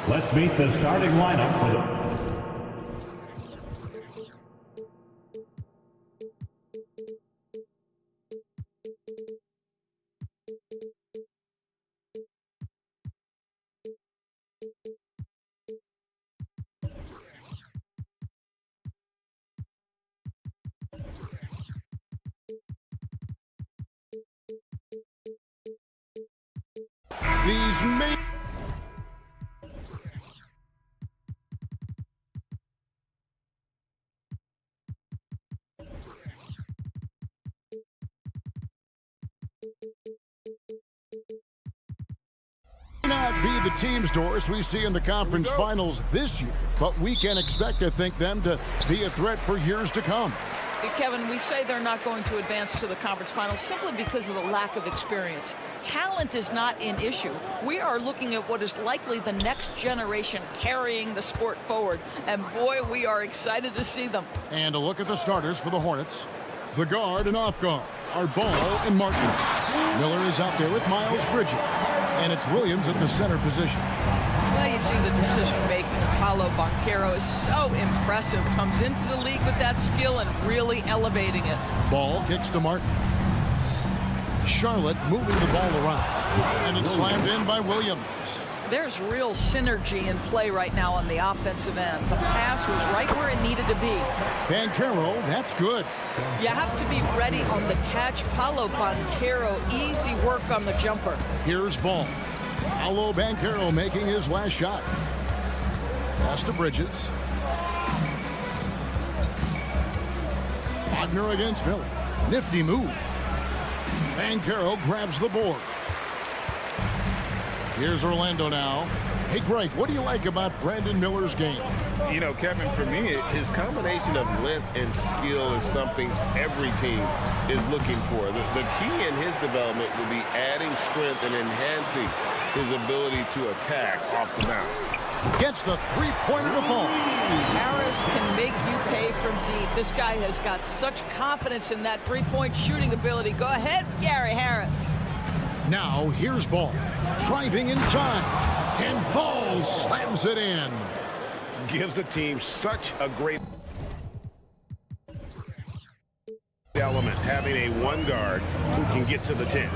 Let's meet the starting lineup for the... These main... not be the team stars we see in the conference finals this year, but we can expect to think them to be a threat for years to come. Kevin, we say they're not going to advance to the conference finals simply because of the lack of experience. Talent is not an issue. We are looking at what is likely the next generation carrying the sport forward, and boy, we are excited to see them. And a look at the starters for the Hornets. The guard and off guard are Ball and Martin. Miller is out there with Miles Bridges, and it's Williams at the center position. Well, you see the decision-making. Paulo Banchero is so impressive. Comes into the league with that skill and really elevating it. Ball kicks to Martin. Charlotte moving the ball around, and it's slammed in by Williams. There's real synergy in play right now on the offensive end. The pass was right where it needed to be. Banchero, that's good. You have to be ready on the catch. Paulo Banchero, easy work on the jumper. Here's Ball. Paulo Banchero making his last shot. Pass to Bridges. Wagner against Miller. Nifty move. Banchero grabs the board. Here's Orlando now. Hey, Greg, what do you like about Brandon Miller's game? You know, Kevin, for me, his combination of length and skill is something every team is looking for. The key in his development will be adding strength and enhancing his ability to attack off the mound. Gets the three-pointer to fall. Harris can make you pay from deep. This guy has got such confidence in that three-point shooting ability. Go ahead, Gary Harris. Now, here's Ball. Driving inside. And Ball slams it in. Gives the team such a great element, having a one guard who can get to the 10.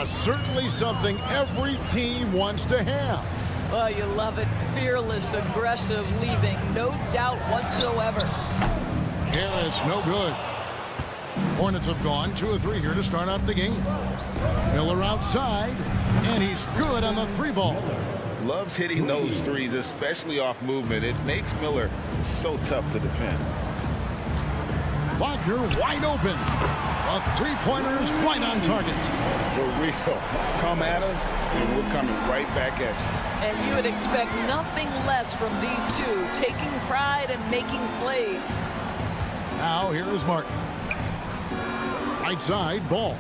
Certainly something every team wants to have. Oh, you love it. Fearless, aggressive, leaving no doubt whatsoever. Harris, no good. Hornets have gone 2 of 3 here to start out the game. Miller outside, and he's good on the 3-ball. Loves hitting those threes, especially off movement. It makes Miller so tough to defend. Wagner wide open. A 3-pointer is right on target. For real. Come at us, and we're coming right back at you. And you would expect nothing less from these two, taking pride and making plays. Now here is Martin. Right side, Ball.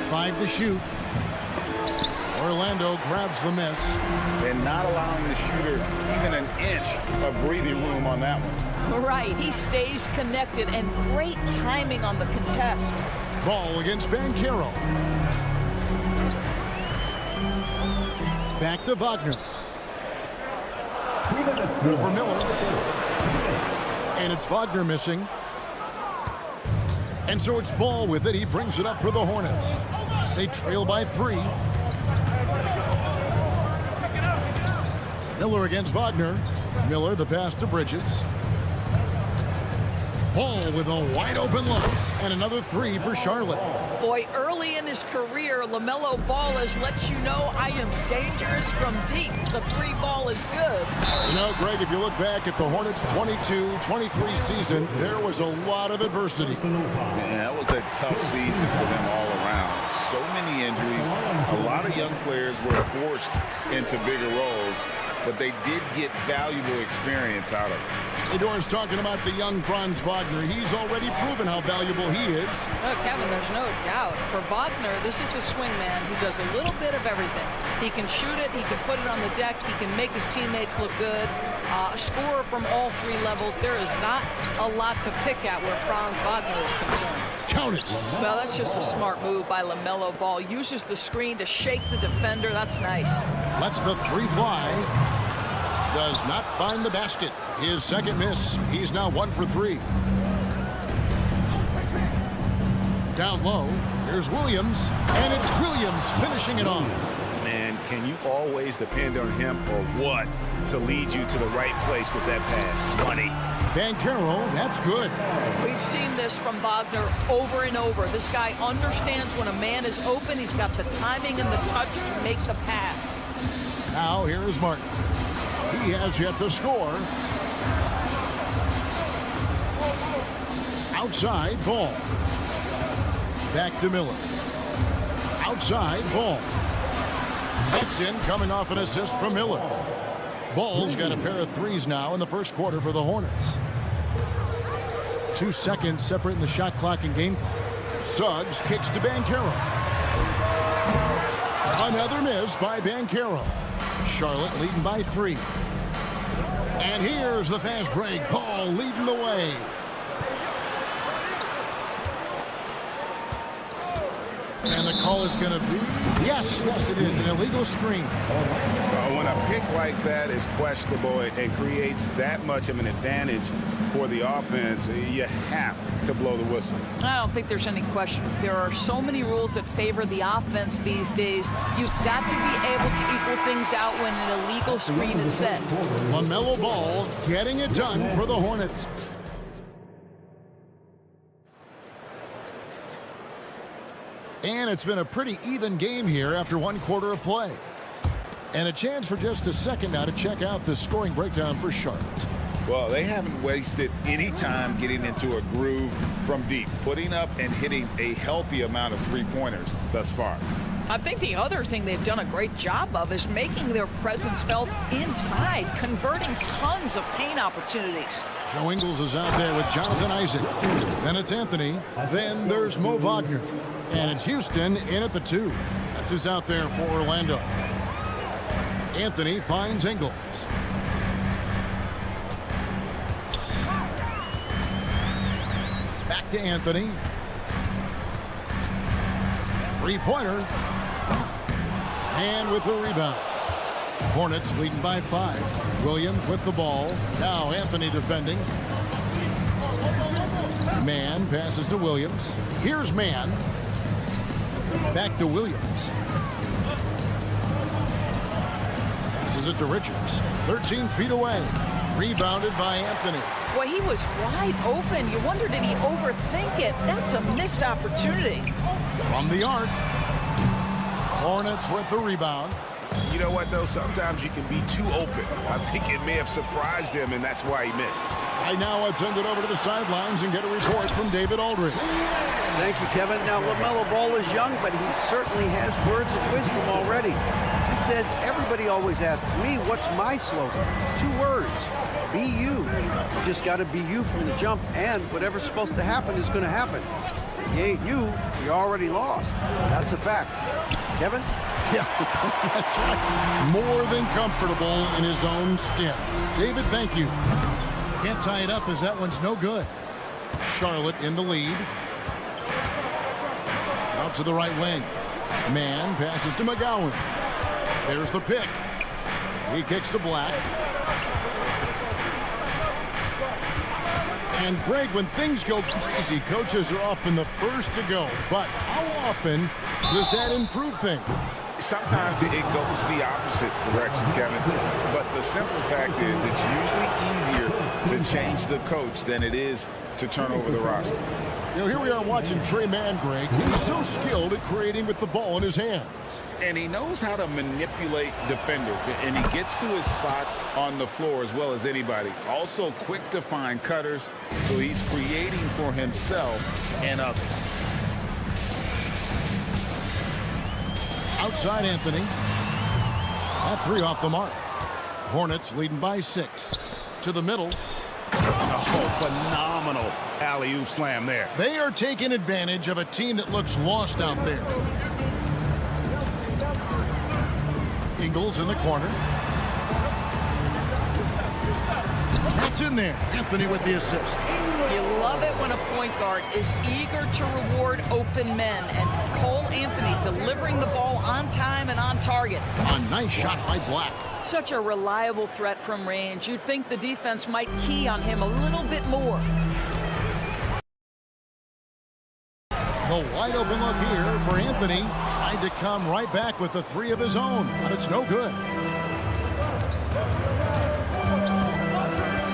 Five to shoot. Orlando grabs the miss. And not allowing the shooter even an inch of breathing room on that one. Right, he stays connected, and great timing on the contest. Ball against Banchero. Back to Wagner. Over Miller. And it's Wagner missing. And so it's Ball with it. He brings it up for the Hornets. They trail by 3. Miller against Wagner. Miller, the pass to Bridges. Ball with a wide open look. And another 3 for Charlotte. Boy, early in his career, LaMelo Ball has let you know I am dangerous from deep. The 3-ball is good. You know, Greg, if you look back at the Hornets' 22-23 season, there was a lot of adversity. Man, that was a tough season for them all around. So many injuries. A lot of young players were forced into bigger roles, but they did get valuable experience out of it. Hey, Doris, talking about the young Franz Wagner. He's already proven how valuable he is. Oh, Kevin, there's no doubt. For Wagner, this is a swingman who does a little bit of everything. He can shoot it, he can put it on the deck, he can make his teammates look good. Scorer from all 3 levels. There is not a lot to pick at where Franz Wagner is concerned. Count it. Well, that's just a smart move by LaMelo Ball. Uses the screen to shake the defender. That's nice. Lets the three fly. Does not find the basket. His second miss. He's now 1 for 3. Down low. Here's Williams. And it's Williams finishing it off. Man, can you always depend on him or what to lead you to the right place with that pass? Money. Banchero, that's good. We've seen this from Wagner over and over. This guy understands when a man is open. He's got the timing and the touch to make the pass. Now here is Martin. He has yet to score. Outside, Ball. Back to Miller. Outside, Ball. That's in, coming off an assist from Miller. Ball's got a pair of threes now in the first quarter for the Hornets. 2 seconds separating the shot clock and game clock. Suggs kicks to Banchero. Another miss by Banchero. Charlotte leading by 3. And here's the fast break. Ball leading the way. And the call is going to be, yes, it is, an illegal screen. When a pick like that is questionable and creates that much of an advantage for the offense, you have to blow the whistle. I don't think there's any question. There are so many rules that favor the offense these days. You've got to be able to equal things out when an illegal screen is set. LaMelo Ball getting it done for the Hornets. And it's been a pretty even game here after 1 quarter of play. And a chance for just a second now to check out the scoring breakdown for Charlotte. Well, they haven't wasted any time getting into a groove from deep, putting up and hitting a healthy amount of three-pointers thus far. I think the other thing they've done a great job of is making their presence felt inside, converting tons of paint opportunities. Joe Ingles is out there with Jonathan Isaac. Then it's Anthony. Then there's Mo Wagner. And it's Houston in at the 2. That's who's out there for Orlando. Anthony finds Ingles. Back to Anthony. Three-pointer. And with the rebound. Hornets leading by 5. Williams with the ball. Now Anthony defending. Mann passes to Williams. Here's Mann. Back to Williams. Passes it to Richards. 13 feet away. Rebounded by Anthony. Boy, he was wide open. You wonder, did he overthink it? That's a missed opportunity. From the arc. Hornets with the rebound. You know what, though? Sometimes you can be too open. I think it may have surprised him, and that's why he missed. Right now, let's send it over to the sidelines and get a report from David Aldridge. Thank you, Kevin. Now, LaMelo Ball is young, but he certainly has words of wisdom already. He says, everybody always asks me, what's my slogan? 2 words. Be you. You just got to be you from the jump, and whatever's supposed to happen is going to happen. If you ain't you, you're already lost. That's a fact. Kevin? Yeah, that's right. More than comfortable in his own skin. David, thank you. Can't tie it up as that one's no good. Charlotte in the lead. Out to the right wing. Mann passes to McGowan. There's the pick. He kicks to Black. And Greg, when things go crazy, coaches are often the first to go. But how often does that improve things? Sometimes it goes the opposite direction, Kevin. But the simple fact is it's usually easier to change the coach than it is to turn over the roster. You know, here we are watching Trey Mann, Greg. He's so skilled at creating with the ball in his hands. And he knows how to manipulate defenders, and he gets to his spots on the floor as well as anybody. Also quick to find cutters, so he's creating for himself and others. Outside Anthony. That 3 off the mark. Hornets leading by 6. To the middle. Oh, phenomenal alley-oop slam there. They are taking advantage of a team that looks lost out there. Ingles in the corner. That's in there. Anthony with the assist. You love it when a point guard is eager to reward open men, and Cole Anthony delivering the ball on time and on target. A nice shot by Black. Such a reliable threat from range. You'd think the defense might key on him a little bit more. The wide open look here for Anthony. Tried to come right back with the three of his own, but it's no good.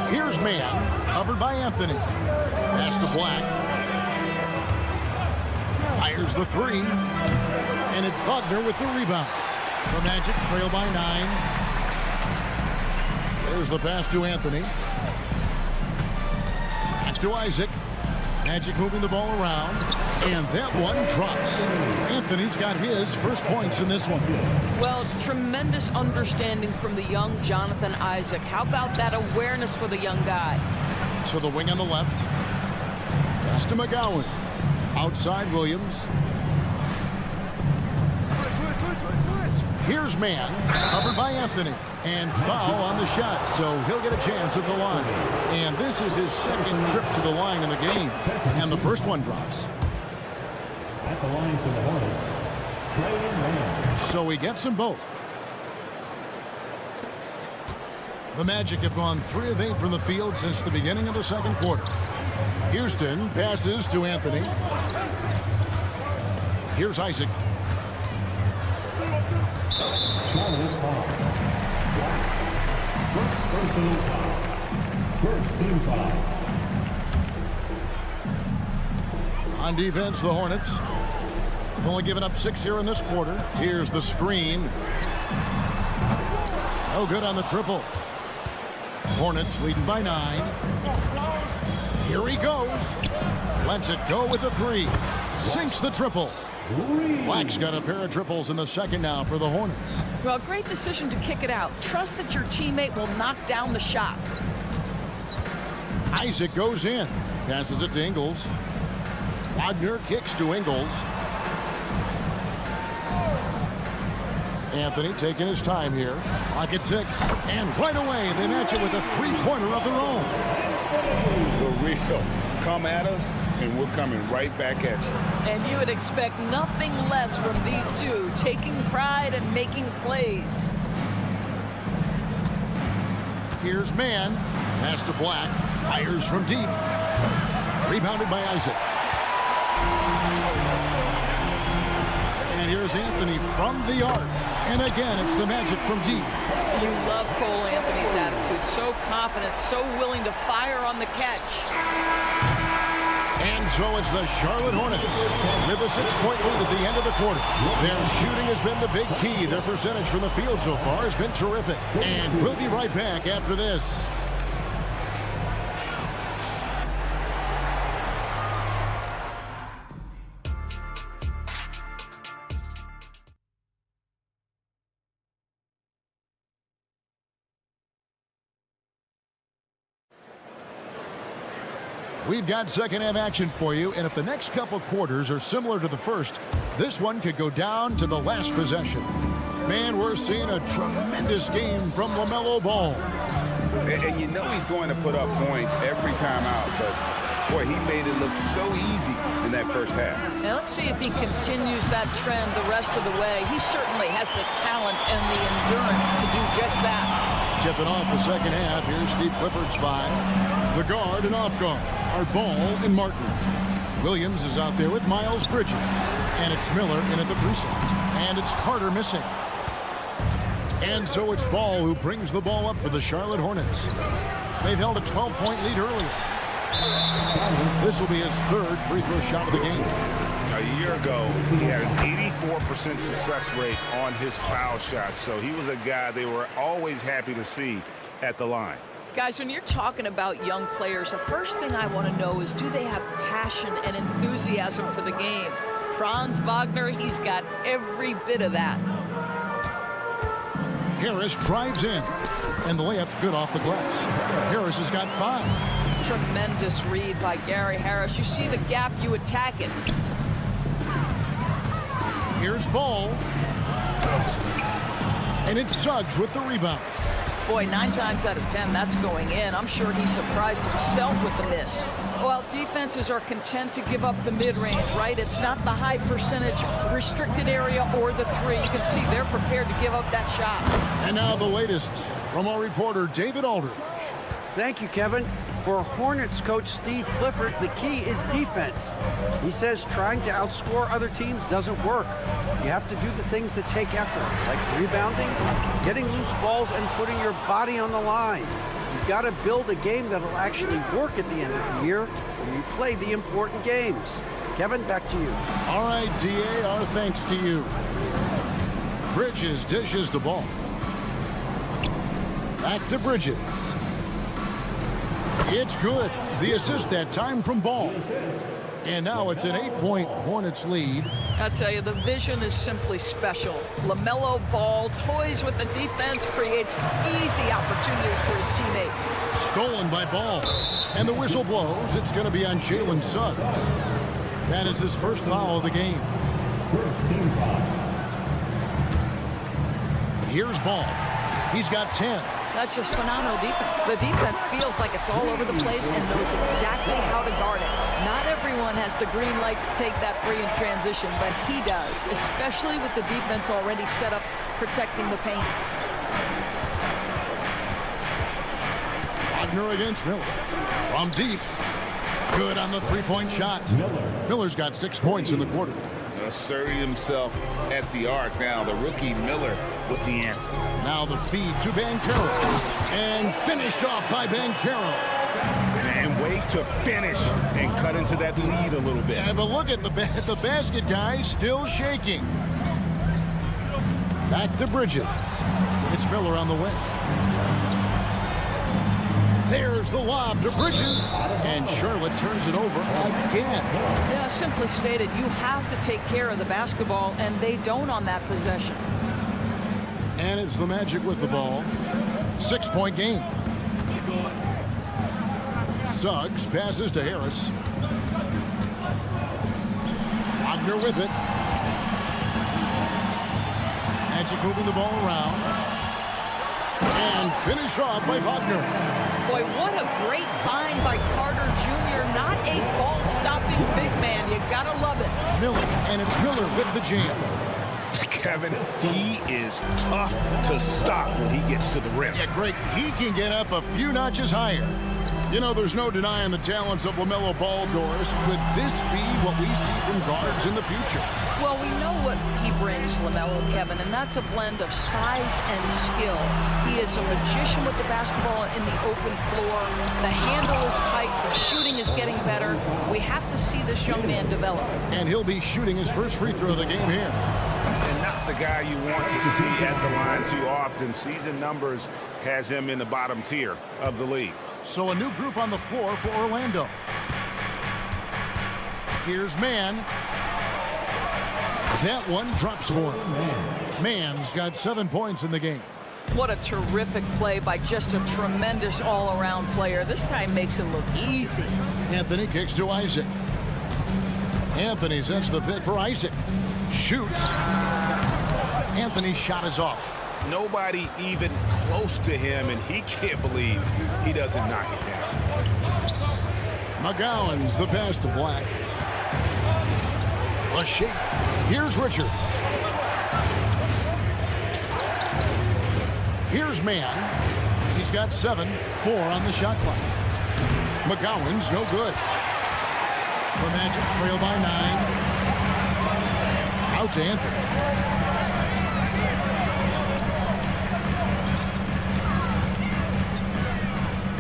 Here's man, covered by Anthony. Pass to Black. Fires the three. And it's Wagner with the rebound. The Magic trail by 9. There's the pass to Anthony. Pass to Isaac. Magic moving the ball around. And that one drops. Anthony's got his first points in this one. Well, tremendous understanding from the young Jonathan Isaac. How about that awareness for the young guy? To the wing on the left. Pass to McGowan. Outside Williams. Here's man, covered by Anthony. And foul on the shot, so he'll get a chance at the line. And this is his second trip to the line in the game. And the first one drops. At the line for the Hornets, Clay Man. So he gets them both. The Magic have gone 3 of 8 from the field since the beginning of the second quarter. Houston passes to Anthony. Here's Isaac. First team foul. On defense, the Hornets have only given up 6 here in this quarter. Here's the screen. No good on the triple. Hornets leading by 9. Here he goes. Lets it go with the 3. Sinks the triple. Black's got a pair of triples in the second now for the Hornets. Well, great decision to kick it out. Trust that your teammate will knock down the shot. Isaac goes in. Passes it to Ingles. Wagner kicks to Ingles. Anthony taking his time here. Clock at 6. And right away, they match it with a three-pointer of their own. The real. Come at us, and we're coming right back at you. And you would expect nothing less from these two, taking pride and making plays. Here's man. Pass to Black. Fires from deep. Rebounded by Isaac. And here's Anthony from the arc. And again, it's the Magic from deep. You love Cole Anthony's attitude. So confident, so willing to fire on the catch. And so it's the Charlotte Hornets with a 6-point lead at the end of the quarter. Their shooting has been the big key. Their percentage from the field so far has been terrific. And we'll be right back after this. We've got second half action for you, and if the next couple quarters are similar to the first, this one could go down to the last possession. Man, we're seeing a tremendous game from LaMelo Ball. And you know he's going to put up points every time out, but boy, he made it look so easy in that first half. Now let's see if he continues that trend the rest of the way. He certainly has the talent and the endurance to do just that. Tipping off the second half, here's Steve Clifford's 5. The guard and off guard are Ball and Martin. Williams is out there with Miles Bridges. And it's Miller in at the 3 slot. And it's Carter missing. And so it's Ball who brings the ball up for the Charlotte Hornets. They've held a 12-point lead earlier. This will be his 3rd free throw shot of the game. A year ago, he had an 84% success rate on his foul shots, so he was a guy they were always happy to see at the line. Guys, when you're talking about young players, the first thing I want to know is, do they have passion and enthusiasm for the game? Franz Wagner, he's got every bit of that. Harris drives in, and the layup's good off the glass. Harris has got 5. Tremendous read by Gary Harris. You see the gap, you attack it. Here's Ball. And it's Suggs with the rebound. Boy, 9 times out of 10, that's going in. I'm sure he's surprised himself with the miss. Well, defenses are content to give up the mid-range, right? It's not the high percentage restricted area or the 3. You can see they're prepared to give up that shot. And now the latest from our reporter, David Aldridge. Thank you, Kevin. For Hornets coach Steve Clifford, the key is defense. He says trying to outscore other teams doesn't work. You have to do the things that take effort, like rebounding, getting loose balls, and putting your body on the line. You've got to build a game that'll actually work at the end of the year when you play the important games. Kevin, back to you. All right, DA, our thanks to you. Bridges dishes the ball. Back to Bridges. It's good. The assist that time from Ball. And now it's an 8-point Hornets lead. I tell you, the vision is simply special. LaMelo Ball toys with the defense, creates easy opportunities for his teammates. Stolen by Ball. And the whistle blows. It's going to be on Jalen Suggs. That is his first foul of the game. First team foul. Here's Ball. He's got 10. That's just phenomenal defense. The defense feels like it's all over the place and knows exactly how to guard it. Not everyone has the green light to take that free in transition, but he does, especially with the defense already set up protecting the paint. Wagner against Miller. From deep. Good on the three-point shot. Miller's got 6 points in the quarter. Asserting himself at the arc now. The rookie Miller with the answer. Now the feed to Banchero. And finished off by Banchero. And wait to finish and cut into that lead a little bit. Yeah, but look at the basket guy still shaking. Back to Bridges. It's Miller on the wing. There's the lob to Bridges. And Charlotte turns it over again. Yeah, simply stated, you have to take care of the basketball, and they don't on that possession. And it's the Magic with the ball. 6-point game. Suggs passes to Harris. Wagner with it. Magic moving the ball around. And finish off by Wagner. Boy, what a great find by Carter Jr. Not a ball-stopping big man. You gotta love it. Miller, and it's Miller with the jam. Kevin, he is tough to stop when he gets to the rim. Yeah, Greg, he can get up a few notches higher. You know, there's no denying the talents of LaMelo Ball, Doris. Could this be what we see from guards in the future? Well, we know what he brings, LaMelo, Kevin, and that's a blend of size and skill. He is a magician with the basketball in the open floor. The handle is tight. The shooting is getting better. We have to see this young man develop. And he'll be shooting his first free throw of the game here. And not the guy you want to see at the line too often. Season numbers has him in the bottom tier of the league. So a new group on the floor for Orlando. Here's Mann. That one drops for him. Mann's got 7 points in the game. What a terrific play by just a tremendous all-around player. This guy makes it look easy. Anthony kicks to Isaac. Anthony sets the pick for Isaac. Shoots. Anthony's shot is off. Nobody even close to him, and he can't believe he doesn't knock it down. McGowan's the pass to Black. A shake. Here's Richard. Here's Mann. He's got 7, 4 on the shot clock. McGowan's no good. The Magic trail by 9. Out to Anthony.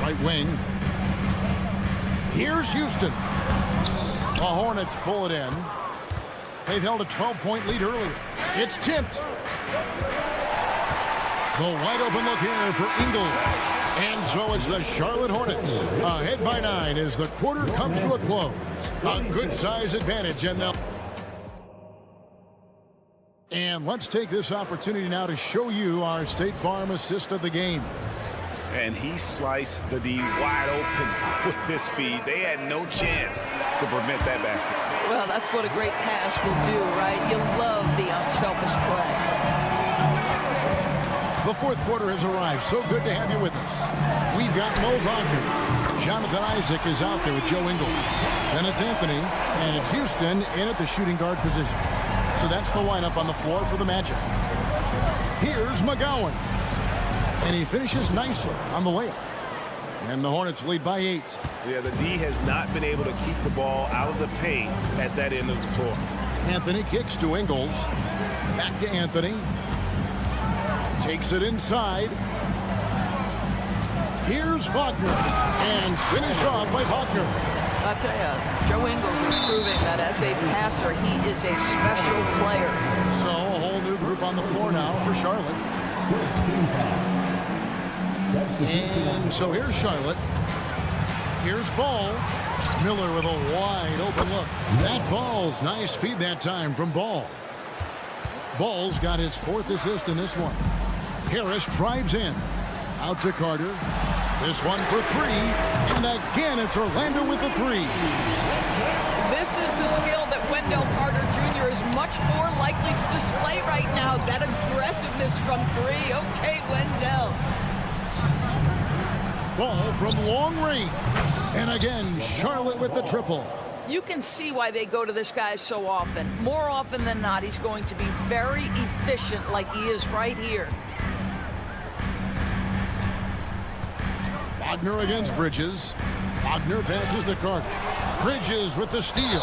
Right wing. Here's Houston. The Hornets pull it in. They've held a 12-point lead earlier. It's tipped. The wide open look here for Ingles. And so it's the Charlotte Hornets ahead by 9 as the quarter comes to a close. A good size advantage. And let's take this opportunity now to show you our State Farm assist of the game. And he sliced the D wide open with this feed. They had no chance to prevent that basket. Well, that's what a great pass will do, right? You love the unselfish play. The fourth quarter has arrived. So good to have you with us. We've got Mo Wagner. Jonathan Isaac is out there with Joe Ingles. Then it's Anthony, and it's Houston in at the shooting guard position. So that's the lineup on the floor for the Magic. Here's McGowan. And he finishes nicely on the layup. And the Hornets lead by 8. Yeah, the D has not been able to keep the ball out of the paint at that end of the floor. Anthony kicks to Ingles. Back to Anthony. Takes it inside. Here's Wagner. And finish off by Wagner. I'll tell you, Joe Ingles is proving that as a passer, he is a special player. So a whole new group on the floor now for Charlotte. And so here's Charlotte. Here's Ball. Miller with a wide open look. That falls. Nice feed that time from Ball. Ball's got his 4th assist in this one. Harris drives in. Out to Carter. This one for 3. And again, it's Orlando with the 3. This is the skill that Wendell Carter Jr. is much more likely to display right now. That aggressiveness from 3. Okay, Wendell. Ball from long range. And again, Charlotte with the triple. You can see why they go to this guy so often. More often than not, he's going to be very efficient like he is right here. Wagner against Bridges. Wagner passes to Carter. Bridges with the steal.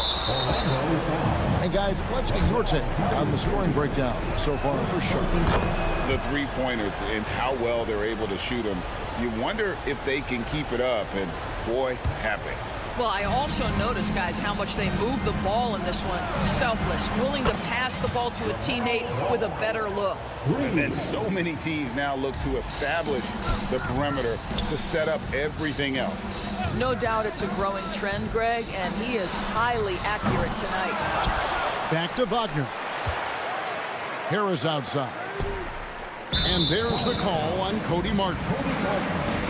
And guys, let's get your take on the scoring breakdown so far for Charlotte. The three-pointers and how well they're able to shoot them. You wonder if they can keep it up, and boy, have they. Well, I also noticed, guys, how much they move the ball in this one. Selfless, willing to pass the ball to a teammate with a better look. And then so many teams now look to establish the perimeter to set up everything else. No doubt it's a growing trend, Greg, and he is highly accurate tonight. Back to Wagner. Harris outside. And there's the call on Cody Martin.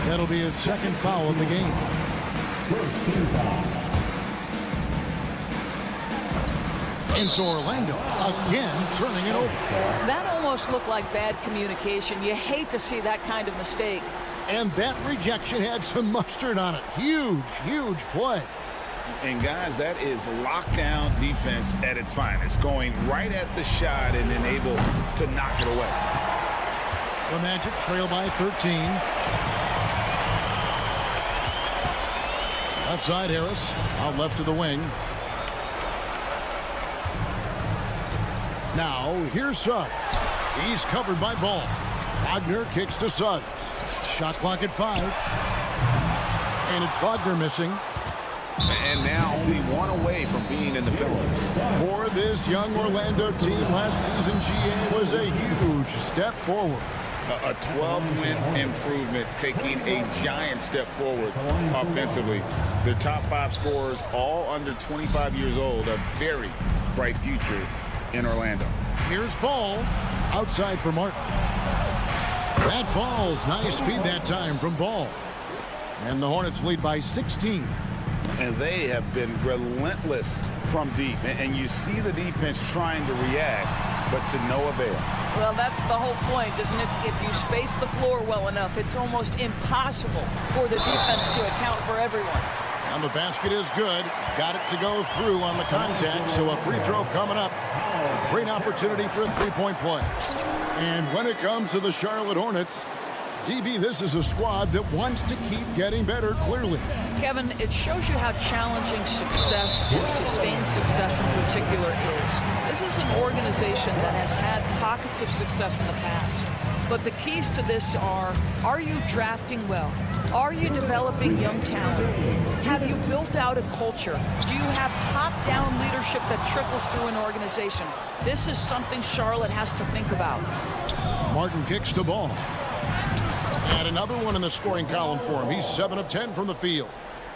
That'll be his 2nd foul of the game. First team foul. And so Orlando again turning it over. That almost looked like bad communication. You hate to see that kind of mistake. And that rejection had some mustard on it. Huge, huge play. And guys, that is lockdown defense at its finest. Going right at the shot and then able to knock it away. The Magic trail by 13. Left side Harris. Out left to the wing. Now here's Suggs. He's covered by Ball. Wagner kicks to Suggs. Shot clock at 5. And it's Wagner missing. And now only 1 away from being in the penalty. For this young Orlando team, last season GA was a huge step forward. A 12-win improvement, taking a giant step forward offensively. Their top 5 scorers, all under 25 years old, a very bright future in Orlando. Here's Ball. Outside for Martin. That falls. Nice feed that time from Ball. And the Hornets lead by 16. And they have been relentless from deep. And you see the defense trying to react, but to no avail. Well, that's the whole point, isn't it? If you space the floor well enough, it's almost impossible for the defense to account for everyone. And the basket is good. Got it to go through on the contact, so a free throw coming up. Great opportunity for a three-point play. And when it comes to the Charlotte Hornets, DB, this is a squad that wants to keep getting better, clearly. Kevin, it shows you how challenging success and sustained success in particular is. This is an organization that has had pockets of success in the past. But the keys to this are you drafting well? Are you developing young talent? Have you built out a culture? Do you have top-down leadership that trickles through an organization? This is something Charlotte has to think about. Martin kicks to Ball. And another one in the scoring column for him. He's 7 of 10 from the field.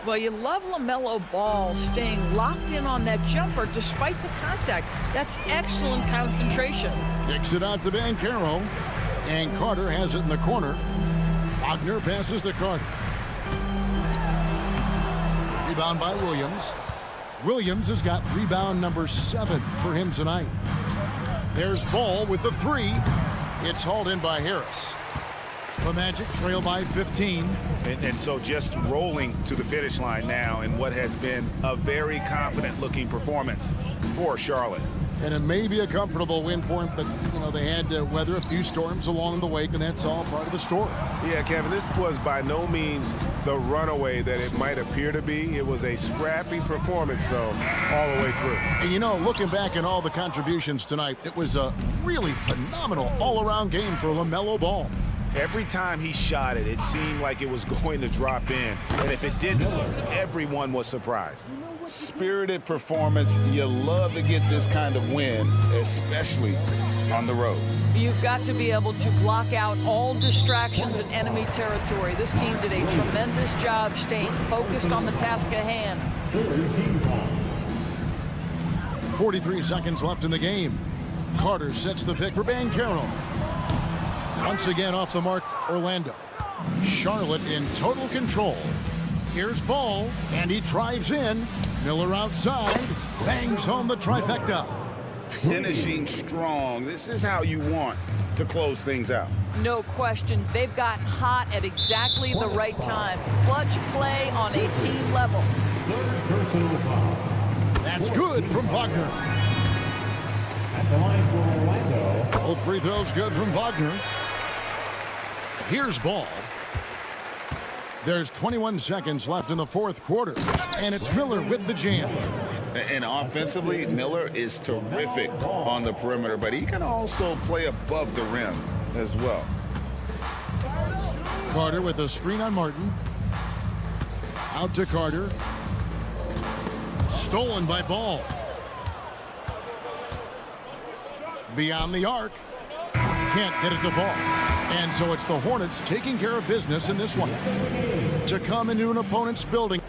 Well, you love LaMelo Ball staying locked in on that jumper despite the contact. That's excellent concentration. Kicks it out to Banchero. And Carter has it in the corner. Wagner passes to Carter. Rebound by Williams. Williams has got rebound number 7 for him tonight. There's Ball with the 3. It's hauled in by Harris. The Magic trail by 15. And so just rolling to the finish line now in what has been a very confident-looking performance for Charlotte. And it may be a comfortable win for him, but, you know, they had to weather a few storms along the way, and that's all part of the story. Yeah, Kevin, this was by no means the runaway that it might appear to be. It was a scrappy performance, though, all the way through. And, you know, looking back at all the contributions tonight, it was a really phenomenal all-around game for LaMelo Ball. Every time he shot it, it seemed like it was going to drop in. And if it didn't, everyone was surprised. Spirited performance. You love to get this kind of win, especially on the road. You've got to be able to block out all distractions in enemy territory. This team did a tremendous job staying focused on the task at hand. 43 seconds left in the game. Carter sets the pick for Banchero. Once again off the mark, Orlando. Charlotte in total control. Here's Ball, and he drives in. Miller outside, bangs home the trifecta. Finishing strong. This is how you want to close things out. No question. They've gotten hot at exactly the right time. Clutch play on a team level. That's good from Wagner. At the line for Orlando. Both free throws good from Wagner. Here's Ball. There's 21 seconds left in the fourth quarter, and it's Miller with the jam. And offensively, Miller is terrific on the perimeter, but he can also play above the rim as well. Carter with a screen on Martin. Out to Carter. Stolen by Ball. Beyond the arc. Can't get it to fall. And so it's the Hornets taking care of business in this one. To come into an opponent's building.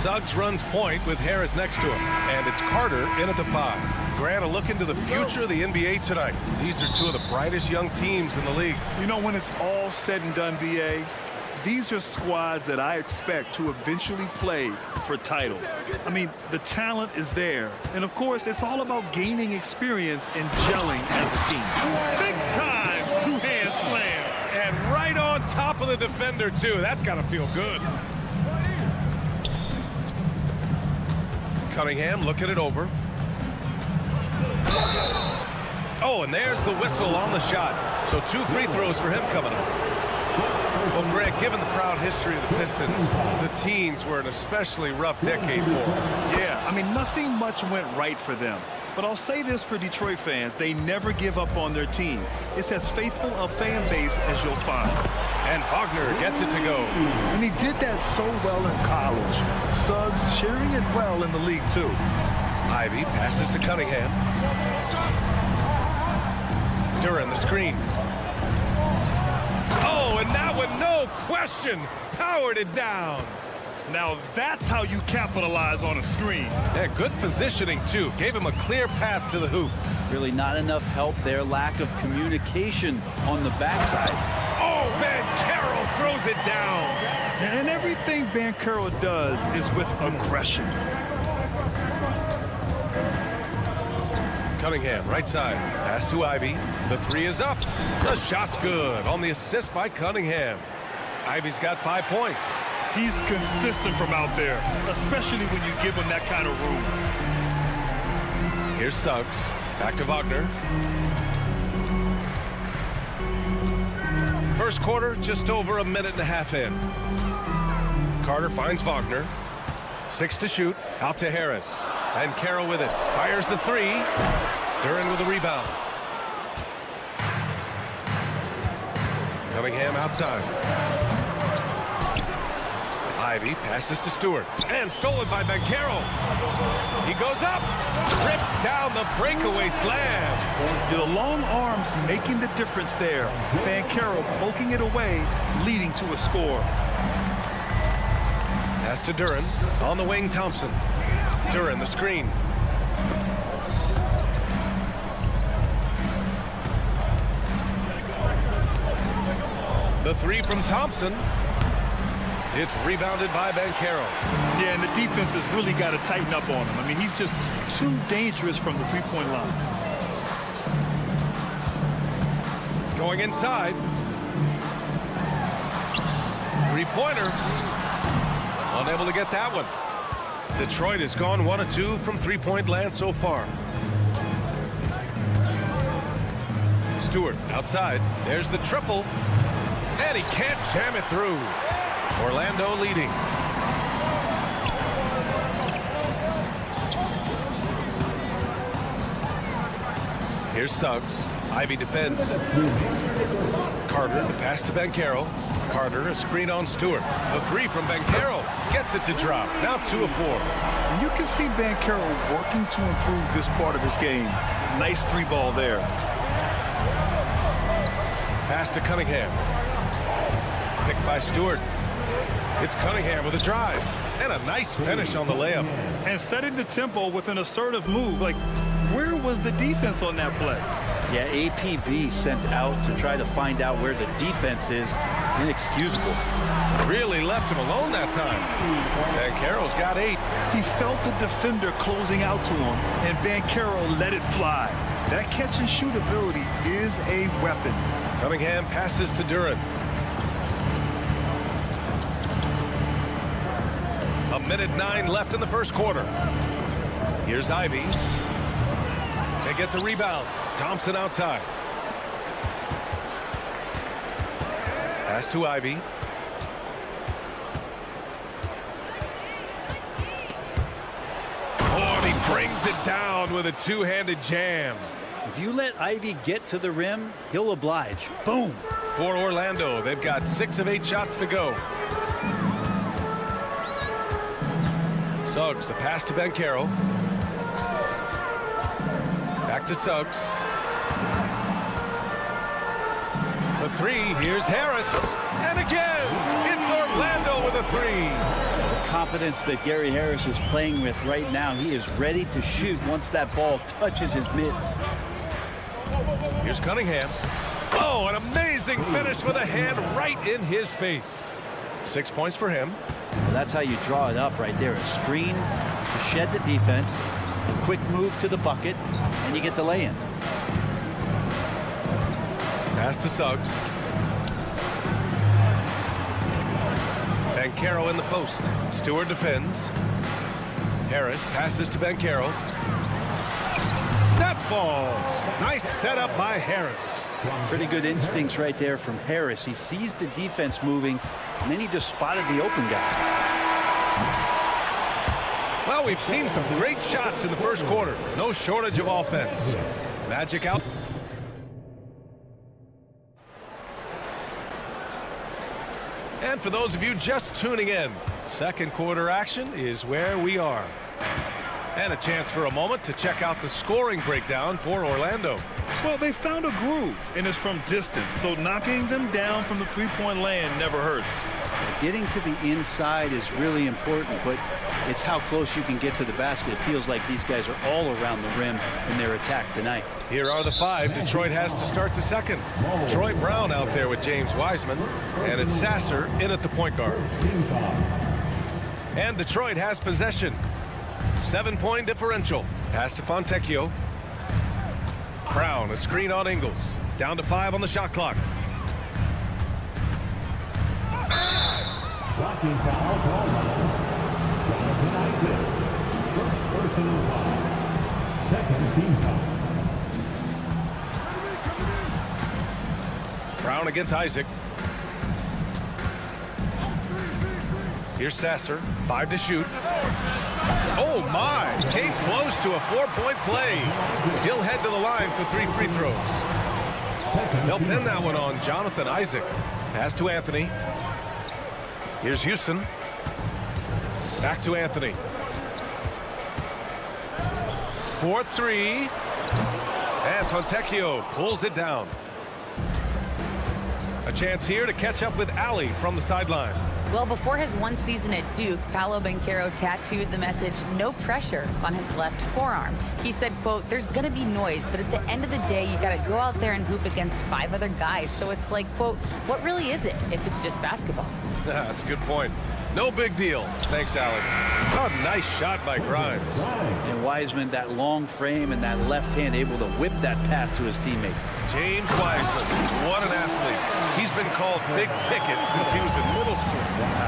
Suggs runs point with Harris next to him. And it's Carter in at the 5. Grant, a look into the future of the NBA tonight. These are two of the brightest young teams in the league. You know, when it's all said and done, BA, these are squads that I expect to eventually play for titles. I mean, the talent is there. And, of course, it's all about gaining experience and gelling as a team. Big time two-hand slam. And right on top of the defender, too. That's got to feel good. Cunningham looking it over. Oh, and there's the whistle on the shot. So 2 free throws for him coming up. Well, Greg, given the proud history of the Pistons, the teens were an especially rough decade for them. Yeah, I mean, nothing much went right for them. But I'll say this for Detroit fans, they never give up on their team. It's as faithful a fan base as you'll find. And Wagner gets it to go. And he did that so well in college. Suggs sharing it well in the league, too. Ivy passes to Cunningham. Duran the screen. Oh, and that one, no question, powered it down. Now that's how you capitalize on a screen. Yeah, good positioning, too. Gave him a clear path to the hoop. Really not enough help there. Lack of communication on the backside. Oh, Banchero throws it down. And everything Banchero does is with aggression. Cunningham, right side. Pass to Ivy. The 3 is up. The shot's good on the assist by Cunningham. Ivy's got 5 points. He's consistent from out there, especially when you give him that kind of room. Here's Suggs. Back to Wagner. First quarter, just over a minute and a half in. Carter finds Wagner. 6 to shoot. Out to Harris. And Carroll with it. Fires the 3. Duran with the rebound. Cunningham outside. Ivy passes to Stewart. And stolen by Banchero. He goes up. Trips down the breakaway slam. The long arms making the difference there. Banchero poking it away, leading to a score. Pass to Duran. On the wing, Thompson. Duran the screen. The 3 from Thompson. It's rebounded by Banchero. Yeah, and the defense has really got to tighten up on him. I mean, he's just too dangerous from the three-point line. Going inside. 3-pointer. Unable to get that one. Detroit has gone 1 of 2 from three-point land so far. Stewart outside. There's the triple. And he can't jam it through. Orlando leading. Here's Suggs. Ivy defends. Carter, the pass to Banchero. Carter, a screen on Stewart. The 3 from Banchero gets it to drop. Now 2 of 4. And you can see Banchero working to improve this part of his game. Nice 3-ball there. Pass to Cunningham. Picked by Stewart. It's Cunningham with a drive. And a nice finish on the layup. And setting the tempo with an assertive move. Like, where was the defense on that play? Yeah, APB sent out to try to find out where the defense is. Inexcusable. Really left him alone that time. Banchero's got 8. He felt the defender closing out to him, and Banchero let it fly. That catch-and-shoot ability is a weapon. Cunningham passes to Duran. A minute 9 left in the first quarter. Here's Ivy. They get the rebound. Thompson outside. Pass to Ivy. Oh, and he brings it down with a two-handed jam. If you let Ivy get to the rim, he'll oblige. Boom. For Orlando, they've got 6 of 8 shots to go. Suggs, the pass to Banchero. Back to Suggs. For 3, here's Harris. And again, it's Orlando. Orlando with a three. The confidence that Gary Harris is playing with right now, he is ready to shoot once that ball touches his mitts. Here's Cunningham. Oh, an amazing finish with a hand right in his face. 6 points for him. Well, that's how you draw it up right there. A screen to shed the defense, a quick move to the bucket, and you get the lay-in. Pass to Suggs. Banchero in the post. Stewart defends. Harris passes to Banchero. That falls. Nice setup by Harris. Pretty good instincts right there from Harris. He sees the defense moving, and then he just spotted the open guy. Well, we've seen some great shots in the first quarter. No shortage of offense. Magic out. And for those of you just tuning in, second quarter action is where we are. And a chance for a moment to check out the scoring breakdown for Orlando. Well, they found a groove, and it's from distance, so knocking them down from the three-point land never hurts. Getting to the inside is really important, but it's how close you can get to the basket. It feels like these guys are all around the rim in their attack tonight. Here are the five Detroit has to start the second. Troy Brown out there with James Wiseman, and it's Sasser in at the point guard. And Detroit has possession. 7-point differential. Pass to Fontecchio. Brown, a screen on Ingles. Down to 5 on the shot clock. Blocking foul called on Jonathan Isaac. First personal foul. Second team foul. Brown against Isaac. Here's Sasser. 5 to shoot. Oh my! Came close to a 4-point play. He'll head to the line for 3 free throws. They'll pin that one on Jonathan Isaac. Pass to Anthony. Here's Houston. Back to Anthony. 4-3. And Fontecchio pulls it down. A chance here to catch up with Allie from the sideline. Well, before his one season at Duke, Paolo Banchero tattooed the message, "No pressure," on his left forearm. He said, quote, "There's going to be noise, but at the end of the day, you got to go out there and hoop against 5 other guys. So it's like, quote, what really is it if it's just basketball?" That's a good point. No big deal. Thanks, Allen. Oh, nice shot by Grimes. And Wiseman, that long frame and that left hand able to whip that pass to his teammate. James Wiseman, what an athlete. He's been called big ticket since he was in middle school.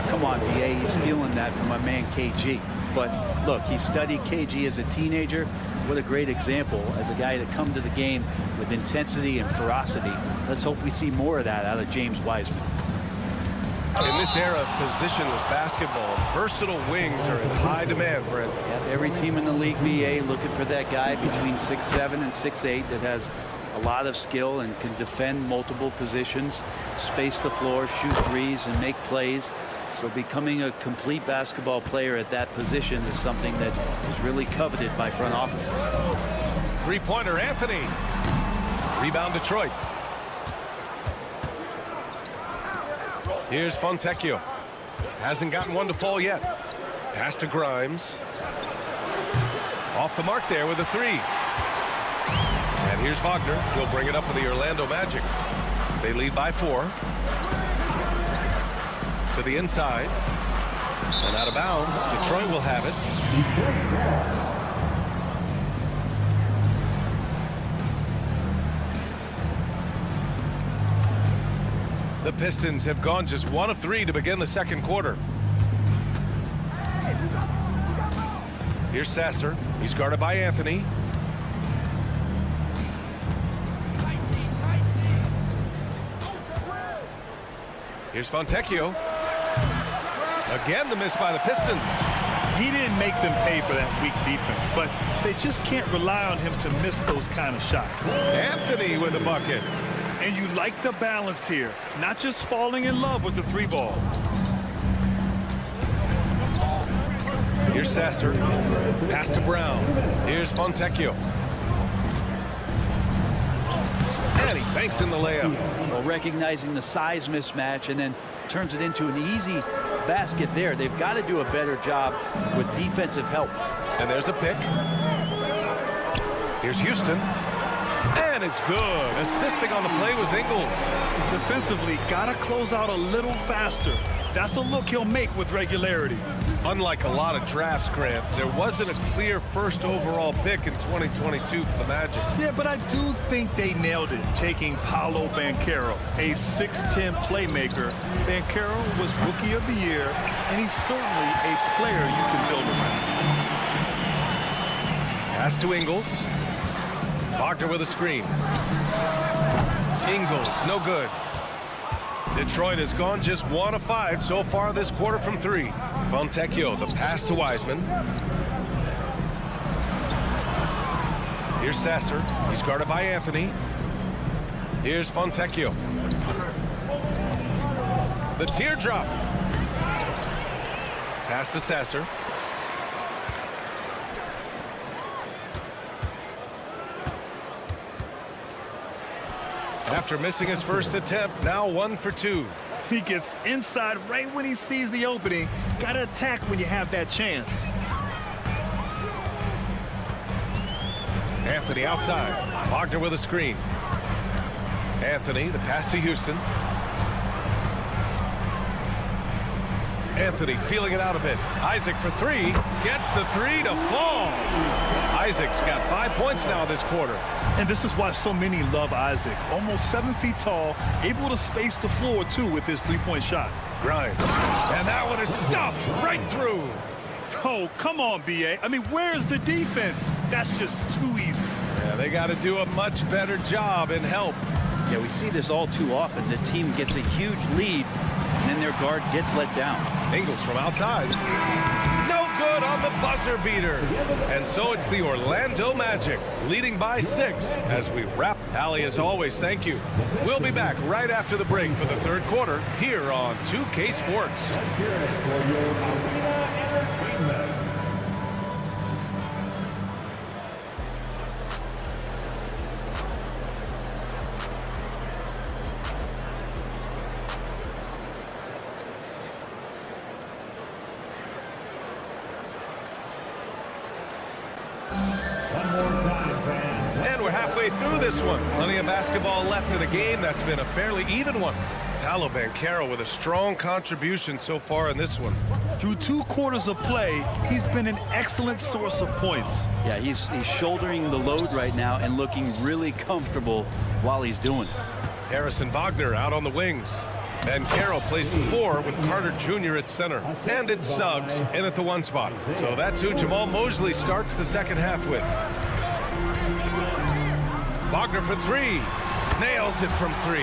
Come on, BA, he's stealing that from my man KG. But look, he studied KG as a teenager. What a great example as a guy to come to the game with intensity and ferocity. Let's hope we see more of that out of James Wiseman. In this era of positionless basketball, versatile wings are in high demand, Brent. Yep, every team in the league, BA, looking for that guy between 6'7" and 6'8" that has a lot of skill and can defend multiple positions, space the floor, shoot threes, and make plays. So becoming a complete basketball player at that position is something that is really coveted by front offices. Three-pointer, Anthony. Rebound, Detroit. Here's Fontecchio. Hasn't gotten one to fall yet. Pass to Grimes. Off the mark there with a 3. And here's Wagner. He'll bring it up for the Orlando Magic. They lead by 4. To the inside. And out of bounds. Detroit will have it. The Pistons have gone just 1 of 3 to begin the second quarter. Here's Sasser. He's guarded by Anthony. Here's Fontecchio. Again, the miss by the Pistons. He didn't make them pay for that weak defense, but they just can't rely on him to miss those kind of shots. Anthony with a bucket. And you like the balance here, not just falling in love with the 3 ball. Here's Sasser. Pass to Brown. Here's Fontecchio. And he banks in the layup. Well, recognizing the size mismatch and then turns it into an easy basket there. They've got to do a better job with defensive help. And there's a pick. Here's Houston. And it's good. Assisting on the play was Ingles. Defensively, got to close out a little faster. That's a look he'll make with regularity. Unlike a lot of drafts, Grant, there wasn't a clear first overall pick in 2022 for the Magic. Yeah, but I do think they nailed it, taking Paolo Banchero, a 6'10 playmaker. Banchero was Rookie of the Year, and he's certainly a player you can build around. Pass to Ingles. Wagner with a screen. Ingles, no good. Detroit has gone just 1 of 5 so far this quarter from 3. Fontecchio, the pass to Wiseman. Here's Sasser. He's guarded by Anthony. Here's Fontecchio. The teardrop. Pass to Sasser. After missing his first attempt, now 1 for 2. He gets inside right when he sees the opening. Got to attack when you have that chance. Anthony outside. Wagner with a screen. Anthony, the pass to Houston. Anthony feeling it out a bit. Isaac for 3. Gets the 3 to fall. Isaac's got 5 points now this quarter. And this is why so many love Isaac. Almost 7 feet tall, able to space the floor, too, with his three-point shot. Grimes. And that one is stuffed right through. Oh, come on, B.A. I mean, where's the defense? That's just too easy. Yeah, they got to do a much better job in help. Yeah, we see this all too often. The team gets a huge lead, and then their guard gets let down. Ingles from outside. No good on the buzzer beater. And so it's the Orlando Magic leading by 6 as we wrap. Allie, as always, thank you. We'll be back right after the break for the third quarter here on 2K Sports. And we're halfway through this one. Plenty of basketball left in a game that's been a fairly even one. Paolo Banchero with a strong contribution so far in this one. Through 2 quarters of play, he's been an excellent source of points. Yeah, he's shouldering the load right now and looking really comfortable while he's doing it. Harrison Wagner out on the wings. Banchero plays the 4 with Carter Jr. at center. And it's Suggs in at the 1 spot. So that's who Jamal Mosley starts the second half with. Wagner for 3. Nails it from 3.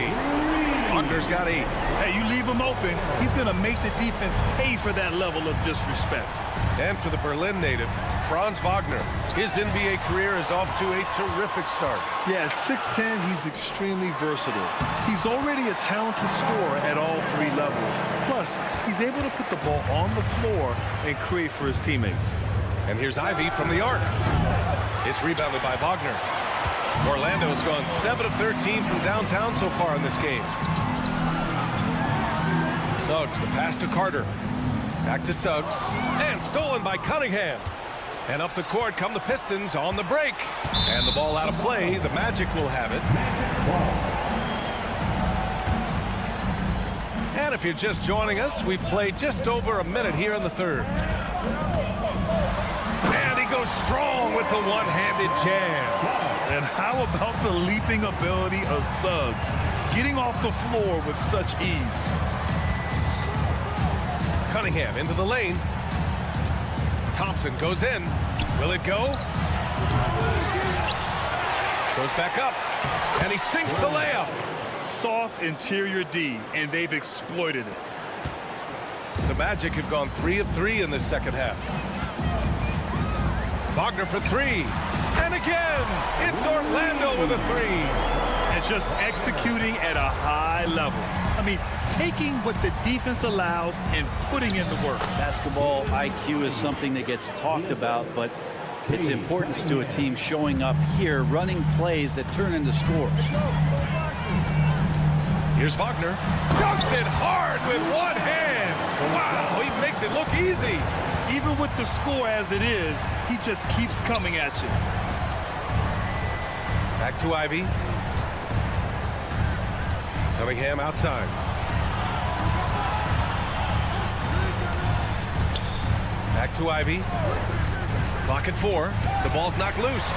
Wagner's got 8. Hey, you leave him open, he's going to make the defense pay for that level of disrespect. And for the Berlin native, Franz Wagner. His NBA career is off to a terrific start. Yeah, at 6'10", he's extremely versatile. He's already a talented scorer at all 3 levels. Plus, he's able to put the ball on the floor and create for his teammates. And here's Ivy from the arc. It's rebounded by Wagner. Orlando has gone 7 of 13 from downtown so far in this game. Suggs, the pass to Carter. Back to Suggs. And stolen by Cunningham. And up the court come the Pistons on the break. And the ball out of play. The Magic will have it. And if you're just joining us, we've played just over a minute here in the third. And he goes strong with the one-handed jam. And how about the leaping ability of Suggs? Getting off the floor with such ease. Cunningham into the lane. Thompson goes in. Will it go? Goes back up. And he sinks the layup. Soft interior D, and they've exploited it. The Magic have gone 3 of 3 in this second half. Wagner for 3. And again, it's Orlando with a 3. And just executing at a high level. I mean, taking what the defense allows and putting in the work. Basketball IQ is something that gets talked about, but its importance to a team showing up here, running plays that turn into scores. Here's Wagner. Dunks it hard with one hand. Wow, he makes it look easy. Even with the score as it is, he just keeps coming at you. Back to Ivy. Cunningham outside. Back to Ivy. Clock at 4. The ball's knocked loose.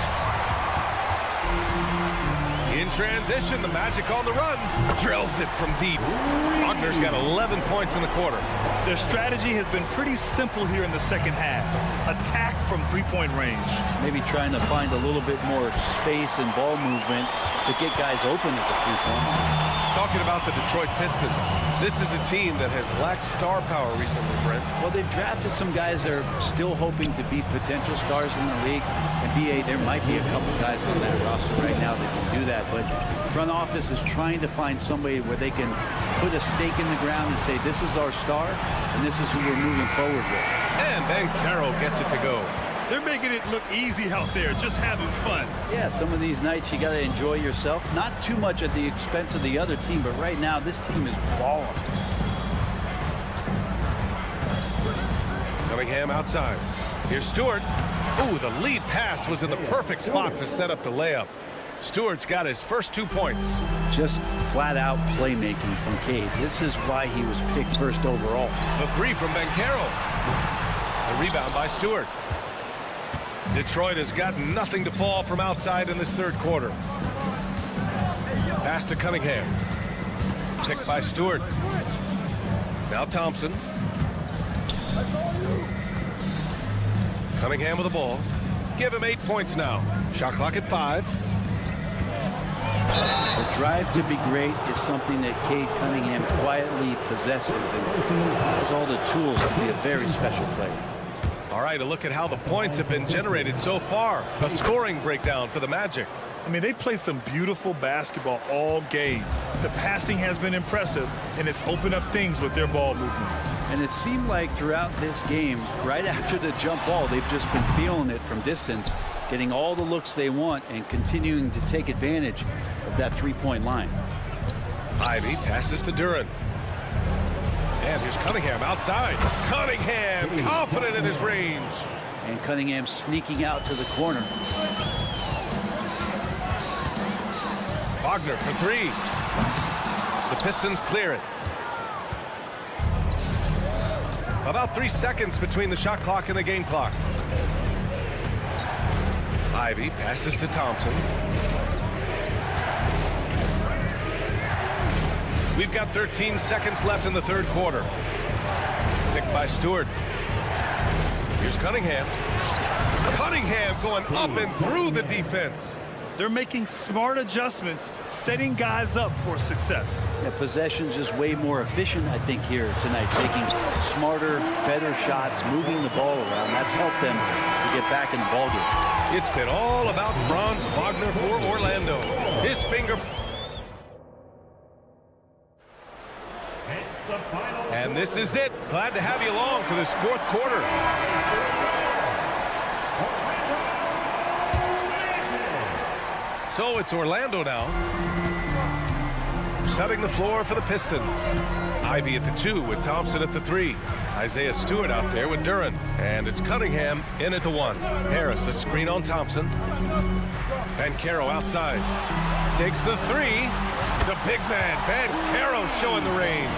In transition, the Magic on the run. Drills it from deep. Wagner's got 11 points in the quarter. Their strategy has been pretty simple here in the second half. Attack from three-point range. Maybe trying to find a little bit more space and ball movement to get guys open at the three-point line. Talking about the Detroit Pistons, this is a team that has lacked star power recently, Brent. Well, they've drafted some guys that are still hoping to be potential stars in the league. And BA, there might be a couple guys on that roster right now that can do that. But front office is trying to find somebody where they can put a stake in the ground and say, this is our star, and this is who we're moving forward with. And Banchero gets it to go. They're making it look easy out there, just having fun. Yeah, some of these nights you got to enjoy yourself. Not too much at the expense of the other team, but right now this team is balling. Cunningham outside. Here's Stewart. Ooh, the lead pass was in the perfect spot to set up the layup. Stewart's got his first 2 points. Just flat-out playmaking from Cade. This is why he was picked first overall. The 3 from Banchero. The rebound by Stewart. Detroit has got nothing to fall from outside in this third quarter. Pass to Cunningham. Picked by Stewart. Now Thompson. Cunningham with the ball. Give him 8 points now. Shot clock at 5. The drive to be great is something that Cade Cunningham quietly possesses and has all the tools to be a very special player. All right, a look at how the points have been generated so far. A scoring breakdown for the Magic. I mean, they've played some beautiful basketball all game. The passing has been impressive, and it's opened up things with their ball movement. And it seemed like throughout this game, right after the jump ball, they've just been feeling it from distance, getting all the looks they want and continuing to take advantage of that three-point line. Ivy passes to Duran. And here's Cunningham outside. Cunningham confident in his range. And Cunningham sneaking out to the corner. Wagner for 3. The Pistons clear it. About 3 seconds between the shot clock and the game clock. Ivy passes to Thompson. We've got 13 seconds left in the third quarter. Picked by Stewart. Here's Cunningham. Cunningham going up and through the defense. They're making smart adjustments, setting guys up for success. Yeah, possession's just way more efficient, I think, here tonight. Taking smarter, better shots, moving the ball around. That's helped them to get back in the ballgame. It's been all about Franz Wagner for Orlando. His finger. And this is it. Glad to have you along for this fourth quarter. So it's Orlando now. Setting the floor for the Pistons. Ivy at the 2 with Thompson at the 3. Isaiah Stewart out there with Duran. And it's Cunningham in at the 1. Harris a screen on Thompson. Banchero outside. Takes the 3. The big man, Banchero, showing the range.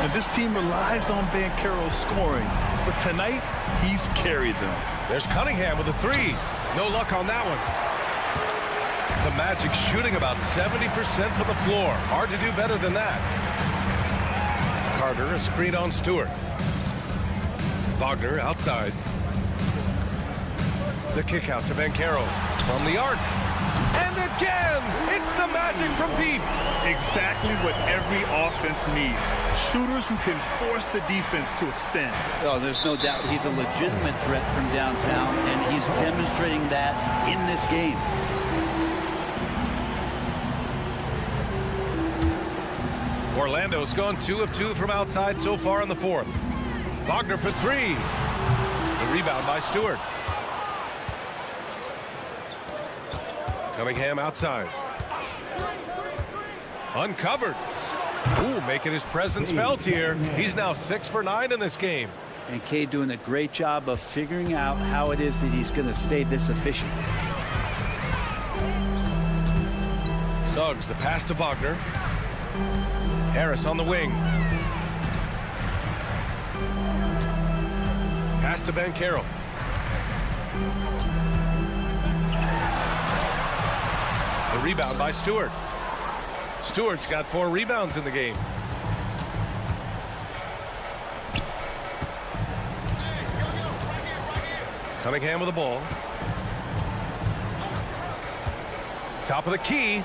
And this team relies on Banchero scoring, but tonight he's carried them. There's Cunningham with a 3. No luck on that one. The Magic shooting about 70% from the floor. Hard to do better than that. Carter a screen on Stewart. Wagner outside. The kick out to Banchero from the arc. And again, it's the Magic from deep. Exactly what every offense needs. Shooters who can force the defense to extend. Oh, there's no doubt he's a legitimate threat from downtown, and he's demonstrating that in this game. Orlando's gone 2 of 2 from outside so far in the fourth. Wagner for 3. The rebound by Stewart. Cunningham outside. Uncovered. Ooh, making his presence felt here. He's now 6 for 9 in this game. And Cade doing a great job of figuring out how it is that he's going to stay this efficient. Suggs, the pass to Wagner. Harris on the wing. Pass to Banchero. The rebound by Stewart. Stewart's got 4 rebounds in the game. Cunningham with the ball. Top of the key.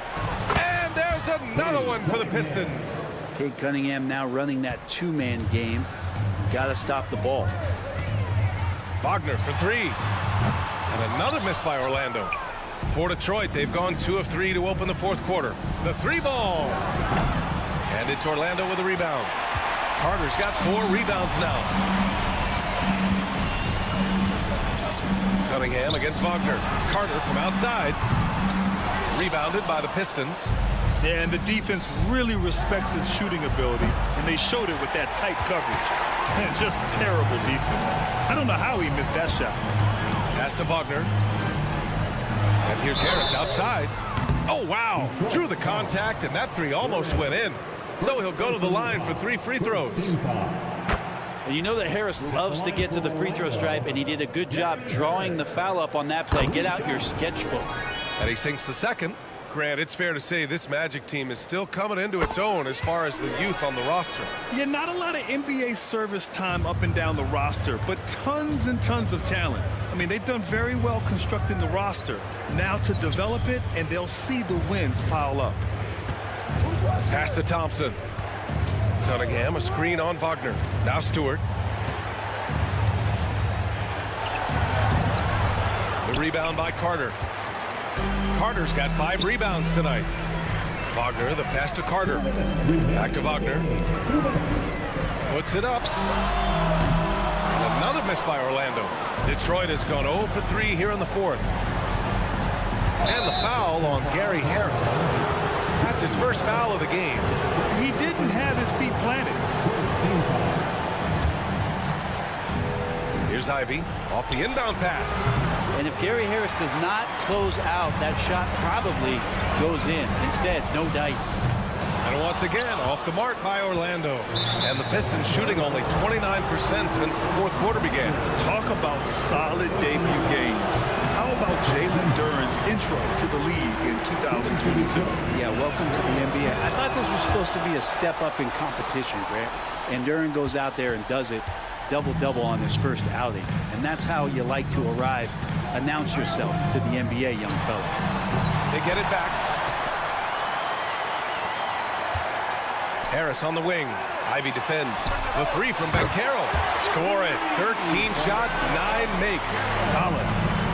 And there's another one for the Pistons. Cade Cunningham now running that 2-man game. Got to stop the ball. Wagner for 3. And another miss by Orlando. For Detroit, they've gone 2 of 3 to open the 4th quarter. The 3 ball. And it's Orlando with a rebound. Carter's got 4 rebounds now. Cunningham against Wagner. Carter from outside. Rebounded by the Pistons. Yeah, and the defense really respects his shooting ability, and they showed it with that tight coverage. Man, just terrible defense. I don't know how he missed that shot. Pass to Wagner. And here's Harris outside. Oh, wow. Drew the contact, and that 3 almost went in. So he'll go to the line for 3 free throws. And you know that Harris loves to get to the free throw stripe, and he did a good job drawing the foul up on that play. Get out your sketchbook. And he sinks the second. Grant, it's fair to say this Magic team is still coming into its own as far as the youth on the roster. Yeah, not a lot of NBA service time up and down the roster, but tons and tons of talent. I mean, they've done very well constructing the roster. Now to develop it, and they'll see the wins pile up. Pass to Thompson. Cunningham, a screen on Wagner. Now Stewart. The rebound by Carter. Carter's got 5 rebounds tonight. Wagner, the pass to Carter. Back to Wagner. Puts it up. And another miss by Orlando. Detroit has gone 0 for 3 here in the 4th. And the foul on Gary Harris. That's his first foul of the game. He didn't have his feet planted. Here's Ivy off the inbound pass. And if Gary Harris does not close out, that shot probably goes in. Instead, no dice. And once again, off the mark by Orlando. And the Pistons shooting only 29% since the 4th quarter began. Talk about solid debut games. How about Jalen Duren's intro to the league in 2022? Yeah, welcome to the NBA. I thought this was supposed to be a step up in competition, Grant. And Duren goes out there and does it. Double-double on his first outing. And that's how you like to arrive. Announce yourself to the NBA, young fella. They get it back. Harris on the wing. Ivy defends. The 3 from Banchero. Score it. 13 shots, 9 makes. Solid.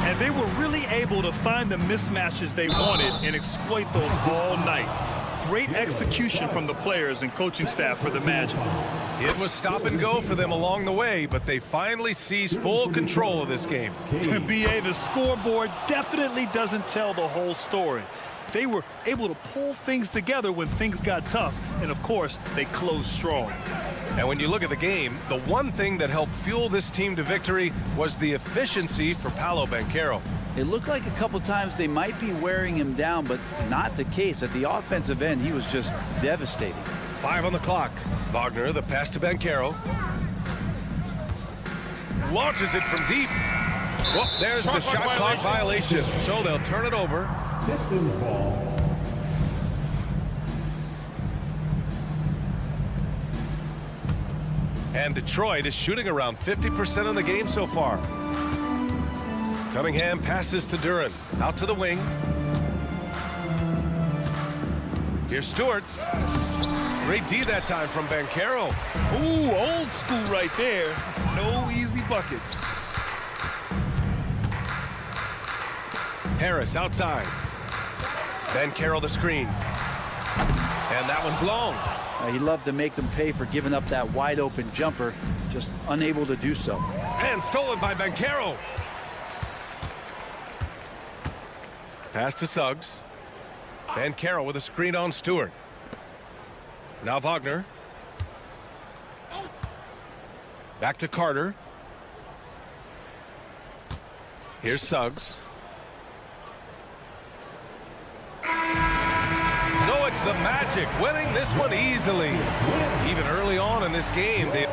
And they were really able to find the mismatches they wanted and exploit those all night. Great execution from the players and coaching staff for the Magic. It was stop and go for them along the way, but they finally seized full control of this game. BA, the scoreboard definitely doesn't tell the whole story. They were able to pull things together when things got tough, and of course, they closed strong. And when you look at the game, the one thing that helped fuel this team to victory was the efficiency for Paolo Banchero. It looked like a couple times they might be wearing him down, but not the case. At the offensive end, he was just devastating. 5 on the clock. Wagner, the pass to Banchero. Launches it from deep. Well, there's the shot clock violation. So they'll turn it over. Pistons ball. And Detroit is shooting around 50% in the game so far. Cunningham passes to Duren. Out to the wing. Here's Stewart. Great D that time from Banchero. Ooh, old school right there. No easy buckets. Harris outside. Banchero the screen. And that one's long. He loved to make them pay for giving up that wide open jumper, just unable to do so. And stolen by Banchero. Pass to Suggs. Banchero with a screen on Stewart. Now Wagner. Back to Carter. Here's Suggs. So it's the Magic winning this one easily. Even early on in this game, they...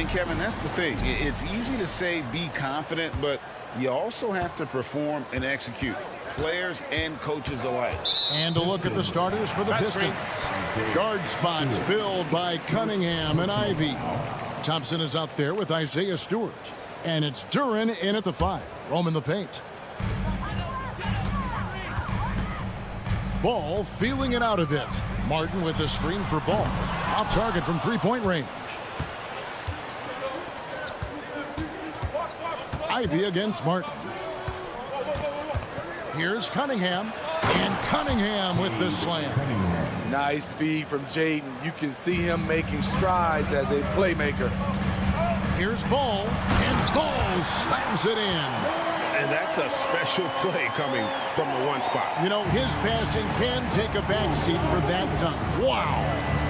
Kevin, that's the thing. It's easy to say be confident, but you also have to perform and execute. Players and coaches alike. And a look at the starters for the Pistons. Guard spots filled by Cunningham and Ivy. Thompson is out there with Isaiah Stewart. And it's Duren in at the 5. Roaming the paint. Ball feeling it out a bit. Martin with the screen for Ball. Off target from three-point range. Ivy against Martin. Here's Cunningham. And Cunningham with the slam. Nice feed from Jaden. You can see him making strides as a playmaker. Here's Ball. And Ball slams it in. And that's a special play coming from the one spot. You know, his passing can take a backseat for that dunk. Wow.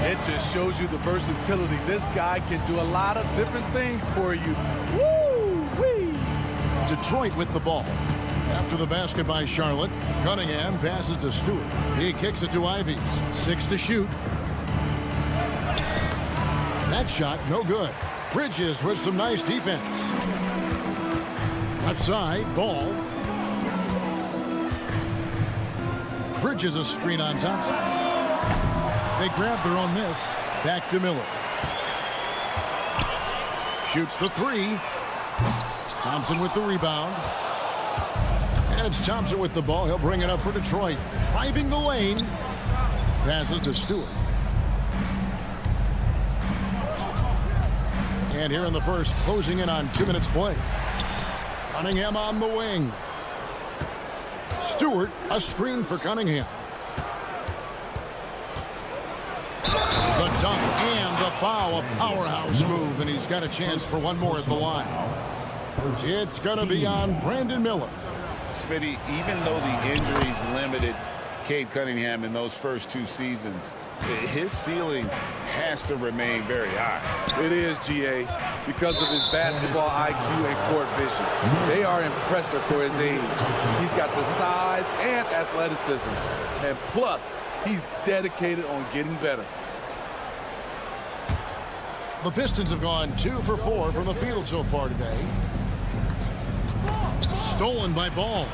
It just shows you the versatility. This guy can do a lot of different things for you. Woo-wee! Detroit with the ball. After the basket by Charlotte, Cunningham passes to Stewart. He kicks it to Ivy. 6 to shoot. That shot, no good. Bridges with some nice defense. Left side, Ball. Bridges a screen on Thompson. They grab their own miss. Back to Miller. Shoots the 3. Thompson with the rebound. And it's Thompson with the ball. He'll bring it up for Detroit. Driving the lane. Passes to Stewart. And here in the first, closing in on 2 minutes play. Cunningham on the wing. Stewart, a screen for Cunningham. The dunk and the foul, a powerhouse move, and he's got a chance for one more at the line. It's going to be on Brandon Miller. Smitty, even though the injuries limited Cade Cunningham in those first 2 seasons, his ceiling has to remain very high. It is, GA, because of his basketball IQ and court vision. They are impressive for his age. He's got the size and athleticism. And plus, he's dedicated on getting better. The Pistons have gone 2 for 4 from the field so far today. Stolen by Ball.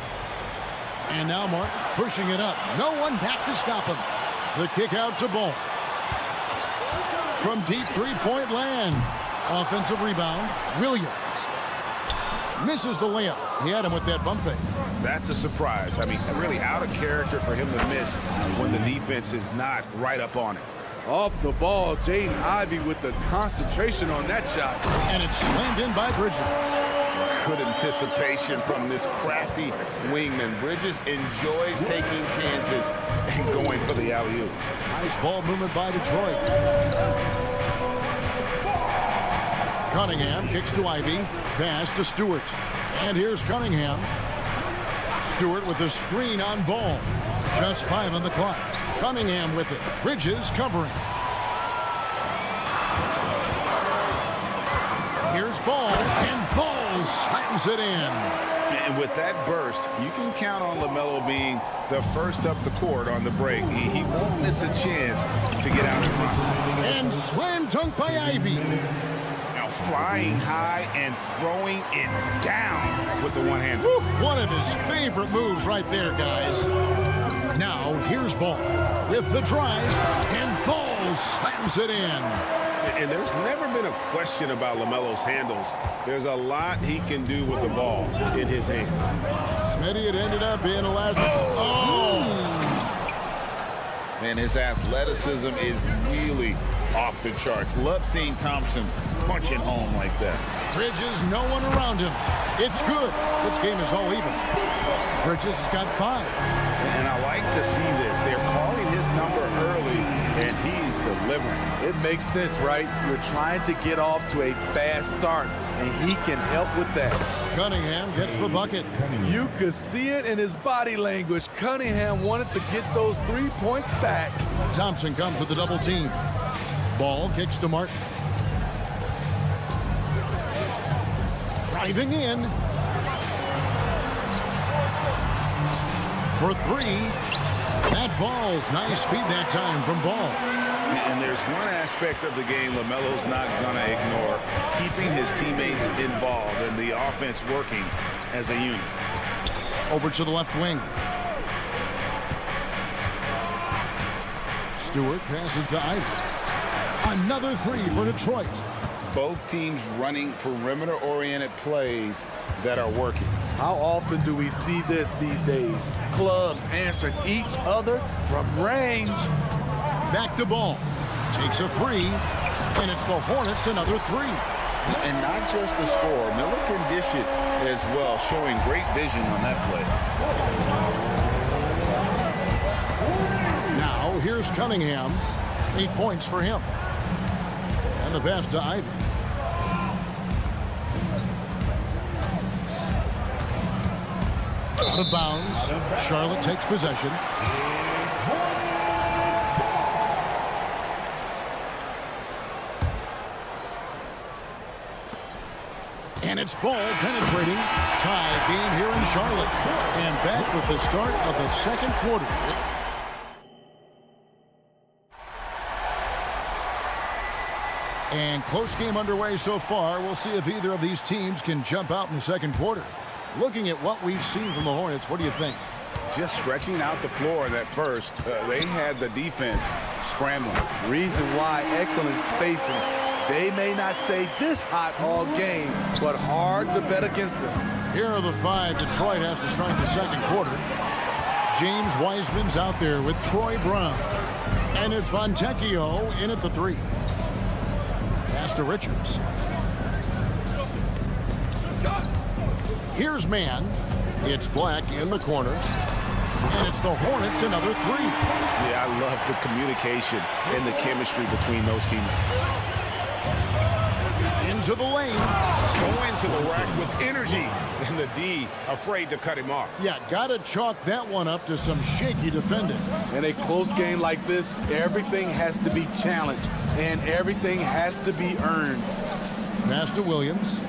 And now Martin pushing it up. No one back to stop him. The kick out to Ball. From deep three-point land. Offensive rebound. Williams. Misses the layup. He had him with that bump fake. That's a surprise. I mean, really out of character for him to miss when the defense is not right up on it. Off the ball, Jaden Ivey with the concentration on that shot. And it's slammed in by Bridges. Good anticipation from this crafty wingman. Bridges enjoys taking chances and going for the alley-oop. Nice ball movement by Detroit. Cunningham kicks to Ivy. Pass to Stewart. And here's Cunningham. Stewart with the screen on Ball. Just 5 on the clock. Cunningham with it. Bridges covering. Here's Ball, and Ball slams it in. And with that burst, you can count on LaMelo being the first up the court on the break. He won't miss a chance to get out of it. And slam dunk by Ivy. Now flying high and throwing it down with the one-hand. One of his favorite moves right there, guys. Now here's Ball with the drive, and Ball slams it in. And there's never been a question about LaMelo's handles. There's a lot he can do with the ball in his hands. Smitty, it ended up being the last. Man, his athleticism is really off the charts. Love seeing Thompson punching home like that. Bridges, no one around him. It's good. This game is all even. Bridges has got 5. And I like to see this. They're calling his number early, and he's delivering. It makes sense, right? You're trying to get off to a fast start, and he can help with that. Cunningham gets the bucket. You could see it in his body language. Cunningham wanted to get those 3 points back. Thompson comes with the double team. Ball kicks to Martin. Driving in. For 3. That falls. Nice feed that time from Ball. And there's one aspect of the game LaMelo's not going to ignore, keeping his teammates involved and the offense working as a unit. Over to the left wing. Stewart passes to Ivey. Another three for Detroit. Both teams running perimeter-oriented plays that are working. How often do we see this these days? Clubs answering each other from range. Back to Ball. Takes a three, and it's the Hornets another three. And not just the score. Miller can dish it as well, showing great vision on that play. Now here's Cunningham. 8 points for him. And the pass to Ivey. Out of bounds. Charlotte takes possession. And it's Ball penetrating. Tie game here in Charlotte. And back with the start of the second quarter. And close game underway so far. We'll see if either of these teams can jump out in the second quarter. Looking at what we've seen from the Hornets, what do you think? Just stretching out the floor at first. They had the defense scrambling. Reason why, excellent spacing. They may not stay this hot all game, but hard to bet against them. Here are the five Detroit has to start the second quarter. James Wiseman's out there with Troy Brown. And it's Fontecchio in at the three. Pass to Richards. Here's man. It's Black in the corner. And it's the Hornets another three. Yeah, I love the communication and the chemistry between those teammates. Into the lane. Going to the rack with energy. And the D afraid to cut him off. Yeah, gotta chalk that one up to some shaky defending. In a close game like this, everything has to be challenged. And everything has to be earned. Pass to Williams.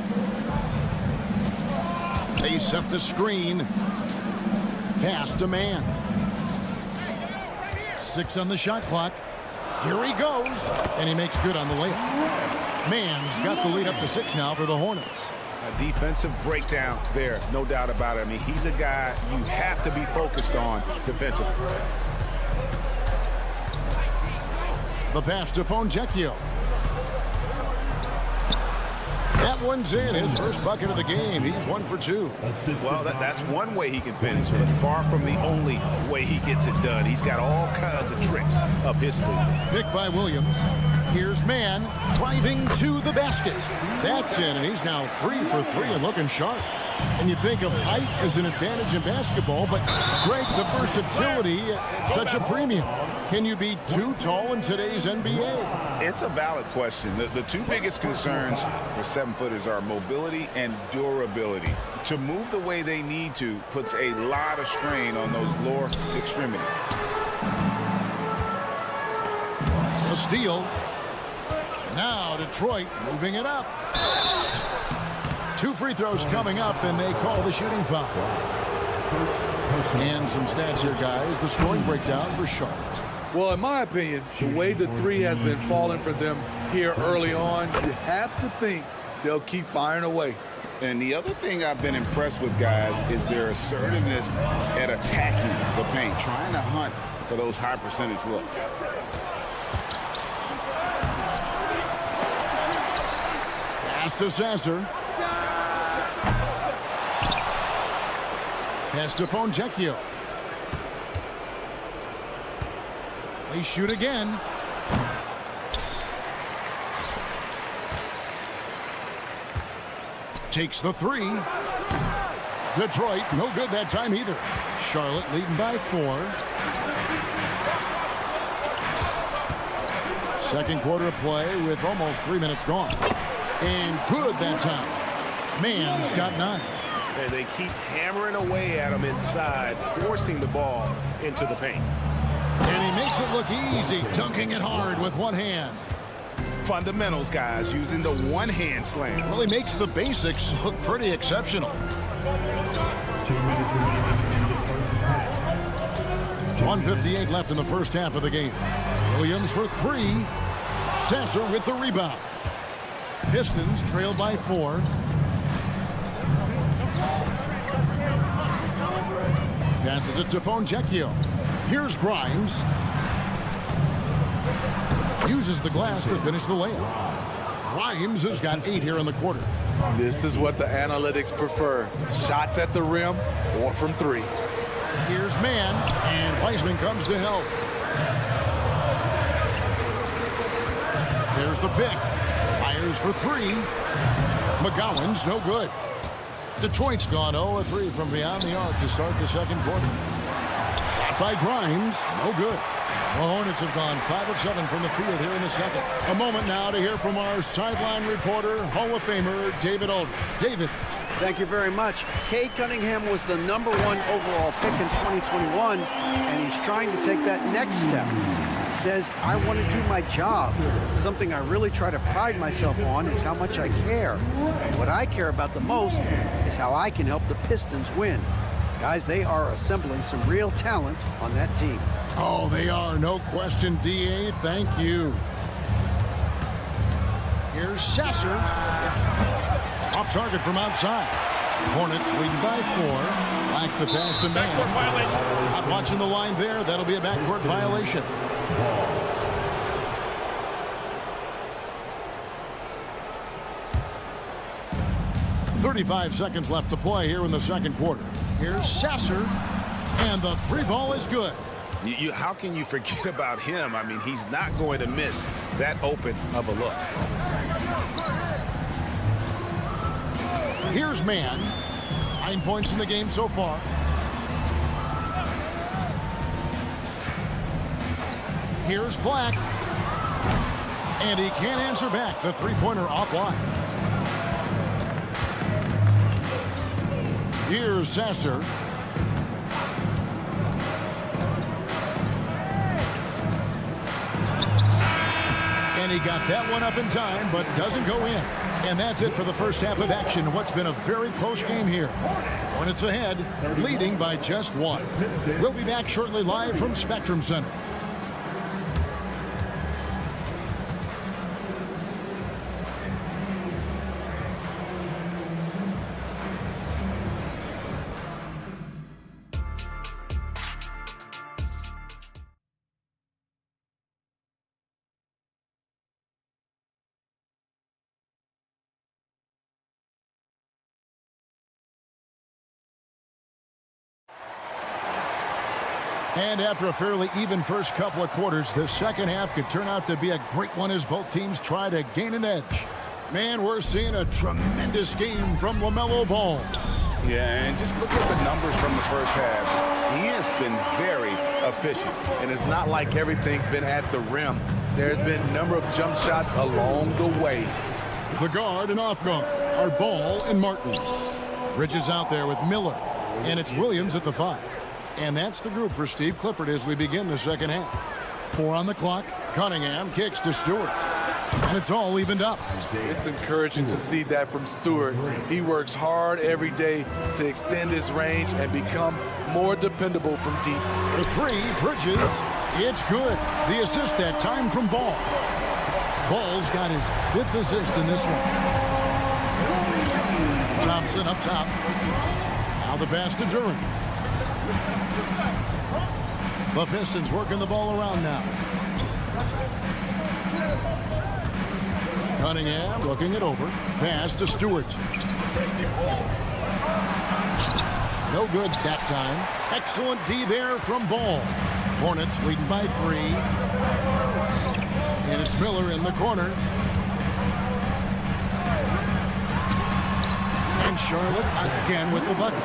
They set the screen. Pass to Man. 6 on the shot clock. Here he goes. And he makes good on the layup. Man's got the lead up to 6 now for the Hornets. A defensive breakdown there, no doubt about it. I mean, he's a guy you have to be focused on defensively. The pass to Fontecchio. That one's in. His first bucket of the game. He's 1 for 2. Well, that's one way he can finish, but far from the only way he gets it done. He's got all kinds of tricks up his sleeve. Picked by Williams. Here's Man driving to the basket. That's in, and he's now 3 for 3 and looking sharp. And you think of height as an advantage in basketball, but Greg, the versatility at such a premium. Can you be too tall in today's NBA? It's a valid question. The two biggest concerns for 7-footers are mobility and durability. To move the way they need to puts a lot of strain on those lower extremities. A steal. Now Detroit moving it up. 2 free throws coming up, and they call the shooting foul. And some stats here, guys. The scoring breakdown for Charlotte. Well, in my opinion, the way the three has been falling for them here early on, you have to think they'll keep firing away. And the other thing I've been impressed with, guys, is their assertiveness at attacking the paint, trying to hunt for those high percentage looks. Pass to Sasser. Pass to Fontecchio. They shoot again. Takes the three. Detroit, no good that time either. Charlotte leading by 4. Second quarter of play with almost 3 minutes gone. And good that time. Man's got 9. And they keep hammering away at him inside, forcing the ball into the paint. And he makes it look easy, dunking it hard with one hand. Fundamentals, guys, using the one-hand slam. Well, he makes the basics look pretty exceptional. 2 minutes remaining in the first half. 1:58 left in the first half of the game. Williams for three. Sasser with the rebound. Pistons trail by 4. Passes it to Fonjecchio. Here's Grimes. Uses the glass to finish the layup. Grimes has got 8 here in the quarter. This is what the analytics prefer. Shots at the rim or from 3. Here's Mann, and Weisman comes to help. There's the pick. Fires for 3. McGowan's no good. Detroit's gone 0-3 from beyond the arc to start the second quarter. Shot by Grimes, no good. The Hornets have gone 5 of 7 from the field here in the second. A moment now to hear from our sideline reporter, Hall of Famer David Aldridge. David. Thank you very much. Cade Cunningham was the #1 overall pick in 2021, and he's trying to take that next step. He says, I want to do my job. Something I really try to pride myself on is how much I care. What I care about the most is how I can help the Pistons win. Guys, they are assembling some real talent on that team. Oh, they are, no question, D.A. Thank you. Here's Sasser. Off target from outside. Hornets leading by 4. Like the pass to Mann. Not watching the line there. That'll be a backcourt violation. .35 seconds left to play here in the second quarter. Here's Sasser. And the 3 ball is good. How can you forget about him? I mean, he's not going to miss that open of a look. Here's Mann. 9 points in the game so far. Here's Black. And he can't answer back. The three-pointer offline. Here's Sasser. And he got that one up in time, but doesn't go in. And that's it for the first half of action. What's been a very close game here. Hornets ahead, leading by just 1. We'll be back shortly live from Spectrum Center. And after a fairly even first couple of quarters, the second half could turn out to be a great one as both teams try to gain an edge. Man, we're seeing a tremendous game from LaMelo Ball. Yeah, and just look at the numbers from the first half. He has been very efficient. And it's not like everything's been at the rim. There's been a number of jump shots along the way. The guard and off guard are Ball and Martin. Bridges out there with Miller. And it's Williams at the 5. And that's the group for Steve Clifford as we begin the second half. 4 on the clock. Cunningham kicks to Stewart. And it's all evened up. It's encouraging to see that from Stewart. He works hard every day to extend his range and become more dependable from deep. The 3, Bridges. It's good. The assist that time from Ball. Ball's got his 5th assist in this one. Thompson up top. Now the pass to Durant. The Pistons working the ball around now. Cunningham looking it over. Pass to Stewart. No good that time. Excellent D there from Ball. Hornets leading by 3. And it's Miller in the corner. And Charlotte again with the bucket.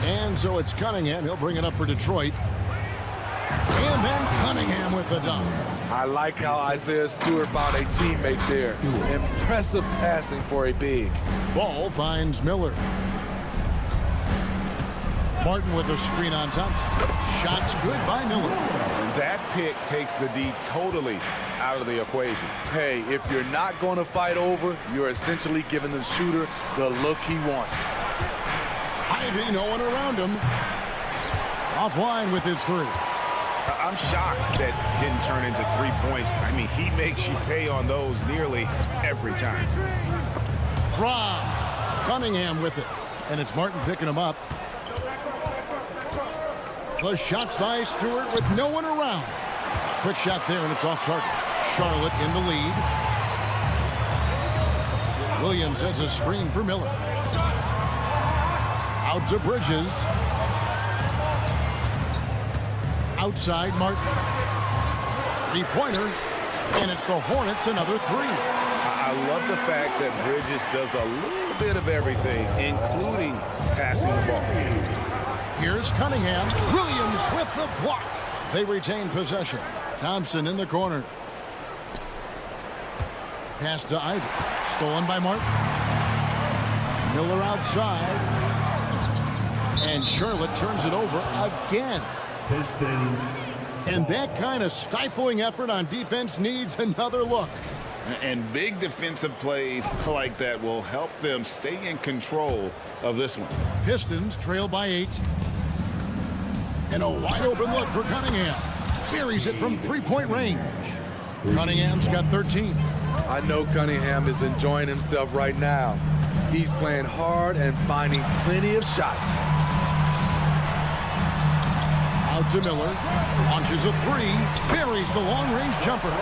And so it's Cunningham. He'll bring it up for Detroit. And then Cunningham with the dunk. I like how Isaiah Stewart found a teammate there. Impressive passing for a big. Ball finds Miller. Martin with a screen on Thompson. Shots good by Miller. And that pick takes the D totally out of the equation. Hey, if you're not going to fight over, you're essentially giving the shooter the look he wants. Ivy, no one around him. Offline with his three. I'm shocked that didn't turn into 3 points. I mean, he makes you pay on those nearly every time. Rob Cunningham with it. And it's Martin picking him up. The shot by Stewart with no one around. Quick shot there, and it's off target. Charlotte in the lead. Williams sends a screen for Miller. Out to Bridges. Outside Martin. Three-pointer, and it's the Hornets another three. I love the fact that Bridges does a little bit of everything, including passing the ball. Here's Cunningham. Williams with the block. They retain possession. Thompson in the corner. Pass to Ivy. Stolen by Martin. Miller outside. And Charlotte turns it over again. Pistons. And that kind of stifling effort on defense needs another look. And big defensive plays like that will help them stay in control of this one. Pistons trail by 8. And a wide open look for Cunningham. Buries it from three-point range. Cunningham's got 13. I know Cunningham is enjoying himself right now. He's playing hard and finding plenty of shots. Out to Miller. Launches a three. Buries the long-range jumper.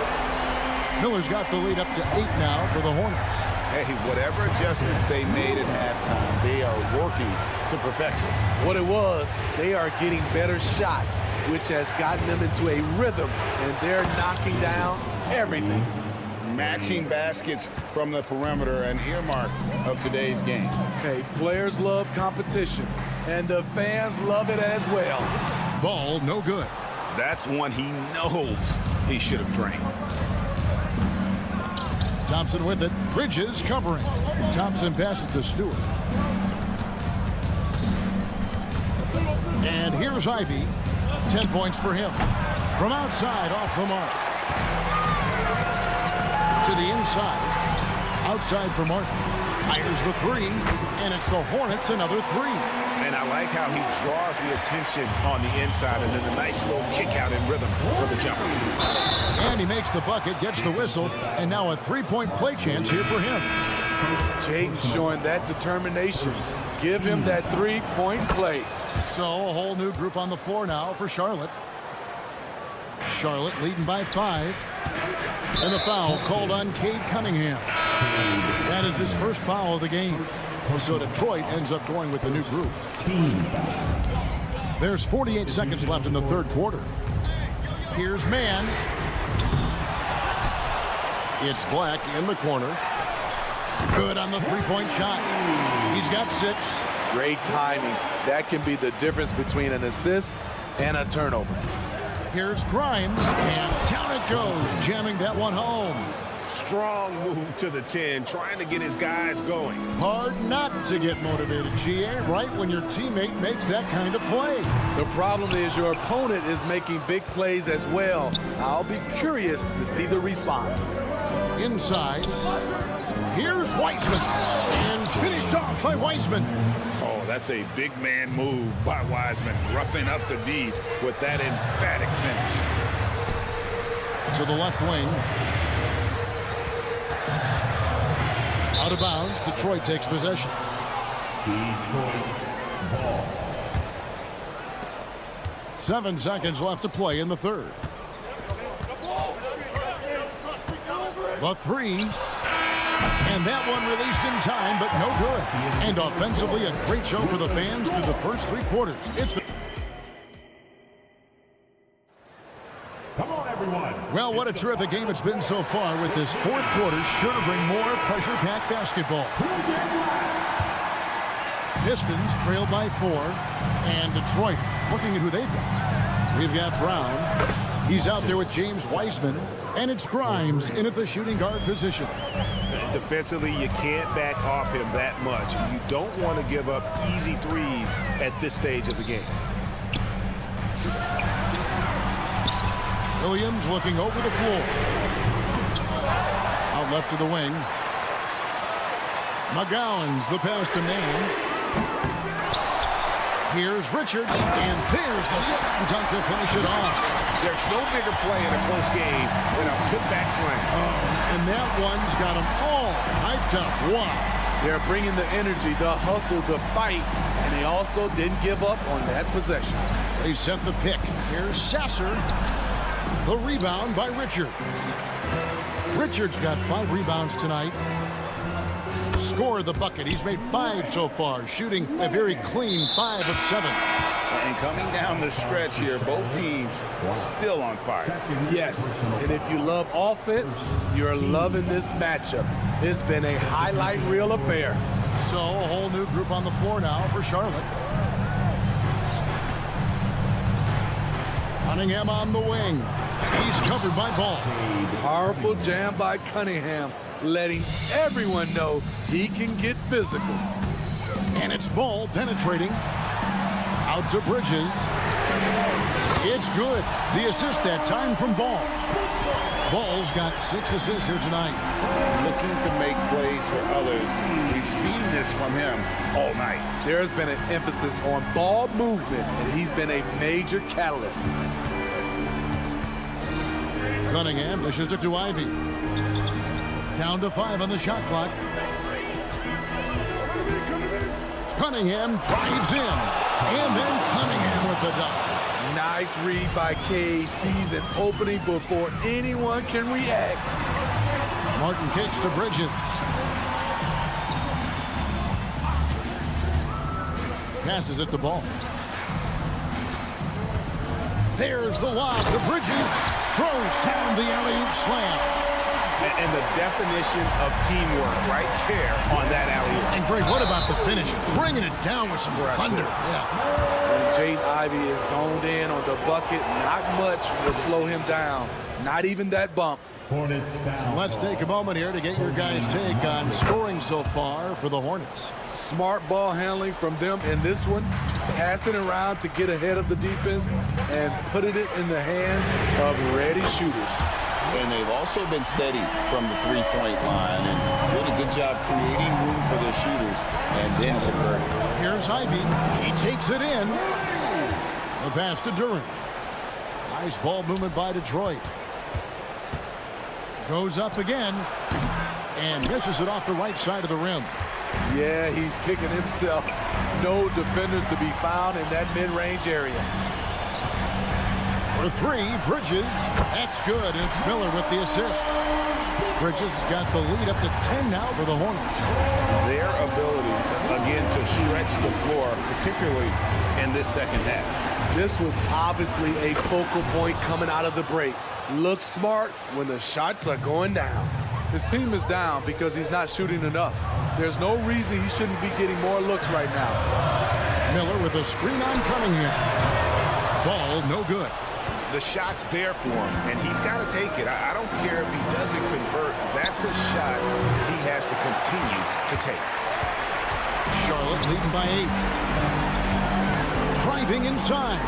Miller's got the lead up to 8 now for the Hornets. Hey, whatever adjustments they made at halftime, they are working to perfection. What it was, they are getting better shots, which has gotten them into a rhythm, and they're knocking down everything. Matching baskets from the perimeter, an earmark of today's game. Hey, players love competition, and the fans love it as well. Ball no good. That's one he knows he should have drained. Thompson with it. Bridges covering. Thompson passes to Stewart. And here's Ivy. 10 points for him. From outside, off the mark. To the inside. Outside for Martin. Fires the three. And it's the Hornets another three. And I like how he draws the attention on the inside and then a nice little kick out in rhythm for the jumper. And he makes the bucket, gets the whistle, and now a three-point play chance here for him. Jaden's showing that determination. Give him that three-point play. So a whole new group on the floor now for Charlotte. Charlotte leading by 5. And the foul called on Cade Cunningham. That is his first foul of the game. So Detroit ends up going with the new group. There's 48 seconds left in the third quarter. Here's Mann. It's Black in the corner. Good on the three-point shot. He's got 6. Great timing. That can be the difference between an assist and a turnover. Here's Grimes, and down it goes, jamming that one home. Strong move to the 10, trying to get his guys going. Hard not to get motivated, GA, right when your teammate makes that kind of play. The problem is your opponent is making big plays as well. I'll be curious to see the response. Inside, here's Wiseman, and finished off by Wiseman. Oh, that's a big man move by Wiseman, roughing up the D with that emphatic finish. To the left wing. Out of bounds, Detroit takes possession. Detroit ball. 7 seconds left to play in the third. The three. And that one released in time, but no good. And offensively, a great show for the fans through the first 3 quarters. It's been... Come on, everyone. Well, what a terrific game it's been so far, with this fourth quarter sure to bring more pressure-packed basketball. Pistons trail by 4, and Detroit looking at who they've got. We've got Brown. He's out there with James Wiseman, and it's Grimes in at the shooting guard position. Defensively, you can't back off him that much. You don't want to give up easy threes at this stage of the game. Williams looking over the floor. Out left to the wing. McGowan's the pass to Mann. Here's Richards, and there's the slam dunk to finish it off. There's no bigger play in a close game than a putback slam. And that one's got them all hyped up. Wow. They're bringing the energy, the hustle, the fight, and they also didn't give up on that possession. They set the pick. Here's Sasser. The rebound by Richards. Richards got 5 rebounds tonight. Scored the bucket. He's made 5 so far, shooting a very clean 5 of 7. And coming down the stretch here, both teams still on fire. Yes, and if you love offense, you're loving this matchup. It's been a highlight reel affair. So a whole new group on the floor now for Charlotte. Cunningham on the wing. He's covered by Ball. Powerful jam by Cunningham, letting everyone know he can get physical. And it's Ball penetrating. Out to Bridges. It's good. The assist that time from Ball. Ball's got 6 assists here tonight. Looking to make plays for others. We've seen this from him all night. There's been an emphasis on ball movement, and he's been a major catalyst. Cunningham dishes it to Ivy. Down to 5 on the shot clock. Cunningham drives in. And then Cunningham with the dunk. Nice read by K. Sees an opening before anyone can react. Martin kicks to Bridges. Passes it to Ball. There's the lob to Bridges. Throws down the alley-oop slam. And the definition of teamwork right there on that alley-oop. And Greg, what about the finish? Bringing it down with some thunder. Yeah. When Jaden Ivey is zoned in on the bucket, not much will slow him down. Not even that bump. Hornets foul. Let's take a moment here to get your guys' take on scoring so far for the Hornets. Smart ball handling from them in this one. Passing around to get ahead of the defense and putting it in the hands of ready shooters. And they've also been steady from the three-point line and did a good job creating room for their shooters and then converting. Here's Ivy. He takes it in. The pass to Durant. Nice ball movement by Detroit. Goes up again and misses it off the right side of the rim. Yeah, he's kicking himself. No defenders to be found in that mid-range area. For 3, Bridges. That's good. And it's Miller with the assist. Bridges got the lead up to 10 now for the Hornets. Their ability, again, to stretch the floor, particularly in this second half. This was obviously a focal point coming out of the break. Looks smart when the shots are going down. His team is down because he's not shooting enough. There's no reason he shouldn't be getting more looks right now. Miller with a screen on Cunningham. Ball no good. The shot's there for him, and he's got to take it. I don't care if he doesn't convert. That's a shot he has to continue to take. Charlotte leading by 8. Driving inside.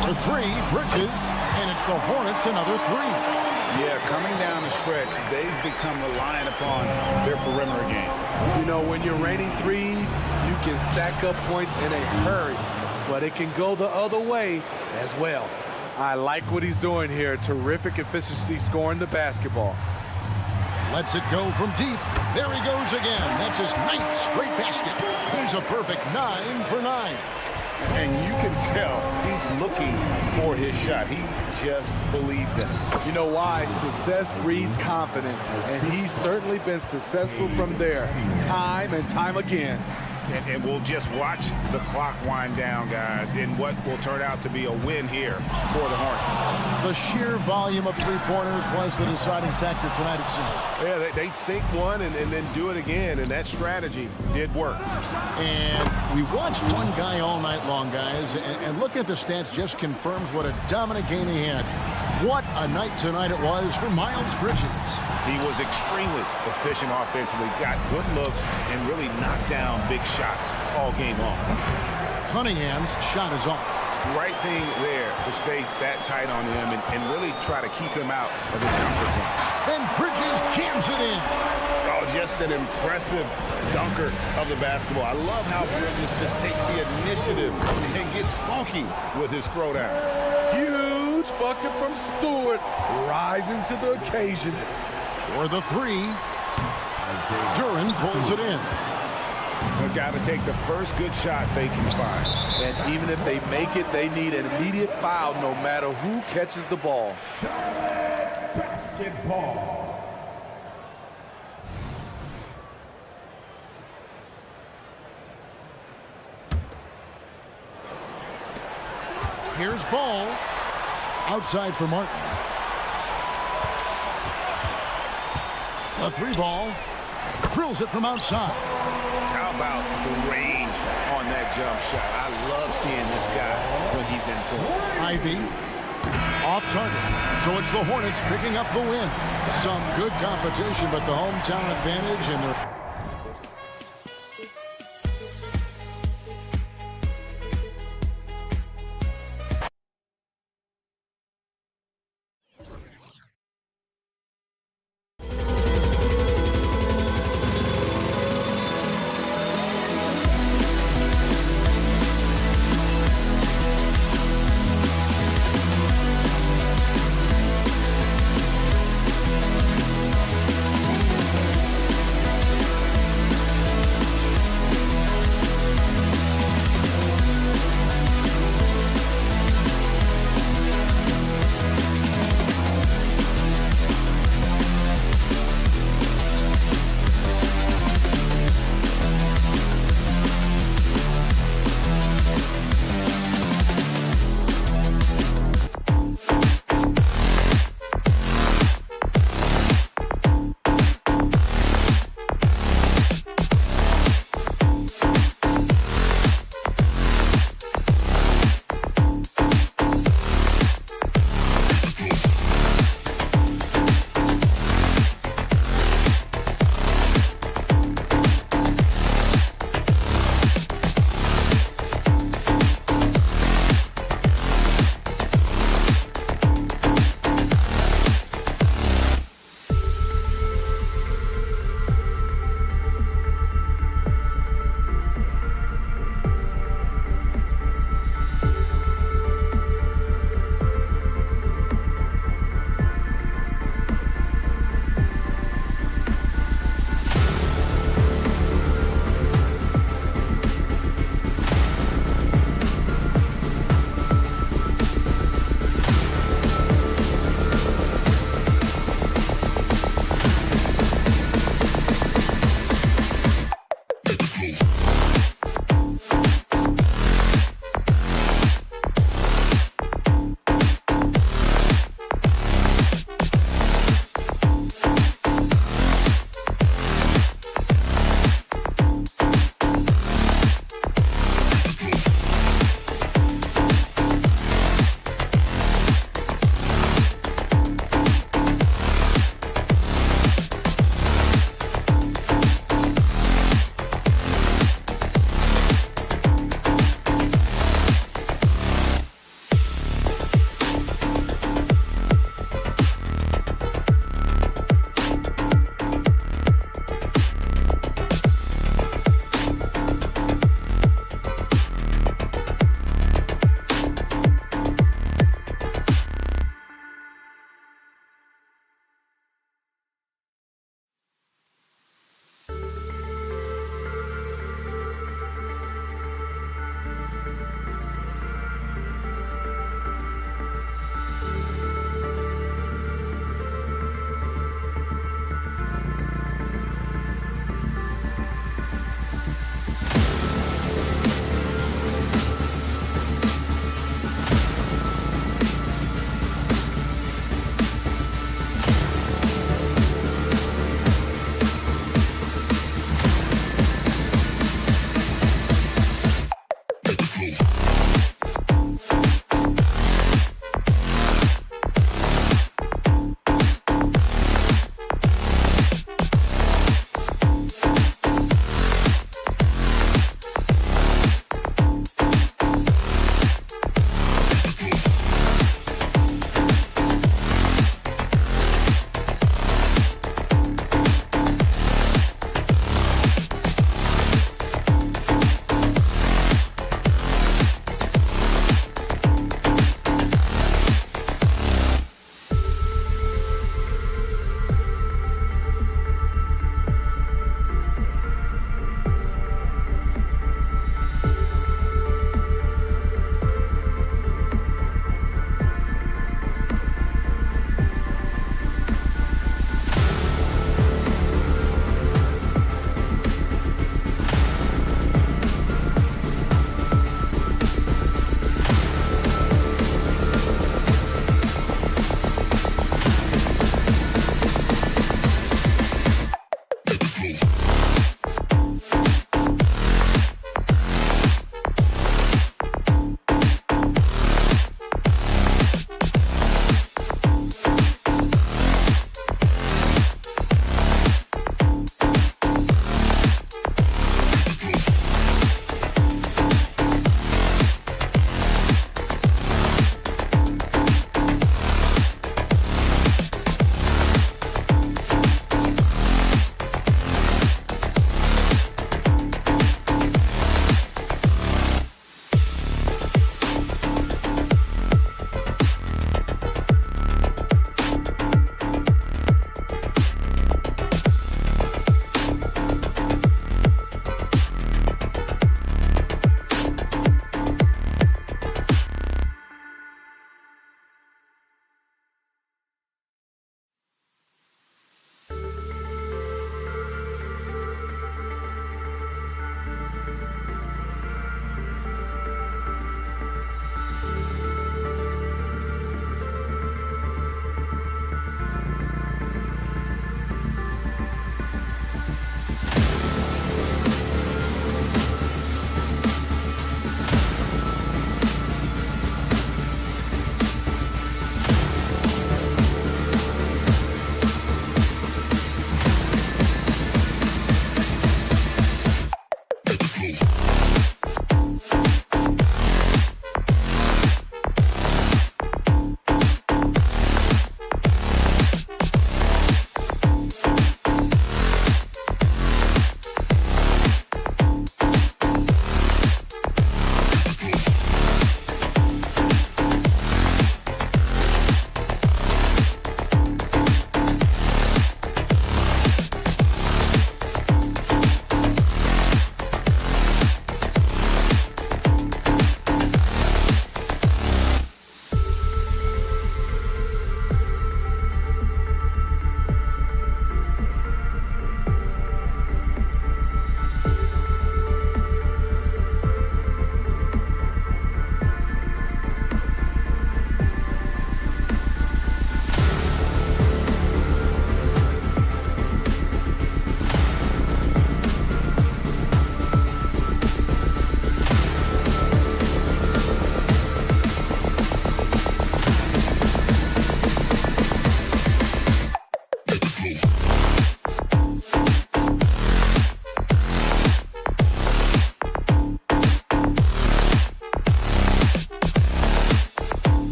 For 3, Bridges. And it's the Hornets another 3. Yeah, coming down the stretch, they've become reliant upon their perimeter game. You know, when you're raining threes, you can stack up points in a hurry, but it can go the other way as well. I like what he's doing here. Terrific efficiency scoring the basketball. Lets it go from deep. There he goes again. That's his 9th straight basket. He's a perfect 9 for 9. And you can tell he's looking for his shot. He just believes in it. You know why? Success breeds confidence, and he's certainly been successful from there, time and time again. And we'll just watch the clock wind down, guys, in what will turn out to be a win here for the Hornets. The sheer volume of three-pointers was the deciding factor tonight, it seemed. Yeah, they sink one and then do it again, and that strategy did work. And we watched one guy all night long, guys, and looking at the stats just confirms what a dominant game he had. What a night tonight it was for Miles Bridges. He was extremely efficient offensively, got good looks, and really knocked down big shots all game long. Cunningham's shot is off. Right thing there to stay that tight on him and really try to keep him out of his comfort zone. And Bridges jams it in. Oh, just an impressive dunker of the basketball. I love how Bridges just takes the initiative and gets funky with his throwdown. Huge bucket from Stewart, rising to the occasion. For the three, Duran pulls it in. They've got to take the first good shot they can find. And even if they make it, they need an immediate foul no matter who catches the ball. Basketball. Here's Ball. Outside for Martin. A three ball. Drills it from outside. How about the range on that jump shot? I love seeing this guy when he's in form. Ivy off target. So it's the Hornets picking up the win. Some good competition, but the hometown advantage and their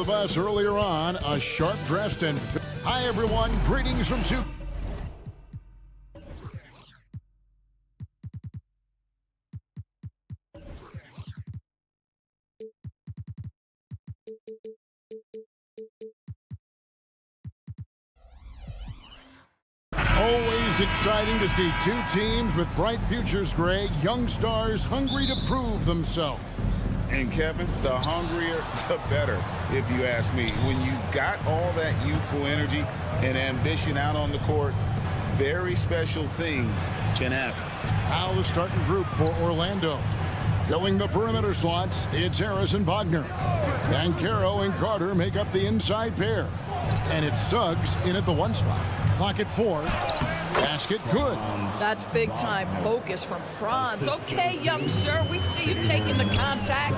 with us earlier on. A sharp-dressed and... Hi, everyone. Greetings from two... Always exciting to see two teams with bright futures, Greg. Young stars hungry to prove themselves. And Kevin, the hungrier, the better, if you ask me. When you've got all that youthful energy and ambition out on the court, very special things can happen. Now the starting group for Orlando. Filling the perimeter slots, it's Harris and Wagner. Banchero and Carter make up the inside pair. And it's Suggs in at the 1 spot. Clock at 4. Basket good. That's big time focus from Franz. Okay, young sir, we see you taking the contact.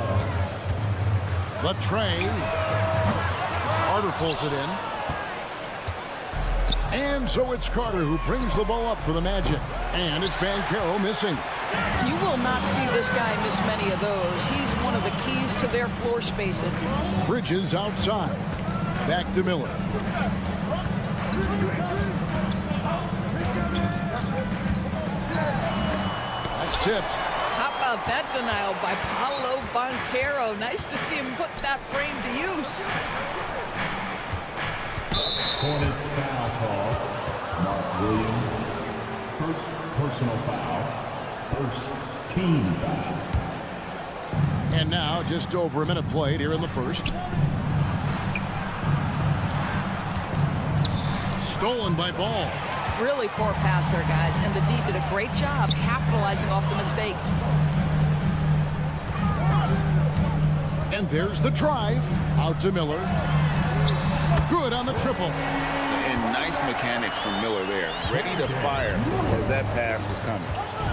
The tray. Carter pulls it in. And so it's Carter who brings the ball up for the Magic. And it's Banchero missing. You will not see this guy miss many of those. He's one of the keys to their floor spacing. Bridges outside. Back to Miller. That's tipped. How about that denial by Paolo Banchero? Nice to see him put that frame to use. Hornets foul call. Mark Williams. First personal foul. First team foul. And now just over a minute played here in the first. Stolen by Ball. Really poor pass there, guys, and the D did a great job capitalizing off the mistake. And there's the drive. Out to Miller. Good on the triple. And nice mechanics from Miller there. Ready to fire as that pass was coming.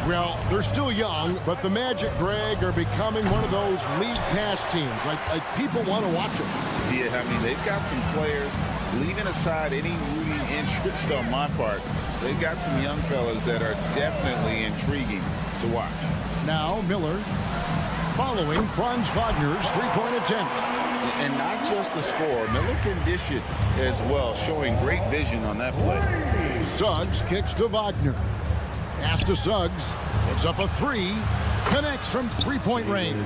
Well, they're still young, but the Magic, Greg, are becoming one of those league pass teams. Like people want to watch them. Yeah, I mean, they've got some players, leaving aside any rooting interest on my part, they've got some young fellas that are definitely intriguing to watch. Now Miller following Franz Wagner's three-point attempt. And not just the score, Miller can dish it as well, showing great vision on that play. Suggs kicks to Wagner. Pass to Suggs. It's up a 3. Connects from three-point range.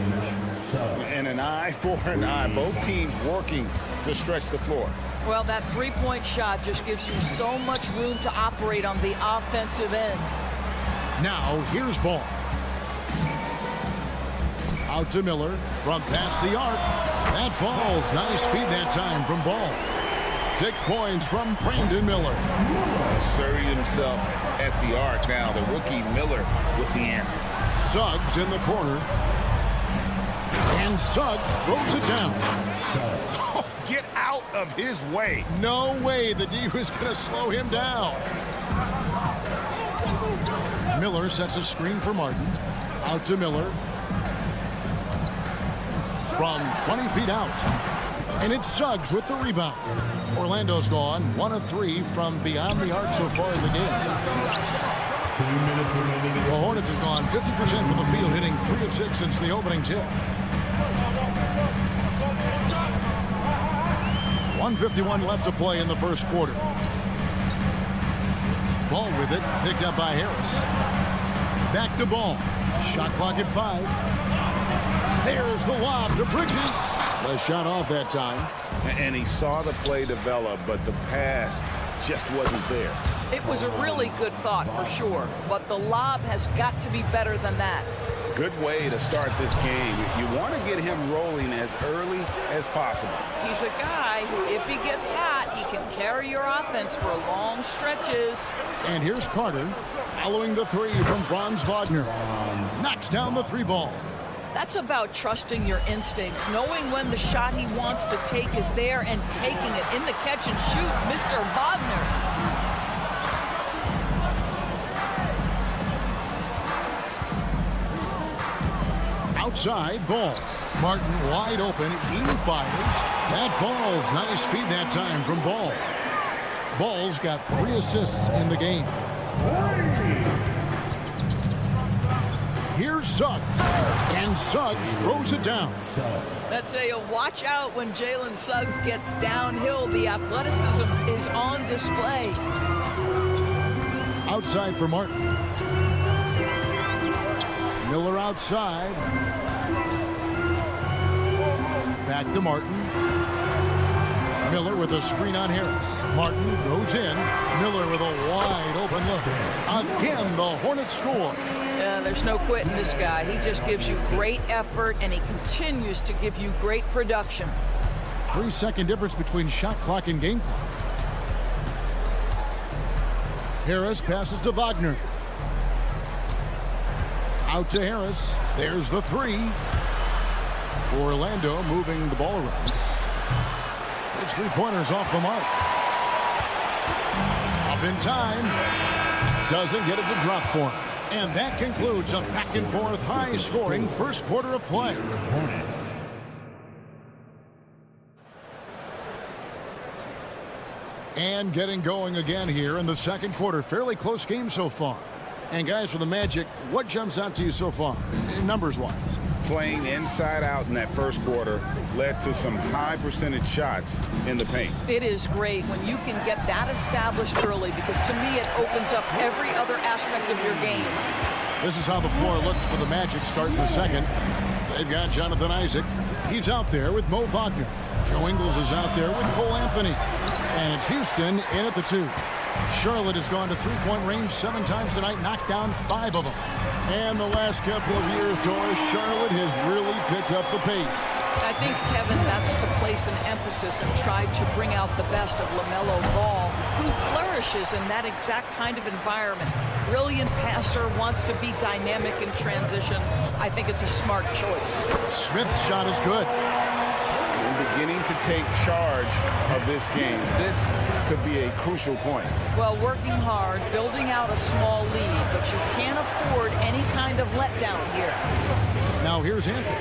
And an eye for an eye. Both teams working to stretch the floor. Well, that three-point shot just gives you so much room to operate on the offensive end. Now here's Ball. Out to Miller from past the arc. That falls. Nice feed that time from Ball. 6 points from Brandon Miller. Asserting himself at the arc now. The rookie Miller with the answer. Suggs in the corner. And Suggs throws it down. Oh, get out of his way. No way the D was going to slow him down. Miller sets a screen for Martin. Out to Miller. From 20 feet out. And it's Suggs with the rebound. Orlando's gone 1 of 3 from beyond the arc so far in the game. 2 minutes remaining. The Hornets have gone 50% from the field, hitting 3 of 6 since the opening tip. 1:51 left to play in the first quarter. Ball with it, picked up by Harris. Back to Ball. Shot clock at 5. There's the lob to Bridges. The shot off that time. And he saw the play develop, but the pass just wasn't there. It was a really good thought for sure, but the lob has got to be better than that. Good way to start this game. You want to get him rolling as early as possible. He's a guy who, if he gets hot, he can carry your offense for long stretches. And here's Carter following the 3 from Franz Wagner. Knocks down the 3 ball. That's about trusting your instincts, knowing when the shot he wants to take is there and taking it in the catch and shoot, Mr. Wagner. Outside Ball. Martin wide open. He fires. That falls. Nice feed that time from Ball. Ball's got 3 assists in the game. Here's Suggs. And Suggs throws it down. I tell you, watch out when Jalen Suggs gets downhill. The athleticism is on display. Outside for Martin. Miller outside. Back to Martin. Miller with a screen on Harris. Martin goes in. Miller with a wide open look. Again, the Hornets score. Yeah, there's no quitting this guy. He just gives you great effort, and he continues to give you great production. 3-second difference between shot clock and game clock. Harris passes to Wagner. Out to Harris. There's the three. Orlando moving the ball around. His three-pointers off the mark. Up in time. Doesn't get it to drop for him. And that concludes a back-and-forth, high-scoring first quarter of play. And getting going again here in the second quarter. Fairly close game so far. And guys, for the Magic, what jumps out to you so far, numbers-wise? Playing inside out in that first quarter led to some high percentage shots in the paint. It is great when you can get that established early, because to me it opens up every other aspect of your game. This is how the floor looks for the Magic starting the second. They've got Jonathan Isaac. He's out there with Mo Wagner. Joe Ingles is out there with Cole Anthony. And it's Houston in at the 2. Charlotte has gone to three-point range 7 times tonight, knocked down 5 of them. And the last couple of years, Doris, Charlotte has really picked up the pace. I think, Kevin, that's to place an emphasis and try to bring out the best of LaMelo Ball, who flourishes in that exact kind of environment. Brilliant passer, wants to be dynamic in transition. I think it's a smart choice. Smith's shot is good. Beginning to take charge of this game. This could be a crucial point. Well, working hard, building out a small lead, but you can't afford any kind of letdown here. Now here's Anthony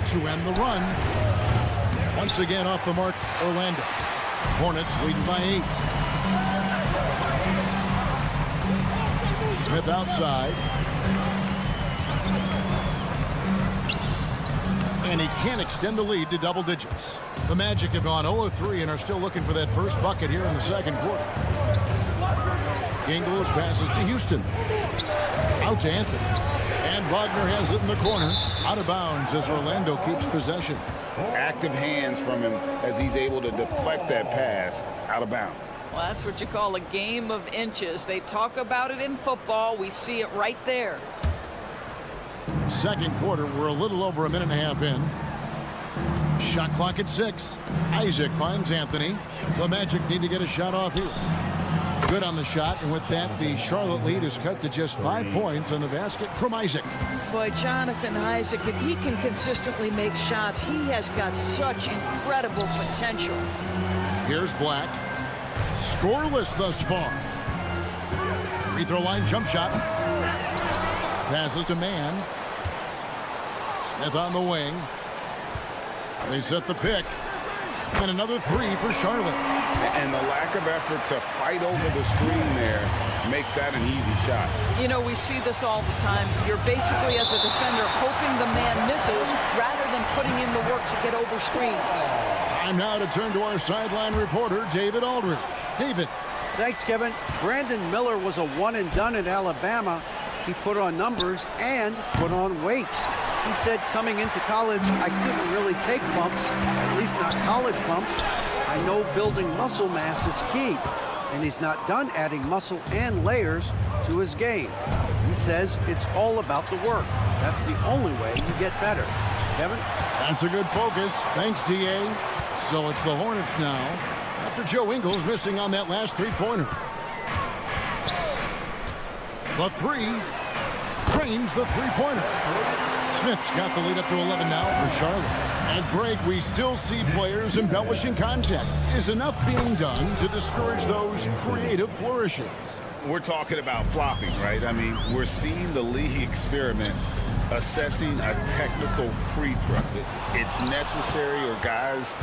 to end the run. Once again off the mark, Orlando. Hornets leading by 8. Smith outside. And he can't extend the lead to double digits. The Magic have gone 0-3 and are still looking for that first bucket here in the second quarter. Ingles passes to Houston. Out to Anthony. And Wagner has it in the corner. Out of bounds as Orlando keeps possession. Active hands from him as he's able to deflect that pass out of bounds. Well, that's what you call a game of inches. They talk about it in football. We see it right there. Second quarter, we're a little over a minute and a half in. Shot clock at 6. Isaac finds Anthony. The Magic need to get a shot off here. Good on the shot, and with that, the Charlotte lead is cut to just 5 points on the basket from Isaac. Boy, Jonathan Isaac, if he can consistently make shots, he has got such incredible potential. Here's Black. Scoreless thus far. Free throw line jump shot. Passes to Mann. Smith on the wing. They set the pick. And another 3 for Charlotte. And the lack of effort to fight over the screen there makes that an easy shot. You know, we see this all the time. You're basically, as a defender, hoping the man misses rather than putting in the work to get over screens. Time now to turn to our sideline reporter, David Aldridge. David. Thanks, Kevin. Brandon Miller was a one-and-done at Alabama. He put on numbers and put on weight. He said coming into college, I couldn't really take bumps, at least not college bumps. I know building muscle mass is key, and he's not done adding muscle and layers to his game. He says it's all about the work. That's the only way you get better. Kevin? That's a good focus. Thanks, D.A. So it's the Hornets now, after Joe Ingles missing on that last three-pointer. The 3 trains the three-pointer. Smith's got the lead up to 11 now for Charlotte. And Greg, we still see players embellishing contact. Is enough being done to discourage those creative flourishes? We're talking about flopping, right? I mean, we're seeing the league experiment assessing a technical free throw. It's necessary, or guys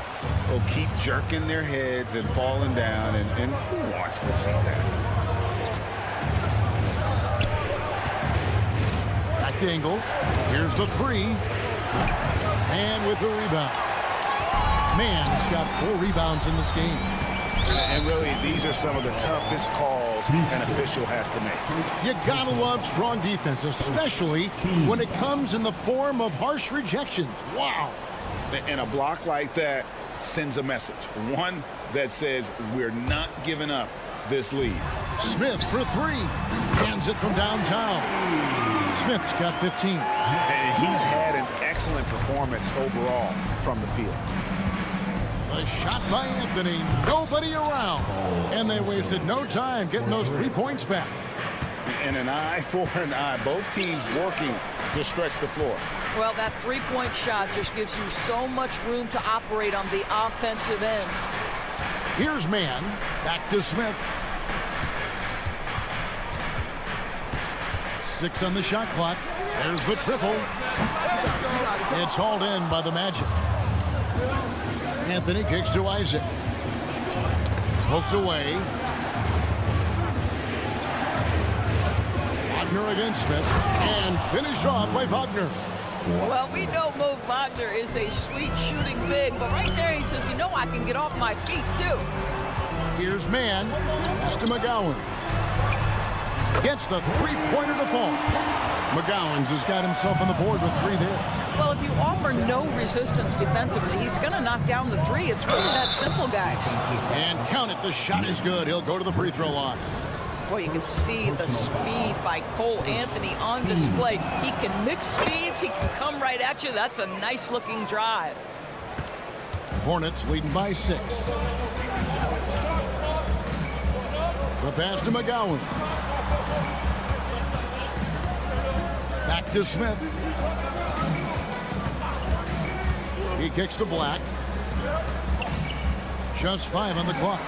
will keep jerking their heads and falling down, and who wants to see that? angles. Here's the three. And with the rebound. Man's got 4 rebounds in this game. And really, these are some of the toughest calls an official has to make. You gotta love strong defense, especially when it comes in the form of harsh rejections. Wow. And a block like that sends a message. One that says we're not giving up this lead. Smith for 3. Hands it from downtown. Smith's got 15. And he's had an excellent performance overall from the field. A shot by Anthony. Nobody around. And they wasted no time getting those 3 points back. And an eye for an eye. Both teams working to stretch the floor. Well, that three-point shot just gives you so much room to operate on the offensive end. Here's Mann. Back to Smith. 6 on the shot clock. There's the triple. It's hauled in by the Magic. Anthony kicks to Isaac. Poked away. Wagner against Smith. And finished off by Wagner. Well, we know Mo Wagner is a sweet shooting big, but right there he says, you know, I can get off my feet too. Here's Mann. Pass to McGowan. Gets the three-pointer to fall. McGowan's has got himself on the board with 3 there. Well, if you offer no resistance defensively, he's going to knock down the 3. It's really that simple, guys. And count it. The shot is good. He'll go to the free throw line. Boy, you can see the speed by Cole Anthony on display. He can mix speeds. He can come right at you. That's a nice-looking drive. Hornets leading by 6. The pass to McGowan. Back to Smith. He kicks to Black. Just 5 on the clock.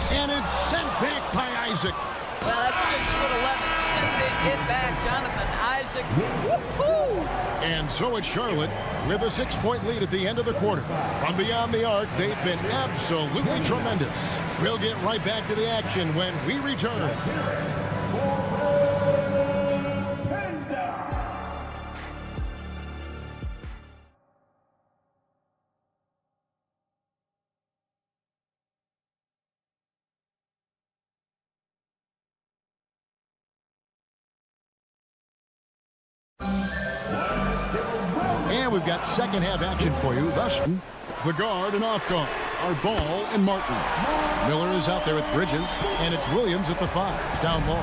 And it's sent back by Isaac. Well, that's 6'11". Sending it back, Jonathan Isaac. Woo-hoo! And so it's Charlotte with a 6-point lead at the end of the quarter. From beyond the arc, they've been absolutely tremendous. We'll get right back to the action when we return. And we've got second half action for you. Thus, the guard and off guard are Ball and Martin. Miller is out there with Bridges, and it's Williams at the 5, down low.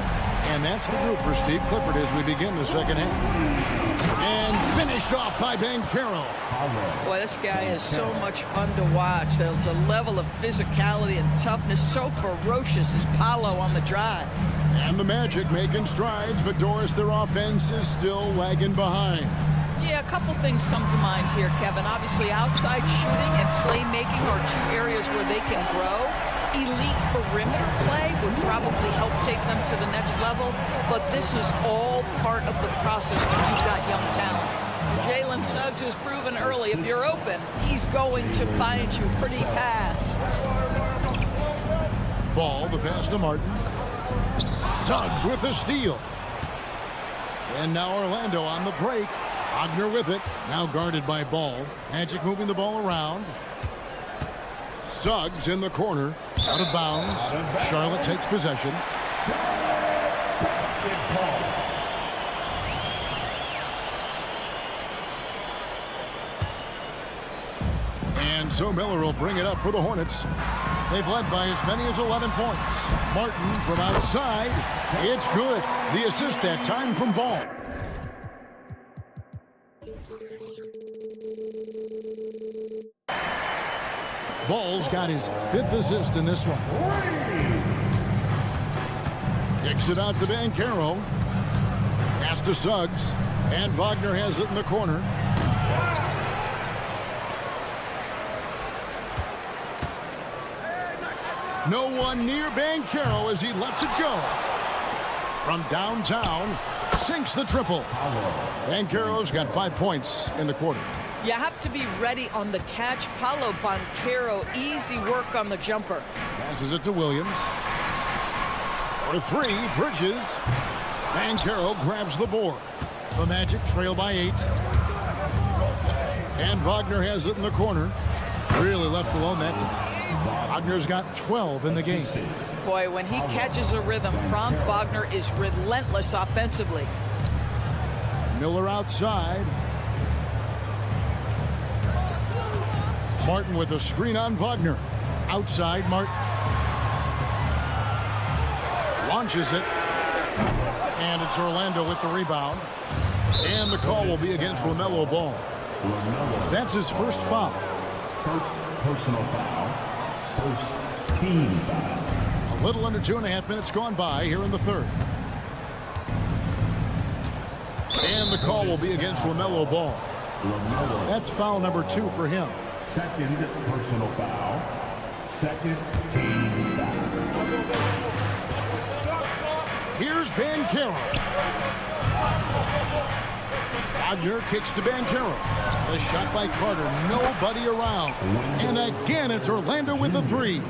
And that's the group for Steve Clifford as we begin the second half. And finished off by Banchero. Boy, this guy is so much fun to watch. There's a level of physicality and toughness so ferocious as Paolo on the drive. And the Magic making strides, but Doris, their offense is still lagging behind. Yeah, a couple things come to mind here, Kevin. Obviously, outside shooting and playmaking are 2 areas where they can grow. Elite perimeter play would probably help take them to the next level, but this is all part of the process when you've got young talent. Jalen Suggs has proven early, if you're open, he's going to find you. Pretty pass. Ball, the pass to Martin. Suggs with the steal. And now Orlando on the break. Wagner with it. Now guarded by Ball. Magic moving the ball around. Suggs in the corner. Out of bounds. Charlotte takes possession. And so Miller will bring it up for the Hornets. They've led by as many as 11 points. Martin from outside. It's good. The assist that time from Ball. Ball's got his 5th assist in this one. Kicks it out to Banchero. Pass to Suggs. And Wagner has it in the corner. No one near Banchero as he lets it go. From downtown, sinks the triple. Banchero's got 5 points in the quarter. You have to be ready on the catch. Paolo Banchero, easy work on the jumper. Passes it to Williams. For three, Bridges. Banchero grabs the board. The Magic trail by 8. And Wagner has it in the corner. Really left alone that time. Wagner's got 12 in the game. Boy, when he catches a rhythm, Franz Wagner is relentless offensively. Miller outside. Martin with a screen on Wagner. Outside, Martin. Launches it. And it's Orlando with the rebound. And the call will be against LaMelo Ball. That's his first foul. First personal foul. First team foul. A little under 2.5 minutes gone by here in the third. And the call will be against LaMelo Ball. That's foul number 2 for him. Second personal foul. Second team foul. Here's Banchero. Wagner kicks to Banchero. The shot by Carter. Nobody around. And again, it's Orlando with the 3.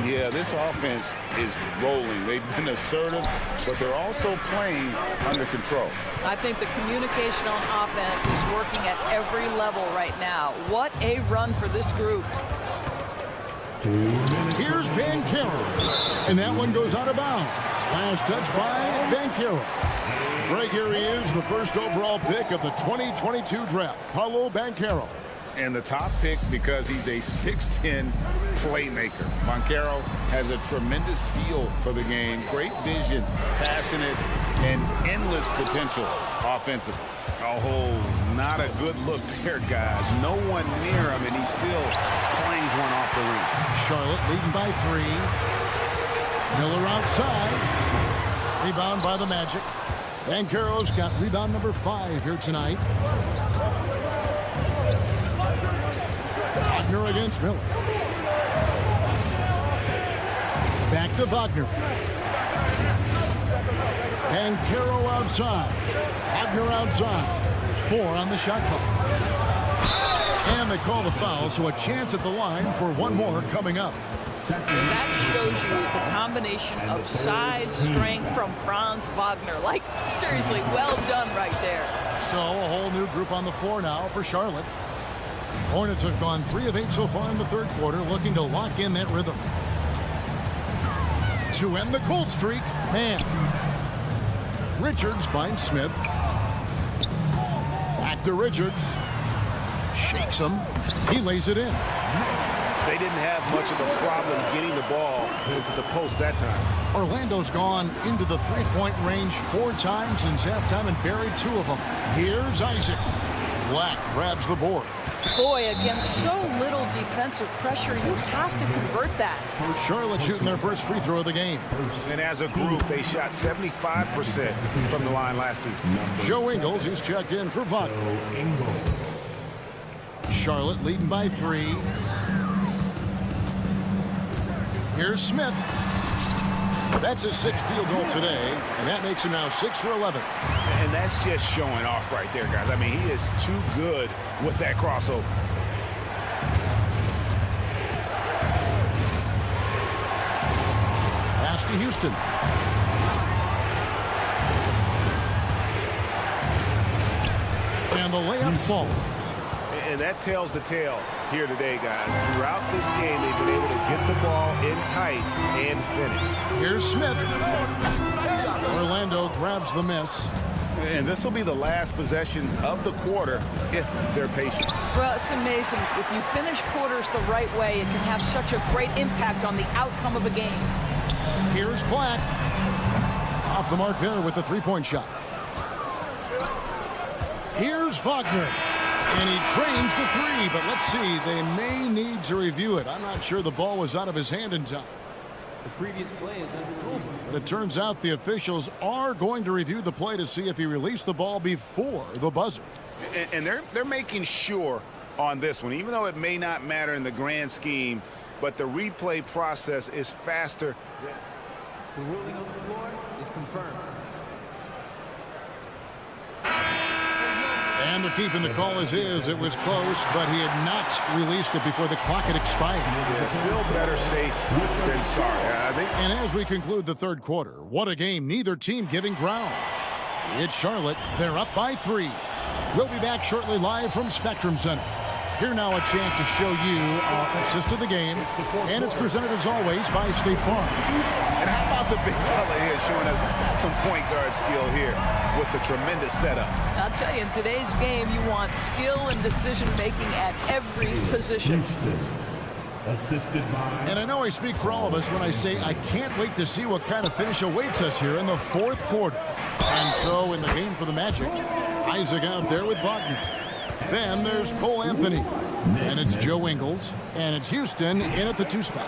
Yeah, this offense is rolling. They've been assertive, but they're also playing under control. I think the communication on offense is working at every level right now. What a run for this group. Here's Banchero. And that one goes out of bounds. Last touch by Banchero. Right here he is, the first overall pick of the 2022 draft, Paolo Banchero. And the top pick because he's a 6'10 playmaker. Banchero has a tremendous feel for the game, great vision, passionate, and endless potential offensively. Oh, not a good look there, guys. No one near him, and he still clangs one off the rim. Charlotte leading by 3. Miller outside. Rebound by the Magic. Banchero's got rebound number 5 here tonight. Wagner against Miller. Back to Wagner. Banchero outside. Wagner outside. 4 on the shot clock. And they call the foul, so a chance at the line for one more coming up. That shows you the combination of size, strength from Franz Wagner. Like, seriously, well done right there. So a whole new group on the floor now for Charlotte. Hornets have gone 3 of 8 so far in the third quarter, looking to lock in that rhythm. To end the cold streak, man. Richards finds Smith. Back to Richards. Shakes him. He lays it in. They didn't have much of a problem getting the ball into the post that time. Orlando's gone into the three-point range 4 times since halftime and buried 2 of them. Here's Isaac. Black grabs the board. Boy, against so little defensive pressure, you have to convert that. Charlotte shooting their first free throw of the game. And as a group, they shot 75% from the line last season. Joe Ingles, he's checked in for Wagner. Charlotte leading by 3. Here's Smith. That's his 6th field goal today, and that makes him now 6 for 11. And that's just showing off right there, guys. I mean, he is too good with that crossover. Pass to Houston. And the layup falls. And that tells the tale here today, guys. Throughout this game, they've been able to get the ball in tight and finish. Here's Smith. Orlando grabs the miss. And this will be the last possession of the quarter if they're patient. Well, it's amazing. If you finish quarters the right way, it can have such a great impact on the outcome of a game. Here's Black. Off the mark there with the three-point shot. Here's Wagner. And he trains the 3, but let's see. They may need to review it. I'm not sure the ball was out of his hand in time. The previous play is under. But it turns out the officials are going to review the play to see if he released the ball before the buzzer. And they're making sure on this one, even though it may not matter in the grand scheme, but the replay process is faster. The ruling on the floor is confirmed. And they're keeping the call as is. It was close, but he had not released it before the clock had expired. Yeah, still better safe than sorry. I think And as we conclude the third quarter, what a game, neither team giving ground. It's Charlotte. They're up by 3. We'll be back shortly live from Spectrum Center. Here now a chance to show you our assist of the game. And it's presented as always by State Farm. And how about the big fella here showing us he's got some point guard skill here with the tremendous setup. I'll tell you, in today's game, you want skill and decision making at every position. Assisted by... And I know I speak for all of us when I say I can't wait to see what kind of finish awaits us here in the fourth quarter. And so in the game for the Magic, Isaac out there with Wagner. Then there's Cole Anthony. And it's Joe Ingles. And it's Houston in at the 2 spot.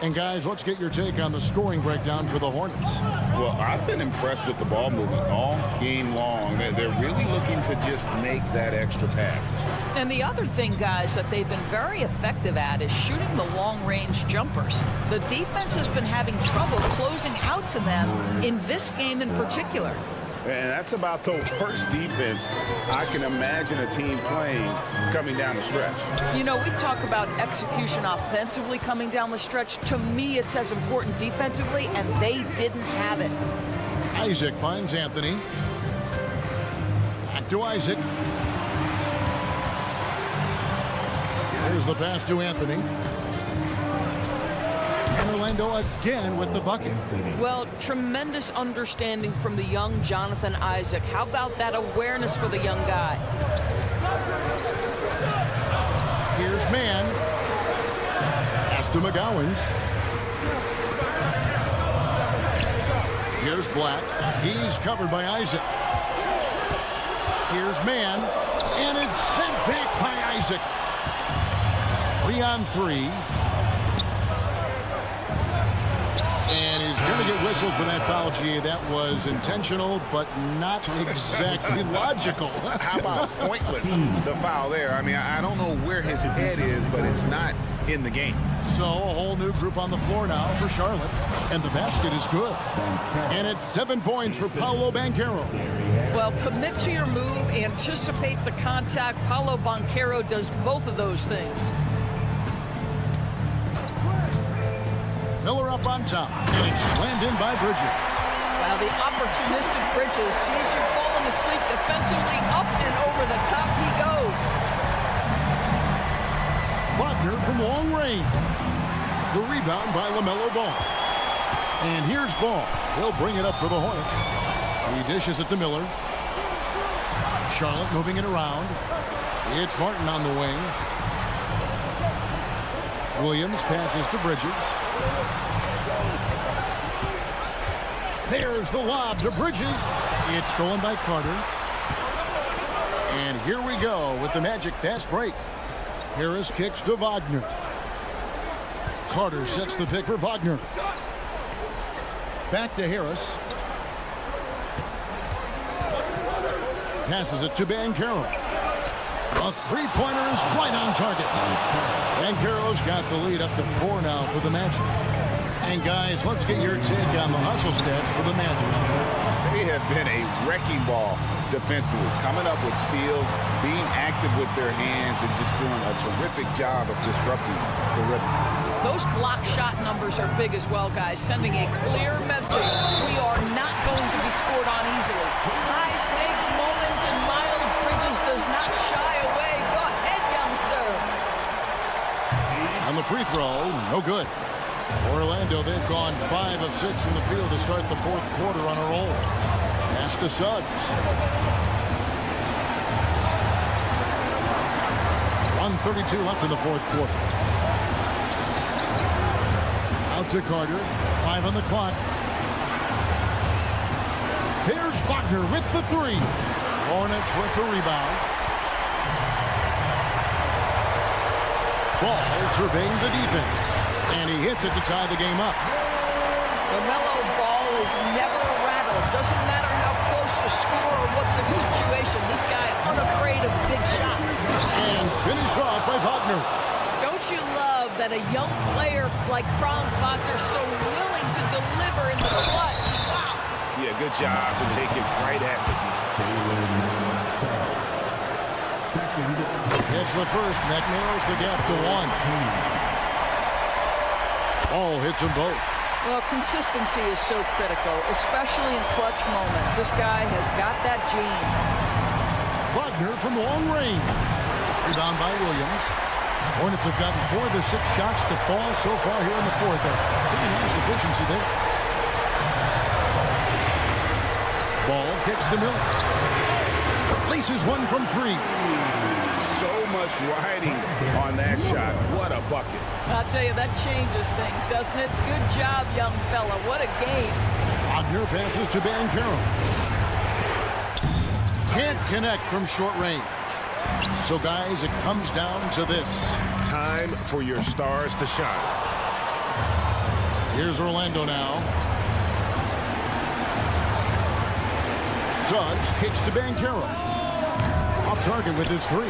And guys, let's get your take on the scoring breakdown for the Hornets. Well, I've been impressed with the ball movement all game long. They're really looking to just make that extra pass. And the other thing, guys, that they've been very effective at is shooting the long-range jumpers. The defense has been having trouble closing out to them in this game in particular. And that's about the worst defense I can imagine a team playing coming down the stretch. You know, we talk about execution offensively coming down the stretch. To me, it's as important defensively, and they didn't have it. Isaac finds Anthony. Back to Isaac. Here's the pass to Anthony. And Orlando again with the bucket. Well, tremendous understanding from the young Jonathan Isaac. How about that awareness for the young guy? Here's man. Pass to McGowan. Here's Black. He's covered by Isaac. Here's man. And it's sent back by Isaac. 3 on 3. And he's going to get whistled for that foul, G. That was intentional, but not exactly logical. How about pointless to foul there? I mean, I don't know where his head is, but it's not in the game. So a whole new group on the floor now for Charlotte. And the basket is good. And it's 7 points for Paolo Banchero. Well, commit to your move, anticipate the contact. Paolo Banchero does both of those things. Miller up on top, and it's slammed in by Bridges. Wow, the opportunistic Bridges sees you falling asleep defensively, up and over the top he goes. Wagner from long range. The rebound by LaMelo Ball. And here's Ball. He'll bring it up for the Hornets. He dishes it to Miller. Charlotte moving it around. It's Martin on the wing. Williams passes to Bridges. There's the lob to Bridges. It's stolen by Carter. And here we go with the Magic fast break. Harris kicks to Wagner. Carter sets the pick for Wagner. Back to Harris. Passes it to Banchero. A three-pointer is right on target. Banchero's got the lead up to 4 now for the Magic. And guys, let's get your take on the hustle stats for the Magic. They have been a wrecking ball defensively, coming up with steals, being active with their hands, and just doing a terrific job of disrupting the rhythm. Those block shot numbers are big as well, guys, sending a clear message. We are not going to be scored on easily. High stakes moment, and Miles Bridges does not shy away. Go ahead, young sir. On the free throw, no good. Orlando, they've gone 5 of 6 from the field to start the fourth quarter on a roll. Pass to Suggs. 1:32 left in the fourth quarter. Out to Carter. 5 on the clock. Here's Wagner with the 3. Hornets with the rebound. Ball surveying the defense. And he hits it to tie the game up. LaMelo Ball is never rattled. Doesn't matter how close the score or what the situation. This guy unafraid of big shots. And finished off by Wagner. Don't you love that a young player like Franz Wagner so willing to deliver in the clutch? Wow. Yeah, good job to take it right at the It's the first. That narrows the gap to 1. Ball hits them both. Well, consistency is so critical, especially in clutch moments. This guy has got that gene. Wagner from long range. Rebound by Williams. Hornets have gotten 4 of their 6 shots to fall so far here in the fourth. Pretty nice efficiency there. Ball kicks to Miller. Laces one from 3. So much riding on that shot. What a bucket. I'll tell you, that changes things, doesn't it? Good job, young fella. What a game. Wagner passes to Banchero. Can't connect from short range. So, guys, it comes down to this. Time for your stars to shine. Here's Orlando now. Suggs kicks to Banchero. Off target with his 3.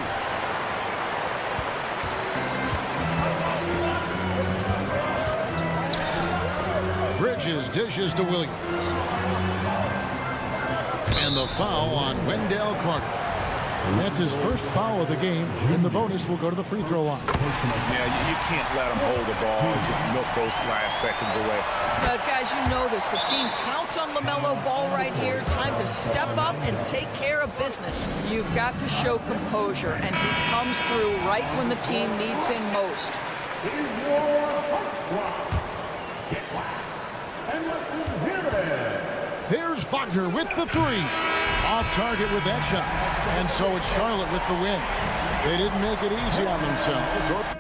Bridges dishes to Williams. And the foul on Wendell Carter. And that's his first foul of the game, and the bonus will go to the free throw line. Yeah, you can't let him hold the ball and just milk those last seconds away. Guys, you know this. The team counts on LaMelo Ball right here. Time to step up and take care of business. You've got to show composure, and he comes through right when the team needs him most. Is your first one. Get one. And let's hear it. There's Wagner with the 3. Off target with that shot. And so it's Charlotte with the win. They didn't make it easy on themselves.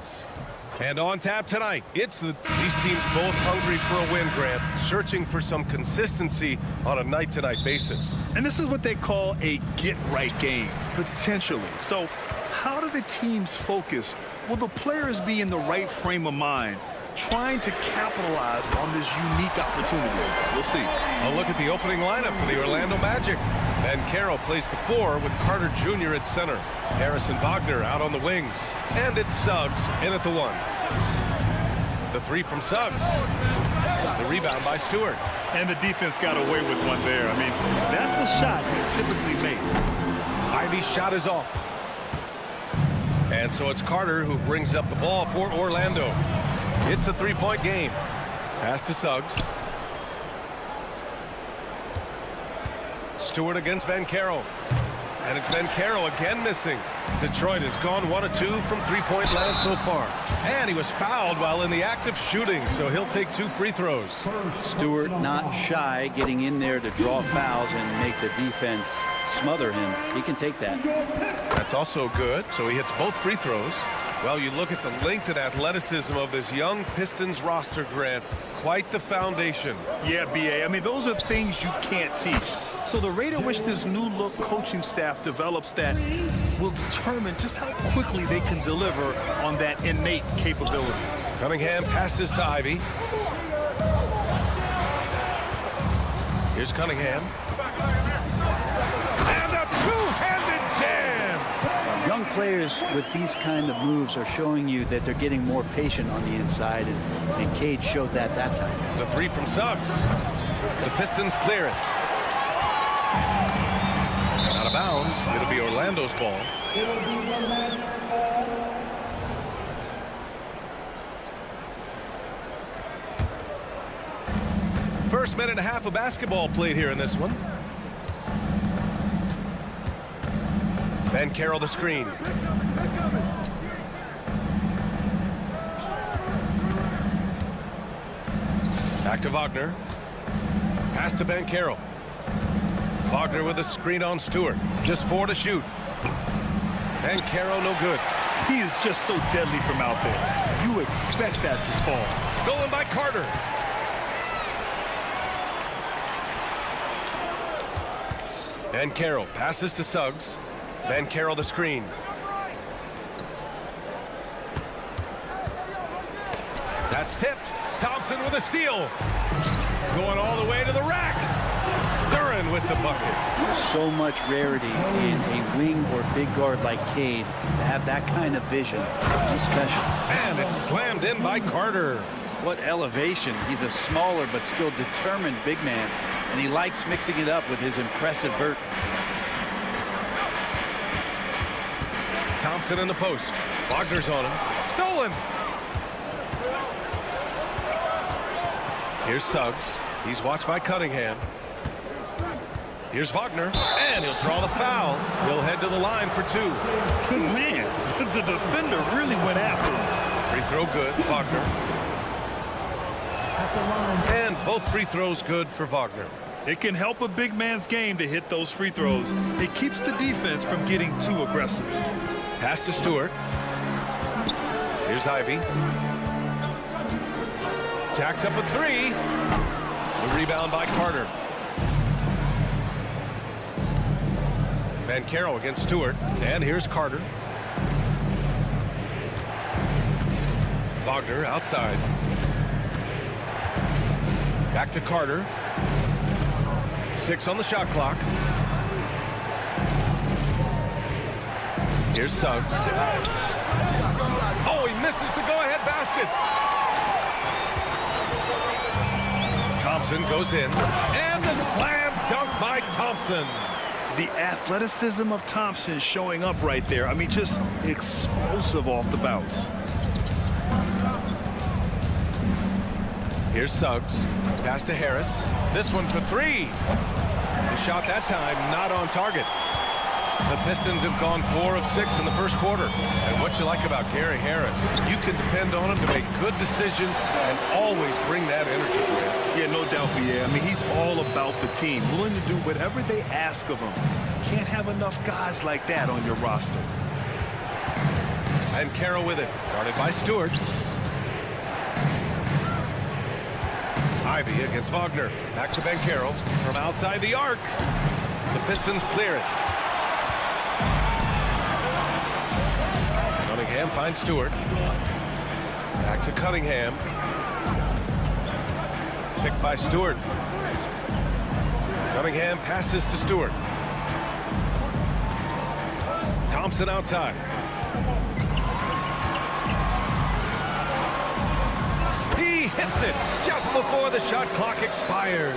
Hornets. And on tap tonight, it's these teams both hungry for a win, Grant, searching for some consistency on a night-to-night basis. And this is what they call a get-right game, potentially. So how do the teams focus? Will the players be in the right frame of mind, trying to capitalize on this unique opportunity? We'll see. A look at the opening lineup for the Orlando Magic. Banchero plays the 4 with Carter Jr. at center. Harris and Wagner out on the wings. And it's Suggs in at the 1. The 3 from Suggs. The rebound by Stewart. And the defense got away with one there. I mean, that's a shot he typically makes. Ivy's shot is off. And so it's Carter who brings up the ball for Orlando. It's a 3-point game. Pass to Suggs. Stewart against Banchero. And it's Banchero again missing. Detroit has gone 1 of 2 from 3-point land so far. And he was fouled while in the act of shooting, so he'll take 2 free throws. Stewart not shy, getting in there to draw fouls and make the defense smother him. He can take that. That's also good, so he hits both free throws. Well, you look at the length and athleticism of this young Pistons roster, Grant. Quite the foundation. Yeah, B.A. I mean, those are things you can't teach. So the rate at which this new look coaching staff develops that will determine just how quickly they can deliver on that innate capability. Cunningham passes to Ivy. Here's Cunningham. And a two-handed jam! Young players with these kind of moves are showing you that they're getting more patient on the inside, and Cade showed that time. The 3 from Suggs. The Pistons clear it. Out of bounds. It'll be Orlando's ball. First minute and a half of basketball played here in this one. Banchero the screen. Back to Wagner. Pass to Banchero. Wagner with a screen on Stewart. Just 4 to shoot. Banchero no good. He is just so deadly from out there. You expect that to fall. Stolen by Carter. Banchero passes to Suggs. Banchero the screen. That's tipped. Thompson with a steal. Going all the way to the rack. Duran with the bucket. So much rarity in a wing or big guard like Cade to have that kind of vision. He's special. And it's slammed in by Carter. What elevation. He's a smaller but still determined big man, and he likes mixing it up with his impressive vert. Thompson in the post. Wagner's on him. Stolen. Here's Suggs. He's watched by Cunningham. Here's Wagner, and he'll draw the foul. He'll head to the line for 2. Man, the defender really went after him. Free throw good, Wagner. And both free throws good for Wagner. It can help a big man's game to hit those free throws. It keeps the defense from getting too aggressive. Pass to Stewart. Here's Ivy. Jacks up a 3. The rebound by Carter. Banchero against Stewart. And here's Carter. Wagner outside. Back to Carter. 6 on the shot clock. Here's Suggs. Oh, he misses the go-ahead basket. Thompson goes in. And the slam dunk by Thompson. The athleticism of Thompson showing up right there. I mean, just explosive off the bounce. Here's Suggs. Pass to Harris. This one for 3. The shot that time not on target. The Pistons have gone 4 of 6 in the first quarter. And what you like about Gary Harris, you can depend on him to make good decisions and always bring that energy. Yeah, no doubt, B.A. I mean, he's all about the team, willing to do whatever they ask of him. Can't have enough guys like that on your roster. And Carroll with it. Guarded by Stewart. Ivy against Wagner. Back to Carroll from outside the arc. The Pistons clear it. Cunningham finds Stewart. Back to Cunningham. Picked by Stewart. Cunningham passes to Stewart. Thompson outside. He hits it just before the shot clock expires.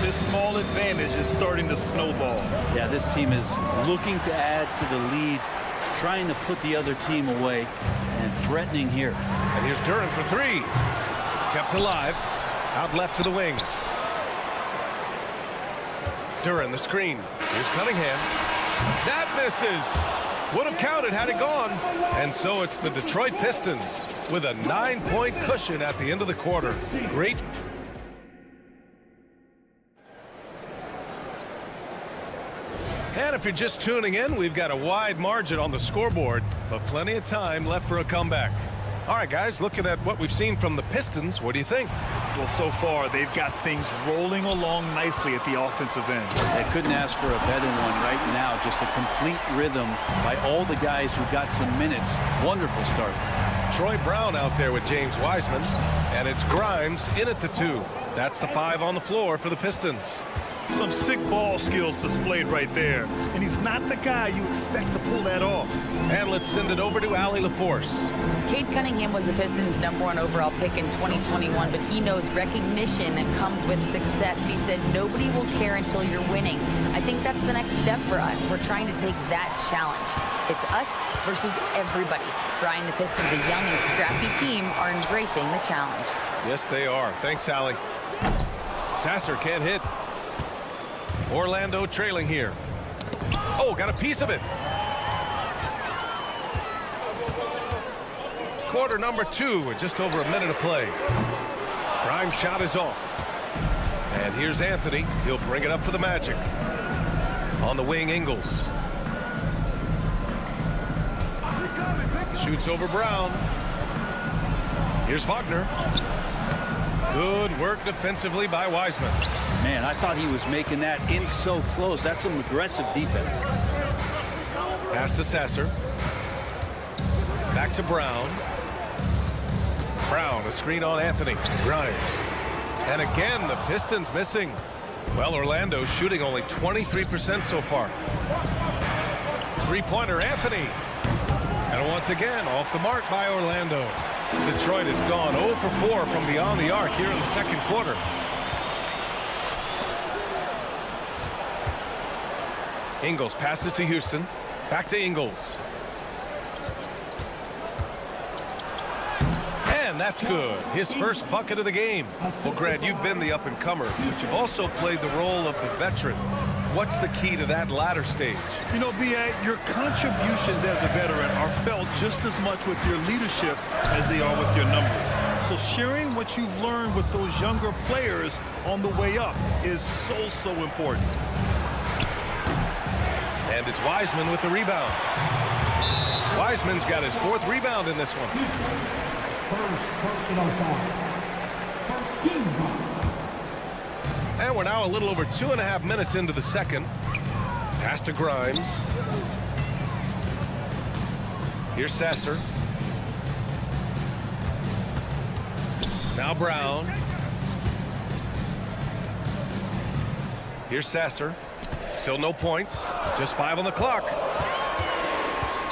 This small advantage is starting to snowball. Yeah, this team is looking to add to the lead, trying to put the other team away, and threatening here. And here's Duren for three. Kept alive. Out left to the wing. Duren, the screen. Here's Cunningham. That misses. Would have counted had it gone. And so it's the Detroit Pistons with a 9-point cushion at the end of the quarter. Great. And if you're just tuning in, we've got a wide margin on the scoreboard, but plenty of time left for a comeback. All right, guys, looking at what we've seen from the Pistons, what do you think? Well, so far, they've got things rolling along nicely at the offensive end. They couldn't ask for a better one right now. Just a complete rhythm by all the guys who got some minutes. Wonderful start. Troy Brown out there with James Wiseman, and it's Grimes in at the 2. That's the 5 on the floor for the Pistons. Some sick ball skills displayed right there, and he's not the guy you expect to pull that off. And let's send it over to Allie LaForce. Cade Cunningham was the Pistons' #1 overall pick in 2021, but he knows recognition comes with success. He said nobody will care until you're winning. I think that's the next step for us. We're trying to take that challenge. It's us versus everybody. Brian, the Pistons, a young and scrappy team, are embracing the challenge. Yes, they are. Thanks, Allie. Sasser can't hit. Orlando trailing here. Oh, got a piece of it. Quarter number 2 with just over a minute of play. Grimes' shot is off. And here's Anthony. He'll bring it up for the Magic. On the wing, Ingles. Shoots over Brown. Here's Wagner. Good work defensively by Wiseman. Man, I thought he was making that in so close. That's some aggressive defense. Pass to Sasser. Back to Brown. Brown, a screen on Anthony. Grimes. And again, the Pistons missing. Well, Orlando's shooting only 23% so far. Three-pointer, Anthony. And once again, off the mark by Orlando. Detroit has gone 0 for 4 from beyond the arc here in the second quarter. Ingles passes to Houston. Back to Ingles. And that's good. His first bucket of the game. Well, Grant, you've been the up-and-comer, but you've also played the role of the veteran. What's the key to that latter stage? You know, B.A., your contributions as a veteran are felt just as much with your leadership as they are with your numbers. So sharing what you've learned with those younger players on the way up is so important. And it's Wiseman with the rebound. Wiseman's got his 4th rebound in this one. First personal foul. First team foul. And we're now a little over 2.5 minutes into the second. Pass to Grimes. Here's Sasser. Now Brown. Here's Sasser. Still no points. Just 5 on the clock.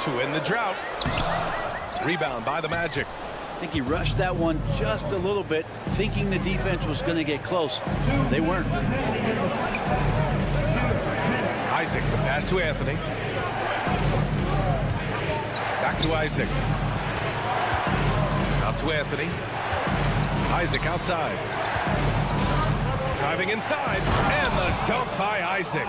To end the drought. Rebound by the Magic. I think he rushed that one just a little bit, thinking the defense was going to get close. They weren't. Isaac, the pass to Anthony. Back to Isaac. Out to Anthony. Isaac outside. Driving inside, and the dunk by Isaac.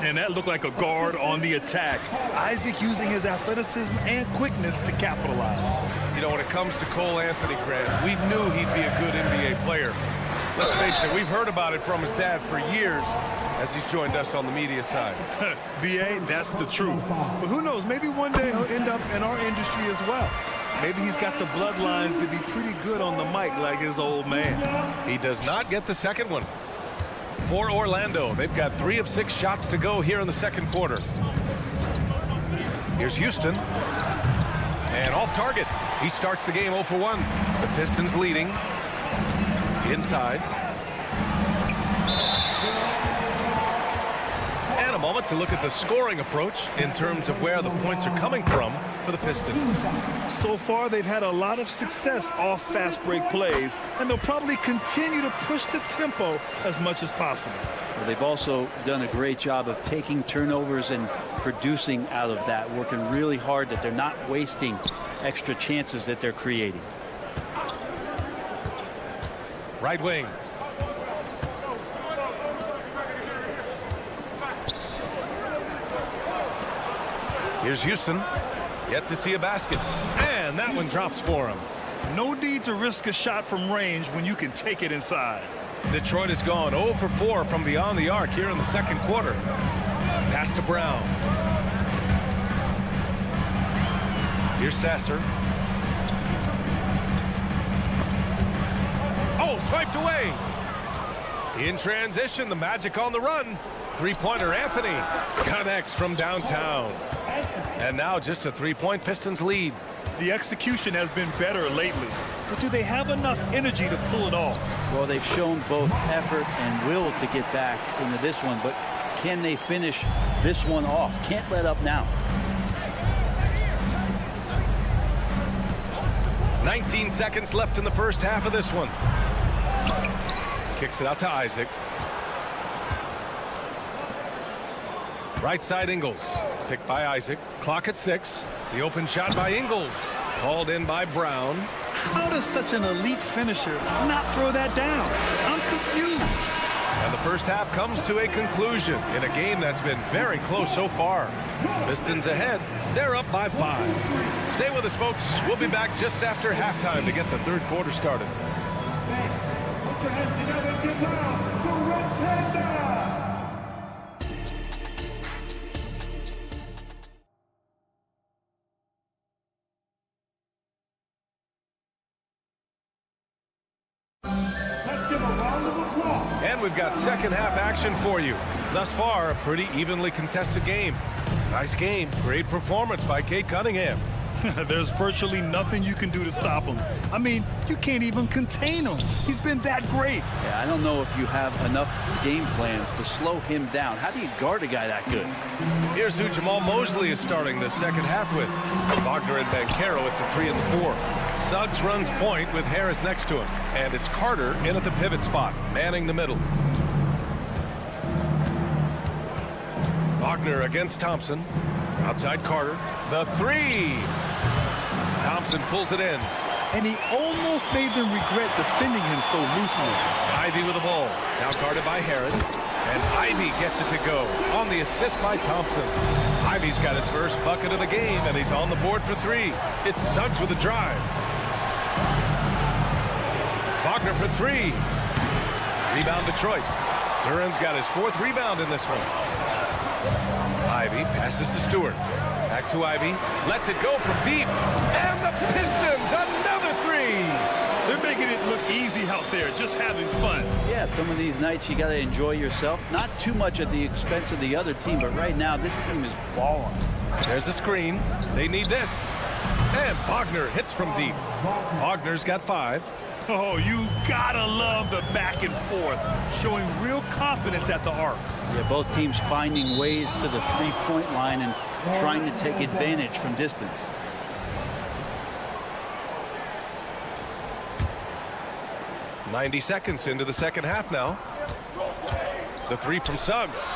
And that looked like a guard on the attack. Isaac using his athleticism and quickness to capitalize. You know, when it comes to Cole Anthony, Grant, we knew he'd be a good NBA player. Let's face it, we've heard about it from his dad for years. as he's joined us on the media side. B.A., that's the truth. But who knows, maybe one day he'll end up in our industry as well. Maybe he's got the bloodlines to be pretty good on the mic like his old man. He does not get the second one. For Orlando, they've got 3 of 6 shots to go here in the second quarter. Here's Houston. And off target. He starts the game 0 for 1. The Pistons leading. Inside. And a moment to look at the scoring approach in terms of where the points are coming from for the Pistons. So far, they've had a lot of success off fast break plays, and they'll probably continue to push the tempo as much as possible. Well, they've also done a great job of taking turnovers and producing out of that, working really hard that they're not wasting extra chances that they're creating. Right wing. Here's Houston. Yet to see a basket. And that one drops for him. No need to risk a shot from range when you can take it inside. Detroit has gone 0 for 4 from beyond the arc here in the second quarter. Pass to Brown. Here's Sasser. Oh, swiped away. In transition, the Magic on the run. Three-pointer Anthony connects from downtown. And now just a 3-point Pistons lead. The execution has been better lately, but do they have enough energy to pull it off? Well, they've shown both effort and will to get back into this one, but can they finish this one off? Can't let up now. 19 seconds left in the first half of this one. Kicks it out to Isaac. Right side Ingles. Picked by Isaac. Clock at 6. The open shot by Ingles. Called in by Brown. How does such an elite finisher not throw that down? I'm confused. And the first half comes to a conclusion in a game that's been very close so far. Pistons ahead. They're up by 5. Stay with us, folks. We'll be back just after halftime to get the third quarter started. Put your hands together and give loud for Red Panda! And we've got second half action for you. Thus far, a pretty evenly contested game. Nice game. Great performance by Cade Cunningham. There's virtually nothing you can do to stop him. I mean, you can't even contain him. He's been that great. Yeah, I don't know if you have enough game plans to slow him down. How do you guard a guy that good? Here's who Jamal Mosley is starting the second half with. Wagner and Banchero at the 3 and the 4. Suggs runs point with Harris next to him. And it's Carter in at the pivot spot, manning the middle. Wagner against Thompson. Outside Carter. The 3. Thompson pulls it in. And he almost made them regret defending him so loosely. Ivy with the ball. Now guarded by Harris. And Ivy gets it to go on the assist by Thompson. Ivy's got his first bucket of the game, and he's on the board for 3. It's Suggs with a drive. Wagner for 3. Rebound Detroit. Duran's got his 4th rebound in this one. Ivy passes to Stewart. Back to Ivy. Lets it go from deep. And the Pistons, another 3. They're making it look easy out there, just having fun. Yeah, some of these nights you got to enjoy yourself. Not too much at the expense of the other team, but right now this team is balling. There's a screen. They need this. And Wagner hits from deep. Wagner's got 5. Oh, you gotta love the back and forth, showing real confidence at the arc. Yeah, both teams finding ways to the three-point line and trying to take advantage from distance. .90 seconds into the second half now. The 3 from Suggs.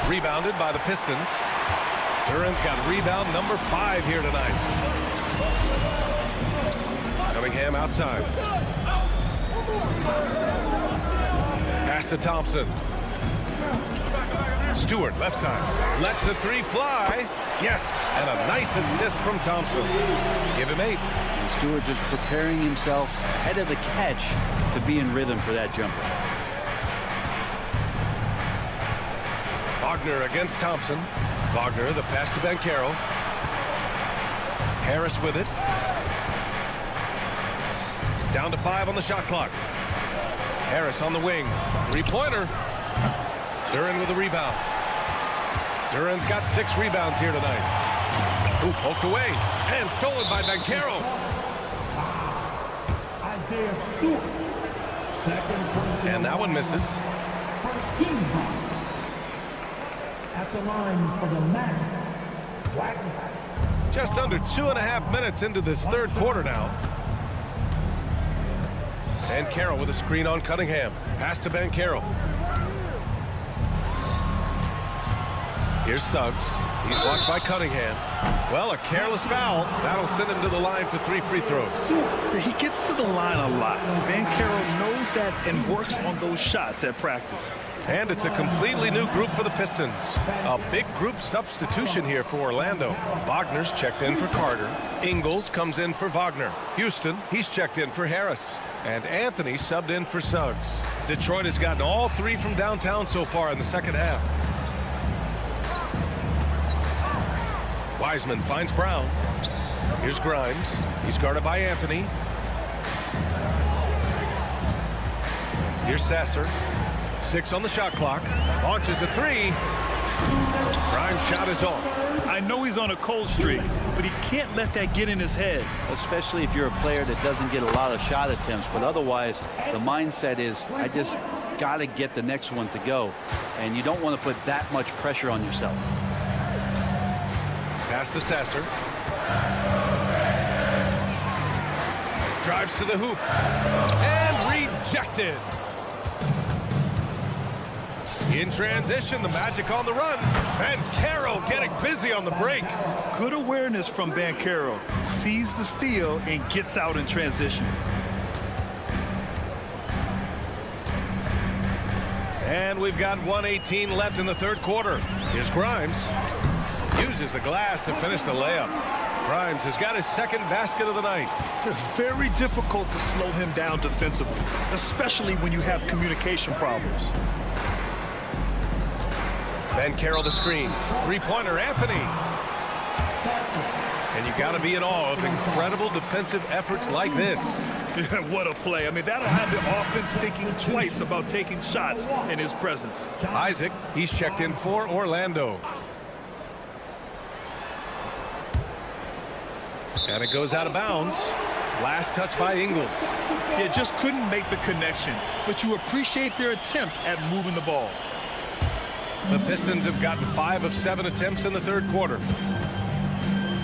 Rebounded by the Pistons. Duran's got rebound number 5 here tonight. Cunningham outside. Pass to Thompson. Stewart left side. Lets the 3 fly. Yes, and a nice assist from Thompson. Give him 8. And Stewart just preparing himself ahead of the catch to be in rhythm for that jumper. Wagner against Thompson. Wagner, the pass to Banchero. Harris with it. Down to 5 on the shot clock. Harris on the wing. Three-pointer. Duran with the rebound. Duran's got 6 rebounds here tonight. Ooh, poked away. And stolen by Banchero. And that one misses. First team foul. At the line for the match, Wagner. Just under 2.5 minutes into this third quarter now. Banchero with a screen on Cunningham. Pass to Banchero. Here's Suggs. He's watched by Cunningham. Well, a careless foul. That'll send him to the line for 3 free throws. He gets to the line a lot. Banchero knows that and works on those shots at practice. And it's a completely new group for the Pistons. A big group substitution here for Orlando. Wagner's checked in for Carter. Ingles comes in for Wagner. Houston, he's checked in for Harris. And Anthony subbed in for Suggs. Detroit has gotten all 3 from downtown so far in the second half. Wiseman finds Brown. Here's Grimes. He's guarded by Anthony. Here's Sasser. 6 on the shot clock. Launches a 3. Grimes' shot is off. I know he's on a cold streak, but he can't let that get in his head. Especially if you're a player that doesn't get a lot of shot attempts. But otherwise, the mindset is, I just got to get the next one to go. And you don't want to put that much pressure on yourself. Pass to Sasser. Drives to the hoop. And rejected. In transition, the Magic on the run. And Banchero getting busy on the break. Good awareness from Banchero. Sees the steal and gets out in transition. And we've got 1:18 left in the third quarter. Here's Grimes. Uses the glass to finish the layup. Grimes has got his second basket of the night. Very difficult to slow him down defensively, especially when you have communication problems. Banchero the screen. Three-pointer, Anthony. And you got to be in awe of incredible defensive efforts like this. What a play. I mean, that'll have the offense thinking twice about taking shots in his presence. Isaac, he's checked in for Orlando. And it goes out of bounds. Last touch by Ingles. Yeah, just couldn't make the connection, but you appreciate their attempt at moving the ball. The Pistons have gotten 5 of 7 attempts in the third quarter.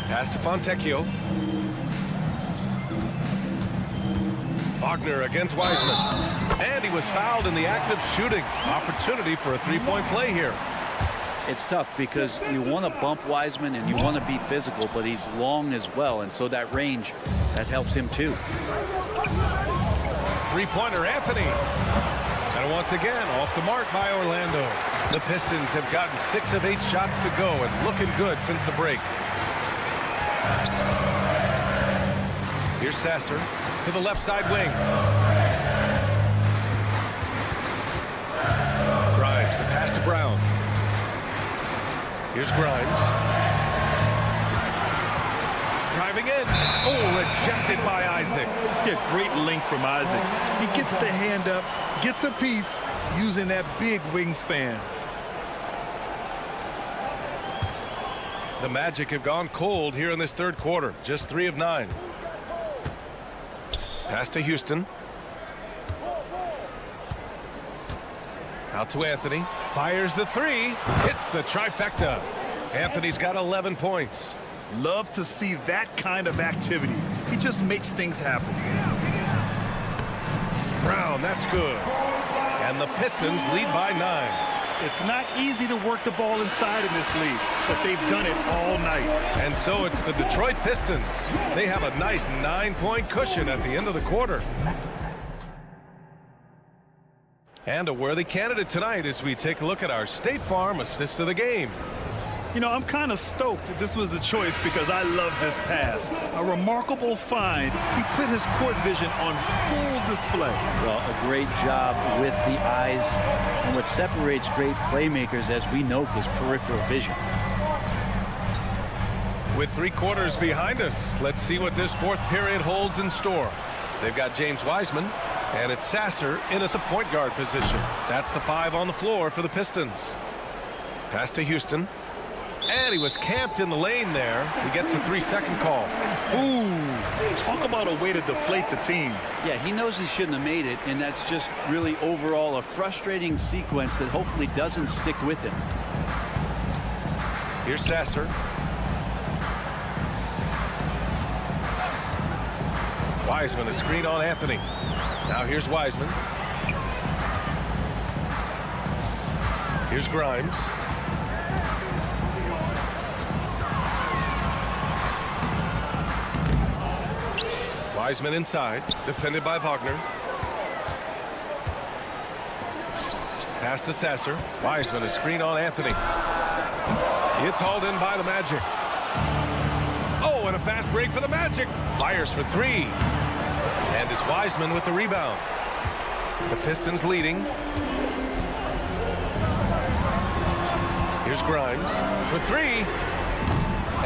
Pass to Fontecchio. Wagner against Wiseman. And he was fouled in the act of shooting. Opportunity for a 3-point play here. It's tough because you want to bump Wiseman and you want to be physical, but he's long as well, and so that range, that helps him too. Three-pointer, Anthony. And once again, off the mark by Orlando. The Pistons have gotten 6 of 8 shots to go and looking good since the break. Here's Sasser to the left side wing. Grimes, the pass to Brown. Here's Grimes. Driving in. Oh, rejected by Isaac. Yeah, great length from Isaac. He gets the hand up, gets a piece using that big wingspan. The Magic have gone cold here in this third quarter. Just 3 of 9. Pass to Houston. Out to Anthony. Fires the 3. Hits the trifecta. Anthony's got 11 points. Love to see that kind of activity. He just makes things happen. Brown, that's good. And the Pistons lead by 9. It's not easy to work the ball inside in this league, but they've done it all night. And so it's the Detroit Pistons. They have a nice 9-point cushion at the end of the quarter. And a worthy candidate tonight as we take a look at our State Farm assist of the game. You know, I'm kind of stoked that this was a choice because I love this pass. A remarkable find. He put his court vision on full display. Well, a great job with the eyes. And what separates great playmakers, as we note, is peripheral vision. With 3 quarters behind us, let's see what this 4th period holds in store. They've got James Wiseman, and it's Sasser in at the point guard position. That's the 5 on the floor for the Pistons. Pass to Houston. And he was camped in the lane there. He gets a 3-second call. Ooh, talk about a way to deflate the team. Yeah, he knows he shouldn't have made it, and that's just really overall a frustrating sequence that hopefully doesn't stick with him. Here's Sasser. Wiseman, a screen on Anthony. Now here's Wiseman. Here's Grimes. Wiseman inside, defended by Wagner. Pass to Sasser. Wiseman, a screen on Anthony. It's hauled in by the Magic. Oh, and a fast break for the Magic. Fires for 3. And it's Wiseman with the rebound. The Pistons leading. Here's Grimes for 3.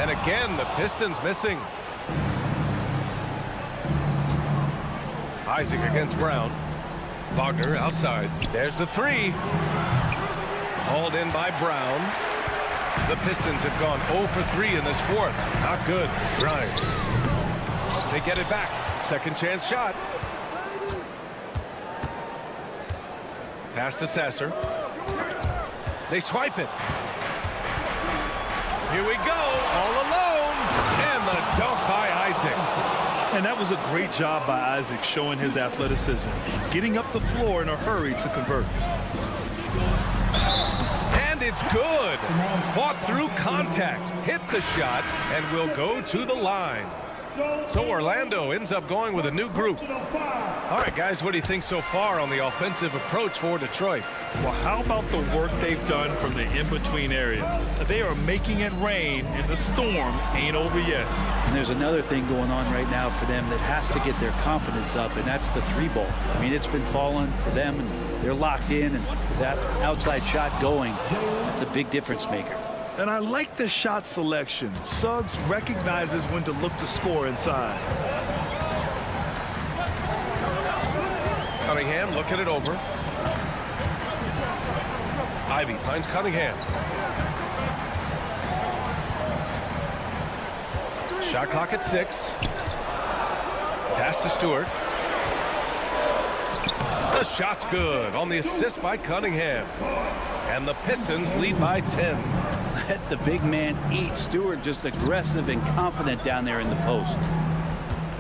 And again, the Pistons missing. Isaac against Brown. Wagner outside. There's the 3. Hauled in by Brown. The Pistons have gone 0 for 3 in this 4th. Not good. Grimes. They get it back. Second chance shot. Pass to Sasser. They swipe it. Here we go. All alone. And the dunk by Isaac. And that was a great job by Isaac, showing his athleticism, getting up the floor in a hurry to convert. And it's good. Fought through contact, hit the shot, and will go to the line. So Orlando ends up going with a new group. All right, guys, what do you think so far on the offensive approach for Detroit? Well, how about the work they've done from the in-between area? They are making it rain, and the storm ain't over yet. And there's another thing going on right now for them that has to get their confidence up, and that's the 3-ball. I mean, it's been falling for them, and they're locked in, and that outside shot going, that's a big difference maker. And I like the shot selection. Suggs recognizes when to look to score inside. Cunningham looking it over. Ivy finds Cunningham. Shot clock at 6. Pass to Stewart. The shot's good on the assist by Cunningham. And the Pistons lead by 10. Let the big man eat. Stewart just aggressive and confident down there in the post.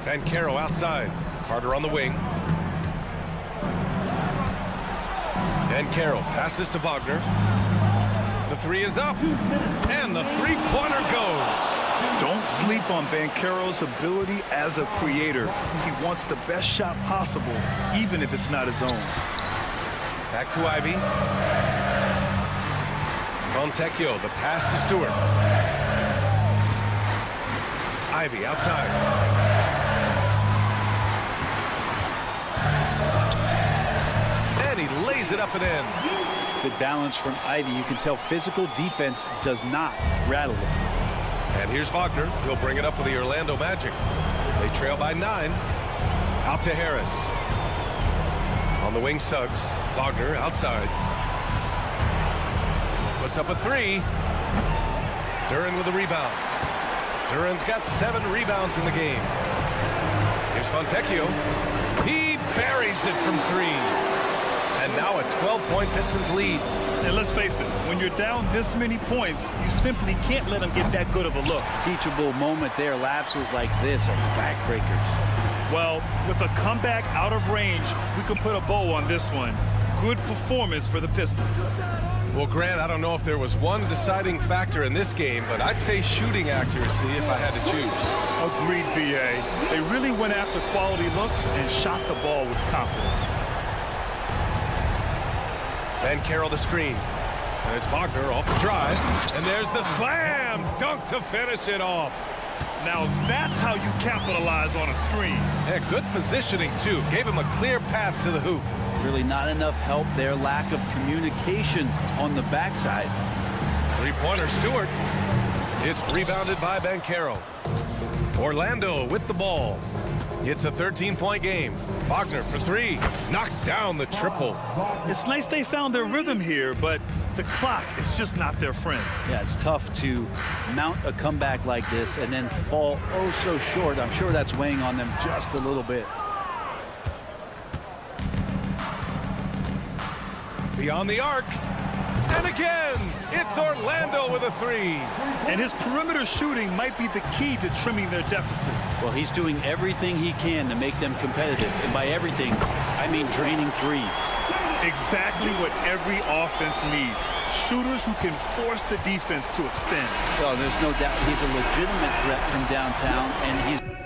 Van Caro outside. Carter on the wing. Van Caro passes to Wagner. The 3 is up. And the 3-pointer goes. Don't sleep on Banchero's ability as a creator. He wants the best shot possible, even if it's not his own. Back to Ivy. Fontecchio, the pass to Stewart. Ivy outside. And he lays it up and in. Good balance from Ivy. You can tell physical defense does not rattle it. And here's Wagner. He'll bring it up for the Orlando Magic. They trail by 9. Out to Harris. On the wing, Suggs. Wagner outside. Puts up a 3. Duran with a rebound. Duran's got 7 rebounds in the game. Here's Fontecchio. He buries it from 3. And now a 12-point Pistons lead. And let's face it, when you're down this many points, you simply can't let them get that good of a look. Teachable moment there. Lapses like this are backbreakers. Well, with a comeback out of range, we can put a bow on this one. Good performance for the Pistons. Well, Grant, I don't know if there was one deciding factor in this game, but I'd say shooting accuracy if I had to choose. Agreed, B.A. They really went after quality looks and shot the ball with confidence. Van Caro the screen. And it's Wagner off the drive. And there's the slam dunk to finish it off. Now that's how you capitalize on a screen. Yeah, good positioning, too. Gave him a clear path to the hoop. Really not enough help there. Lack of communication on the backside. Three-pointer Stewart. It's rebounded by Banchero. Orlando with the ball. It's a 13-point game. Wagner for three. Knocks down the triple. It's nice they found their rhythm here, but the clock is just not their friend. Yeah, it's tough to mount a comeback like this and then fall oh so short. I'm sure that's weighing on them just a little bit. Beyond the arc. And again, it's Orlando with a three. And his perimeter shooting might be the key to trimming their deficit. Well, he's doing everything he can to make them competitive. And by everything, I mean draining threes. Exactly what every offense needs. Shooters who can force the defense to extend. Well, there's no doubt he's a legitimate threat from downtown, and he's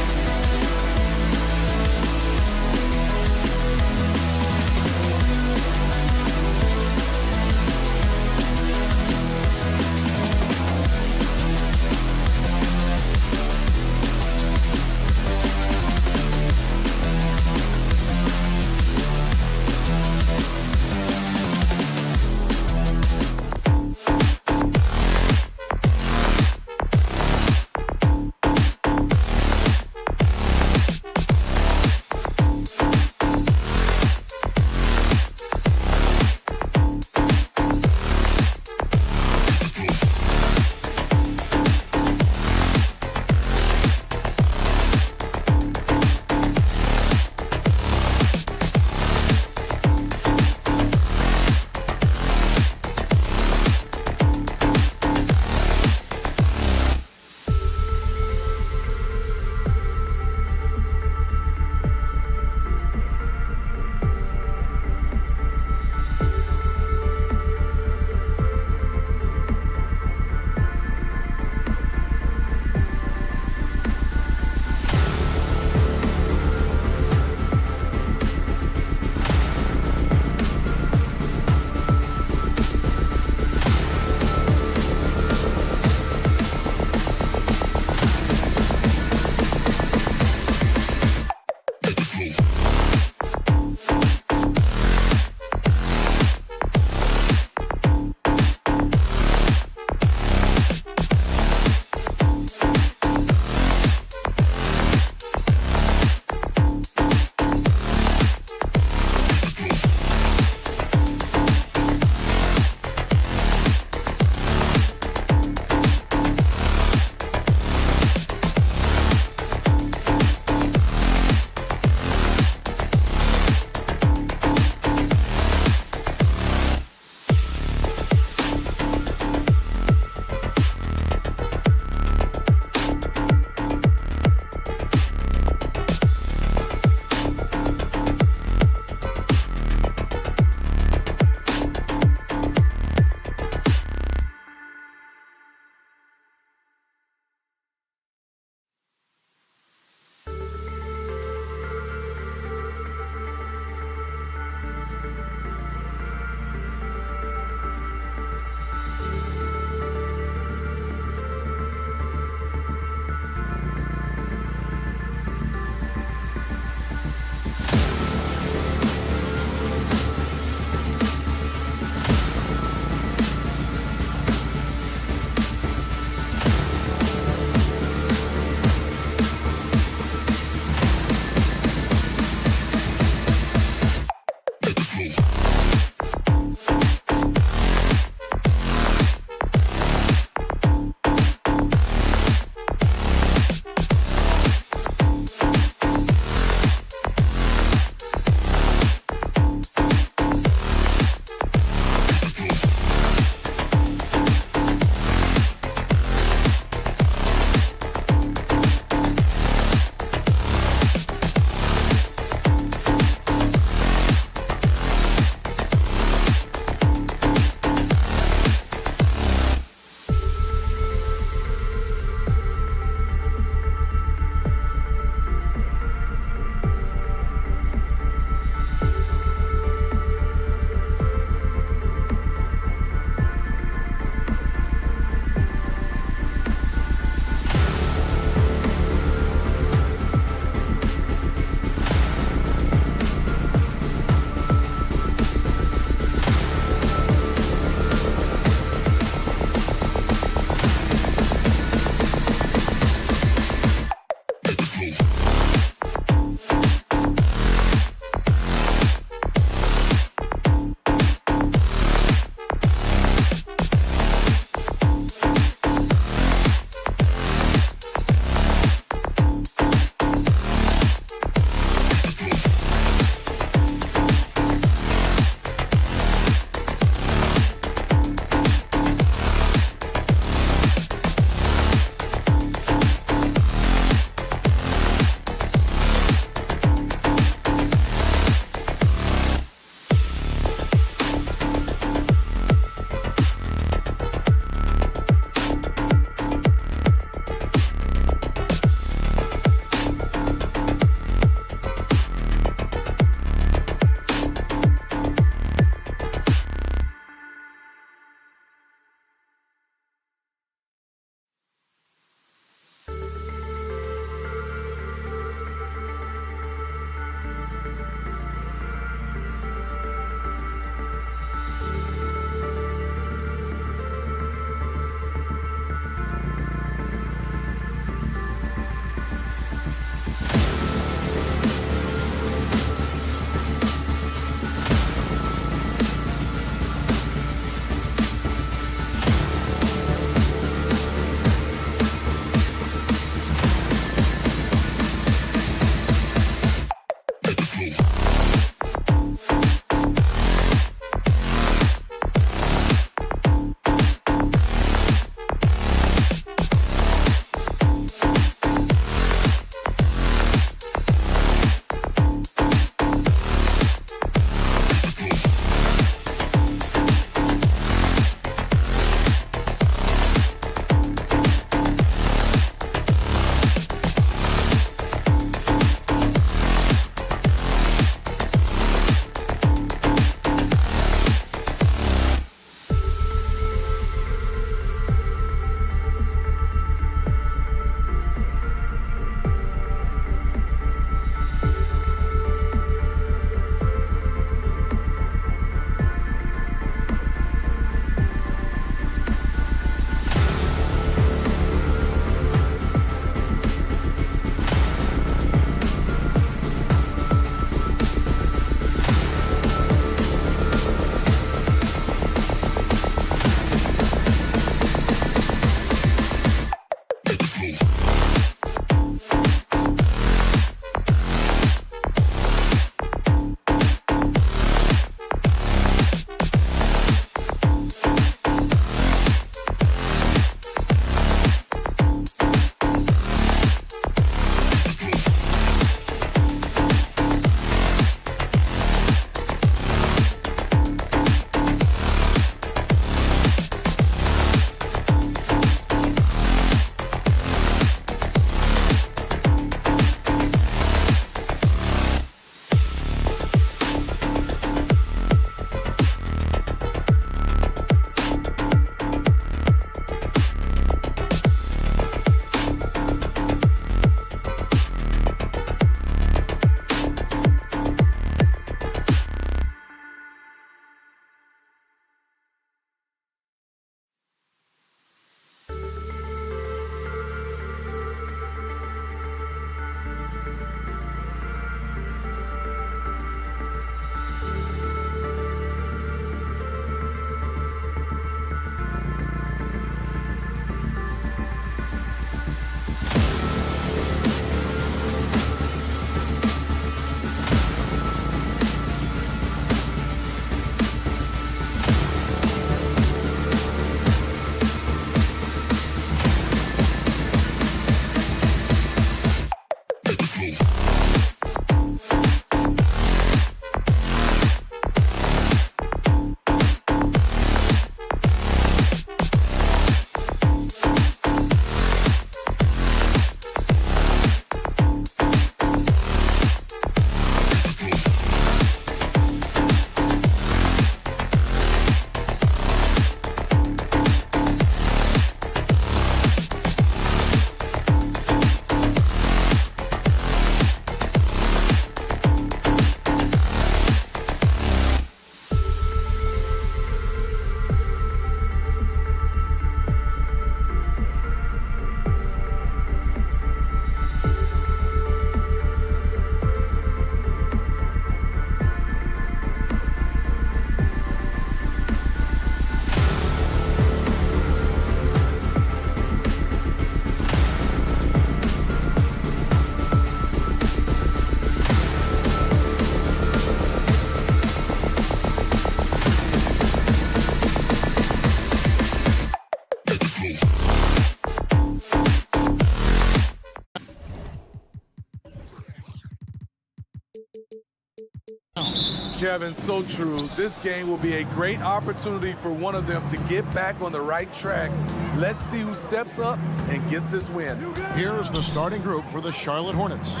Kevin, so true. This game will be a great opportunity for one of them to get back on the right track. Let's see who steps up and gets this win. Here's the starting group for the Charlotte Hornets.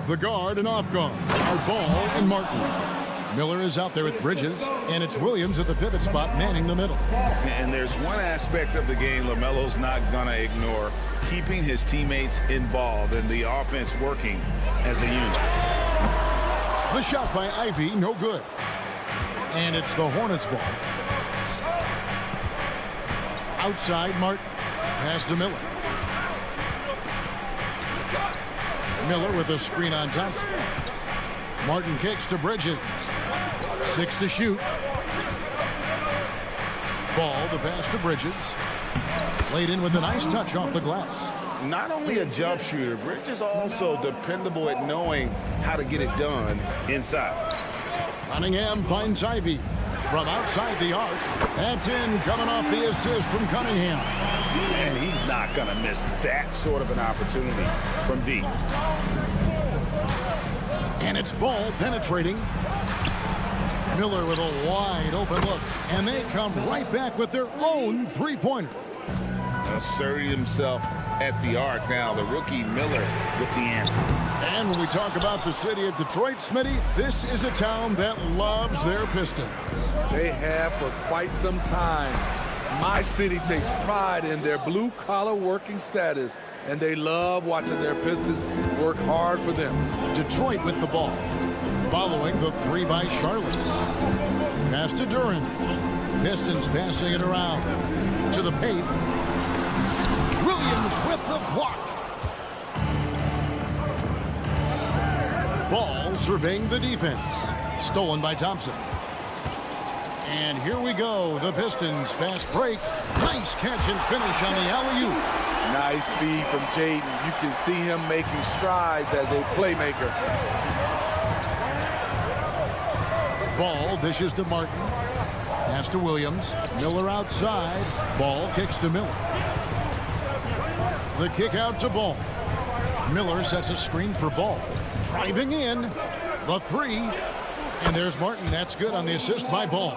The guard and off guard are Ball and Martin. Miller is out there with Bridges, and it's Williams at the pivot spot manning the middle. And there's one aspect of the game LaMelo's not going to ignore, keeping his teammates involved and the offense working as a unit. The shot by Ivy, no good. And it's the Hornets ball. Outside, Martin. Pass to Miller. Miller with a screen on Thompson. Martin kicks to Bridges. 6 to shoot. Ball, the pass to Bridges. Laid in with a nice touch off the glass. Not only a jump shooter, Bridges also dependable at knowing how to get it done inside. Cunningham finds Ivy from outside the arc. That's in, coming off the assist from Cunningham. And he's not going to miss that sort of an opportunity from deep. And it's Ball penetrating. Miller with a wide open look. And they come right back with their own three-pointer. Asserting himself at the arc now. The rookie Miller with the answer. And when we talk about the city of Detroit, Smitty, this is a town that loves their Pistons. They have for quite some time. My city takes pride in their blue-collar working status, and they love watching their Pistons work hard for them. Detroit with the ball, following the three by Charlotte. Pass to Duran. Pistons passing it around to the paint. Williams with the block. Ball surveying the defense. Stolen by Thompson. And here we go. The Pistons fast break. Nice catch and finish on the alley-oop. Nice speed from Jaden. You can see him making strides as a playmaker. Ball dishes to Martin. Pass to Williams. Miller outside. Ball kicks to Miller. The kick out to Ball. Miller sets a screen for Ball. Driving in. The three. And there's Martin. That's good on the assist by Ball.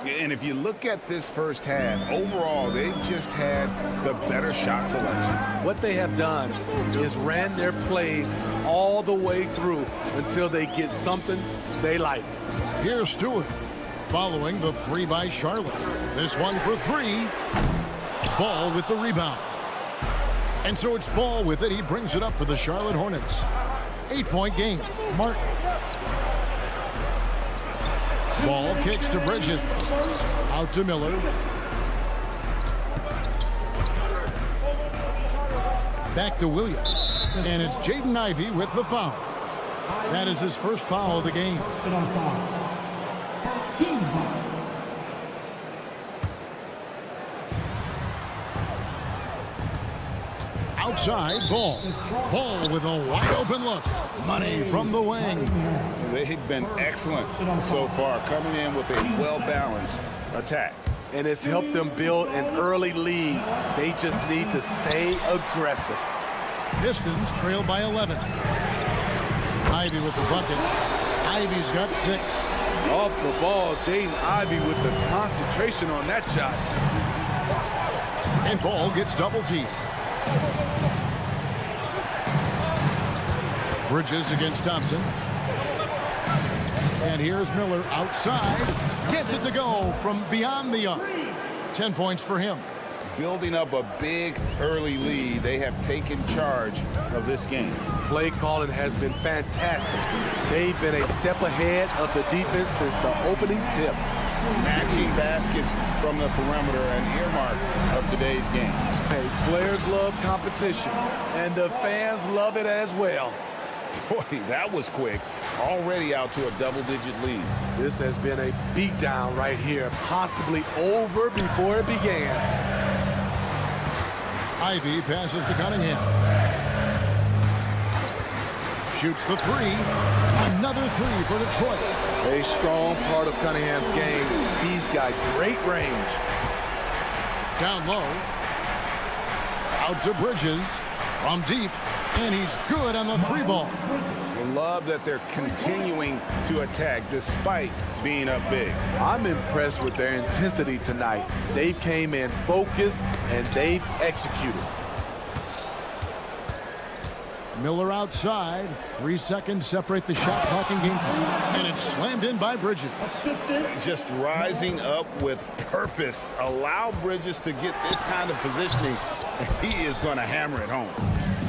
And if you look at this first half, overall, they've just had the better shot selection. What they have done is ran their plays all the way through until they get something they like. Here's Stewart following the three by Charlotte. This one for three. Ball with the rebound. And so it's Ball with it. He brings it up for the Charlotte Hornets. 8-point game. Martin. Ball kicks to Bridges. Out to Miller. Back to Williams. And it's Jaden Ivey with the foul. That is his first foul of the game. Outside, Ball. Ball with a wide open look. Money from the wing. They've been excellent so far, coming in with a well-balanced attack. And it's helped them build an early lead. They just need to stay aggressive. Pistons trail by 11. Ivy with the bucket. Ivy's got 6. Off the ball, Jaden Ivey with the concentration on that shot. And Ball gets double teamed. Bridges against Thompson. And here's Miller outside. Gets it to go from beyond the arc. 10 points for him. Building up a big early lead, they have taken charge of this game. Play calling has been fantastic. They've been a step ahead of the defense since the opening tip. Matching baskets from the perimeter, an earmark of today's game. Hey, players love competition, and the fans love it as well. Boy, that was quick. Already out to a double-digit lead. This has been a beatdown right here, possibly over before it began. Ivy passes to Cunningham. Shoots the three. Another three for Detroit. A strong part of Cunningham's game. He's got great range. Down low. Out to Bridges. From deep. And he's good on the three ball. And love that they're continuing to attack despite being up big. I'm impressed with their intensity tonight. They've came in focused and they've executed. Miller outside. 3 seconds separate the shot clock and game clock. And it's slammed in by Bridges. Just rising up with purpose. Allow Bridges to get this kind of positioning, and he is going to hammer it home.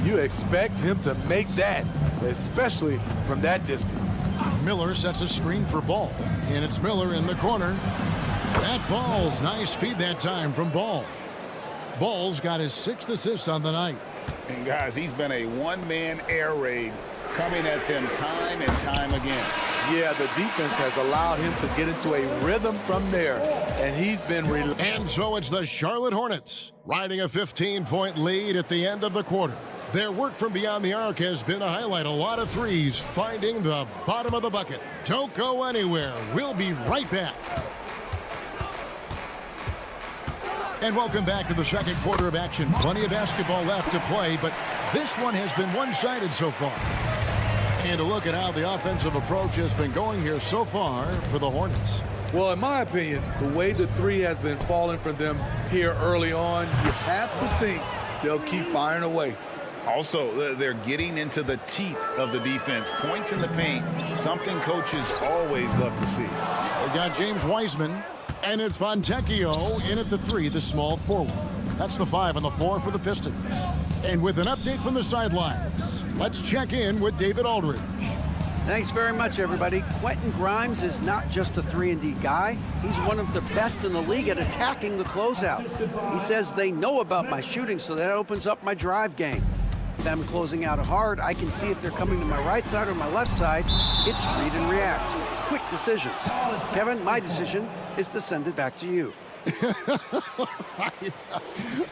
You expect him to make that, especially from that distance. Miller sets a screen for Ball. And it's Miller in the corner. That falls. Nice feed that time from Ball. Ball's got his 6th assist on the night. And guys, he's been a one-man air raid coming at them time and time again. Yeah, the defense has allowed him to get into a rhythm from there, and he's been And so it's the Charlotte Hornets riding a 15-point lead at the end of the quarter. Their work from beyond the arc has been a highlight. A lot of threes finding the bottom of the bucket. Don't go anywhere. We'll be right back. And welcome back to the second quarter of action. Plenty of basketball left to play, but this one has been one-sided so far. And a look at how the offensive approach has been going here so far for the Hornets. Well, in my opinion, the way the three has been falling for them here early on, you have to think they'll keep firing away. Also, they're getting into the teeth of the defense. Points in the paint, something coaches always love to see. They got James Wiseman. And it's Fontecchio in at the 3, the small forward. That's the 5 on the floor for the Pistons. And with an update from the sidelines, let's check in with David Aldridge. Thanks very much, everybody. Quentin Grimes is not just a 3-and-D guy. He's one of the best in the league at attacking the closeout. He says they know about my shooting, so that opens up my drive game. If I'm closing out hard, I can see if they're coming to my right side or my left side. It's read and react. Quick decisions. Kevin, my decision is to send it back to you.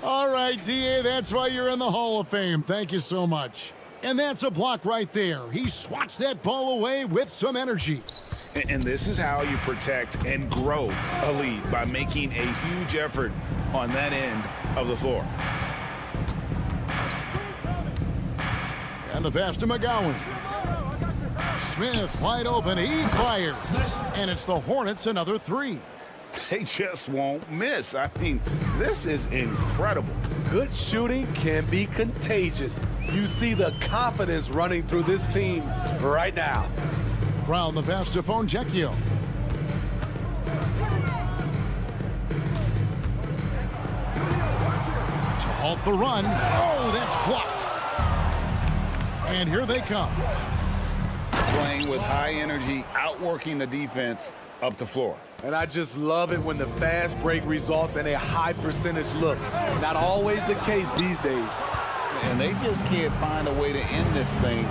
All right, D.A., that's why you're in the Hall of Fame. Thank you so much. And that's a block right there. He swats that ball away with some energy. And this is how you protect and grow a lead, by making a huge effort on that end of the floor. And the pass to McGowan. Smith wide open. He fires. And it's the Hornets another 3. They just won't miss. I mean, this is incredible. Good shooting can be contagious. You see the confidence running through this team right now. Brown the pass to Fontecchio. To halt the run. Oh, that's blocked. And here they come. Playing with high energy, outworking the defense up the floor. And I just love it when the fast break results in a high percentage look. Not always the case these days. And they just can't find a way to end this thing.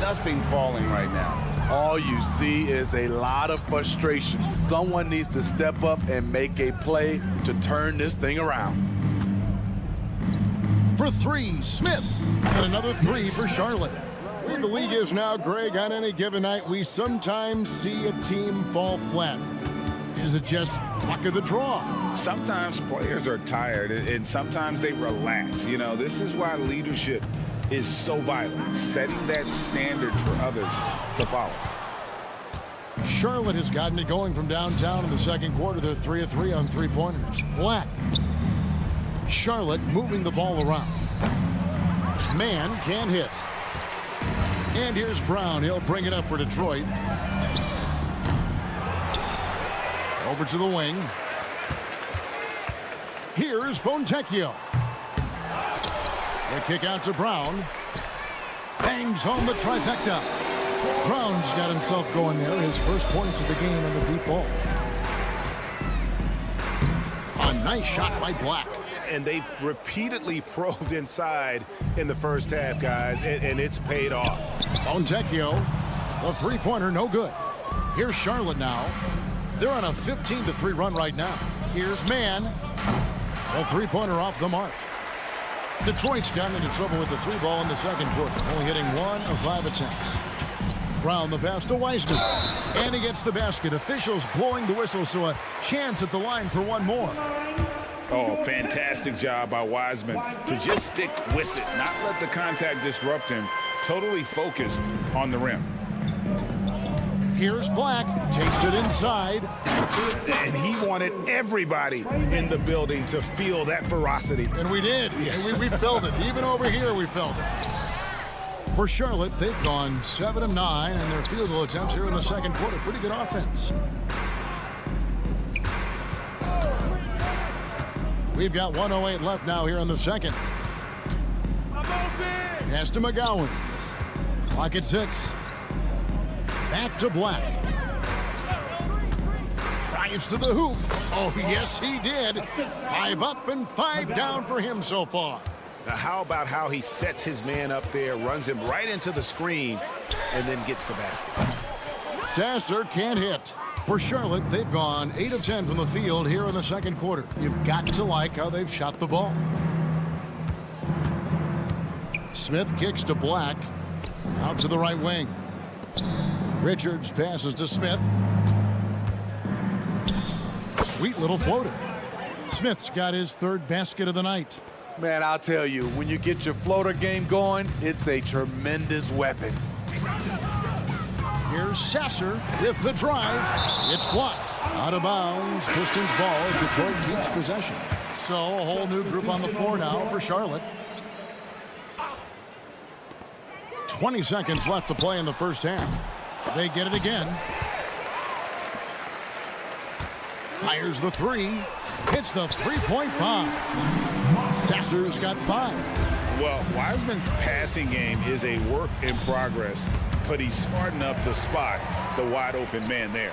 Nothing falling right now. All you see is a lot of frustration. Someone needs to step up and make a play to turn this thing around. For 3, Smith. And another 3 for Charlotte. The way the league is now, Greg, on any given night, we sometimes see a team fall flat. Is it just luck of the draw? Sometimes players are tired, and sometimes they relax. You know, this is why leadership is so vital, setting that standard for others to follow. Charlotte has gotten it going from downtown in the second quarter. They're 3 of 3 on 3-pointers. Black. Charlotte moving the ball around. Man can't hit. And here's Brown. He'll bring it up for Detroit. Over to the wing. Here's Fontecchio. The kick out to Brown. Bangs home the trifecta. Brown's got himself going there. His first points of the game on the deep ball. A nice shot by Black. And they've repeatedly probed inside in the first half, guys, and it's paid off. Fontecchio, the three-pointer, no good. Here's Charlotte now. They're on a 15-3 run right now. Here's Mann. The three-pointer off the mark. Detroit's gotten into trouble with the 3-ball in the second quarter, only hitting 1 of 5 attempts. Brown the pass to Wiseman. And he gets the basket. Officials blowing the whistle, so a chance at the line for one more. Oh, fantastic job by Wiseman to just stick with it, not let the contact disrupt him, totally focused on the rim. Here's Black, takes it inside. And he wanted everybody in the building to feel that ferocity. And we did. Yeah. We felt it. Even over here, we felt it. For Charlotte, they've gone 7 of 9 in their field goal attempts here in the second quarter. Pretty good offense. We've got 1:08 left now here in the second. Pass to McGowan. Clock at 6. Back to Black. Drives to the hoop. Oh, yes, he did. 5 up and 5 down for him so far. Now, how about how he sets his man up there, runs him right into the screen, and then gets the basket. Sasser can't hit. For Charlotte, they've gone 8 of 10 from the field here in the second quarter. You've got to like how they've shot the ball. Smith kicks to Black. Out to the right wing. Richards passes to Smith. Sweet little floater. Smith's got his 3rd basket of the night. Man, I'll tell you, when you get your floater game going, it's a tremendous weapon. Here's Sasser with the drive. It's blocked. Out of bounds. Pistons ball as Detroit keeps possession. So a whole new group on the floor now for Charlotte. 20 seconds left to play in the first half. They get it again. Fires the 3. Hits the 3-point bomb. Sasser's got 5. Well, Wiseman's passing game is a work in progress, but he's smart enough to spot the wide open man there.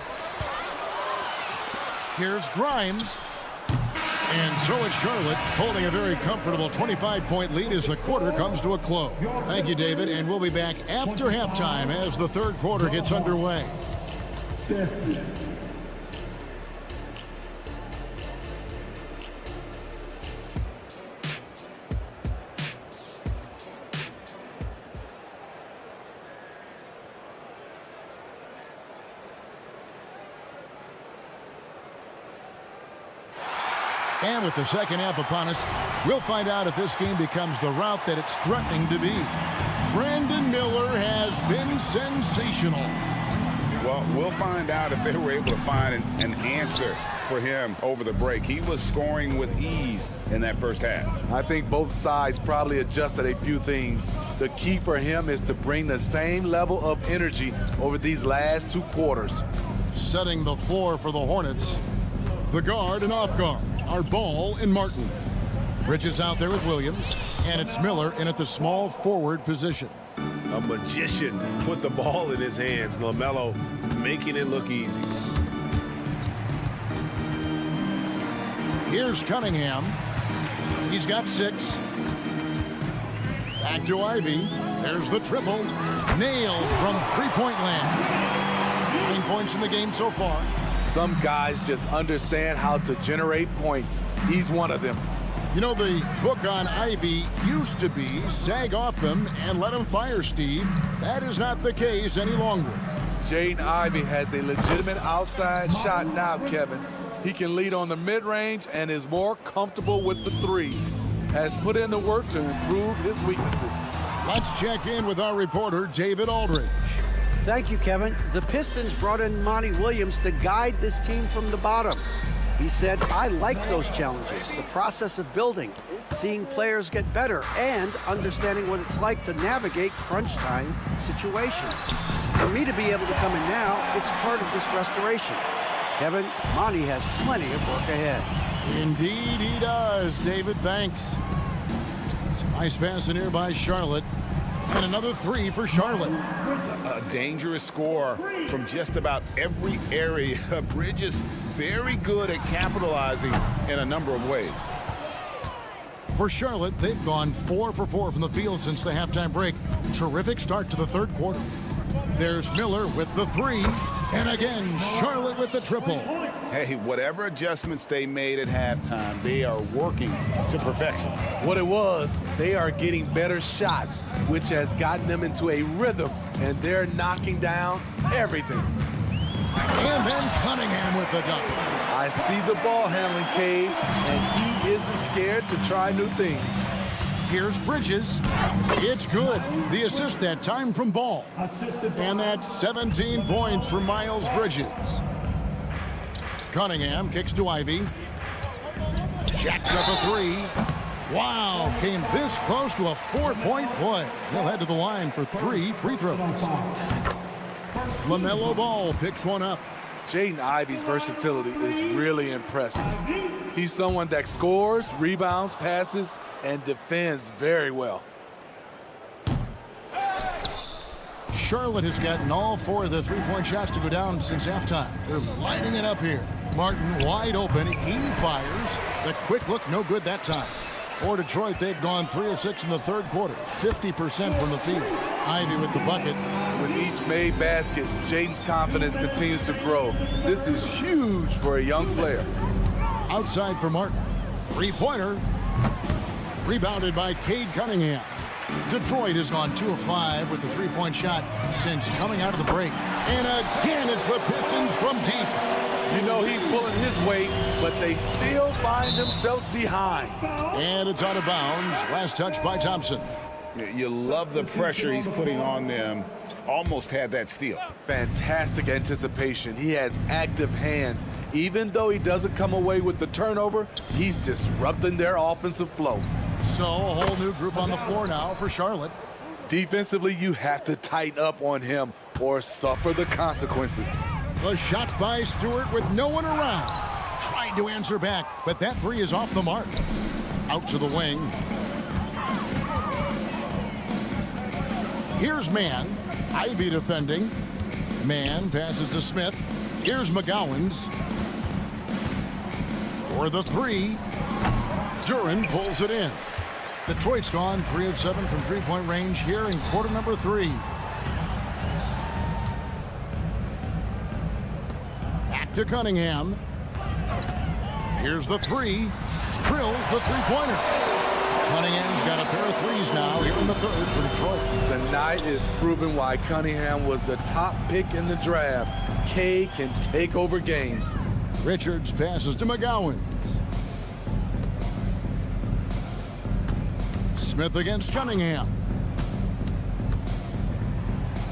Here's Grimes. And so is Charlotte, holding a very comfortable 25-point lead as the quarter comes to a close. Thank you, David, and we'll be back after halftime as the third quarter gets underway. And with the second half upon us, we'll find out if this game becomes the route that it's threatening to be. Brandon Miller has been sensational. Well, we'll find out if they were able to find an answer for him over the break. He was scoring with ease in that first half. I think both sides probably adjusted a few things. The key for him is to bring the same level of energy over these last 2 quarters. Setting the floor for the Hornets. The guard and off guard are Ball and Martin. Bridges out there with Williams, and it's Miller in at the small forward position. A magician put the ball in his hands. LaMelo making it look easy. Here's Cunningham. He's got 6. Back to Ivy. There's the triple. Nailed from 3-point land. 9 points in the game so far. Some guys just understand how to generate points. He's one of them. You know, the book on Ivy used to be sag off him and let him fire, Steve. That is not the case any longer. Jaden Ivey has a legitimate outside shot now, Kevin. He can lead on the mid-range and is more comfortable with the 3. Has put in the work to improve his weaknesses. Let's check in with our reporter, David Aldridge. Thank you, Kevin. The Pistons brought in Monty Williams to guide this team from the bottom. He said, I like those challenges, the process of building, seeing players get better, and understanding what it's like to navigate crunch time situations. For me to be able to come in now, it's part of this restoration. Kevin, Monty has plenty of work ahead. Indeed he does, David. Thanks. It's a nice pass in here by Charlotte. And another 3 for Charlotte. A dangerous score from just about every area. Bridges very good at capitalizing in a number of ways. For Charlotte, they've gone 4 for 4 from the field since the halftime break. Terrific start to the third quarter. There's Miller with the 3. And again, Charlotte with the triple. Hey, whatever adjustments they made at halftime, they are working to perfection. What it was, they are getting better shots, which has gotten them into a rhythm, and they're knocking down everything. And then Cunningham with the dunk. I see the ball handling, Cade, and he isn't scared to try new things. Here's Bridges. It's good. The assist that time from Ball. And that's 17 points for Miles Bridges. Cunningham kicks to Ivy. Jacks up a three. Wow, came this close to a 4-point play. He'll head to the line for 3 free throws. LaMelo Ball picks one up. Jaden Ivey's versatility is really impressive. He's someone that scores, rebounds, passes, and defends very well. Charlotte has gotten all 4 of the three-point shots to go down since halftime. They're lighting it up here. Martin wide open. He fires. The quick look, no good that time. For Detroit, they've gone 3 of 6 in the third quarter. 50% from the field. Ivy with the bucket. With each made basket, Jaden's confidence continues to grow. This is huge for a young player. Outside for Martin. Three-pointer. Rebounded by Cade Cunningham. Detroit has gone 2 of 5 with the three-point shot since coming out of the break. And again, it's the Pistons from deep. You know he's pulling his weight, but they still find themselves behind. And it's out of bounds. Last touch by Thompson. You love the pressure he's putting on them. Almost had that steal. Fantastic anticipation. He has active hands. Even though he doesn't come away with the turnover, he's disrupting their offensive flow. So a whole new group on the floor now for Charlotte. Defensively, you have to tighten up on him or suffer the consequences. The shot by Stewart with no one around. Tried to answer back, but that three is off the mark. Out to the wing. Here's Mann. Ivy defending. Mann passes to Smith. Here's McGowan's. For the three. Duran pulls it in. Detroit's gone 3 of 7 from three-point range here in quarter number 3. Back to Cunningham. Here's the three. Drills the three-pointer. Cunningham's got a pair of threes now here in the third for Detroit. Tonight is proving why Cunningham was the top pick in the draft. K can take over games. Richards passes to McGowan. Smith against Cunningham.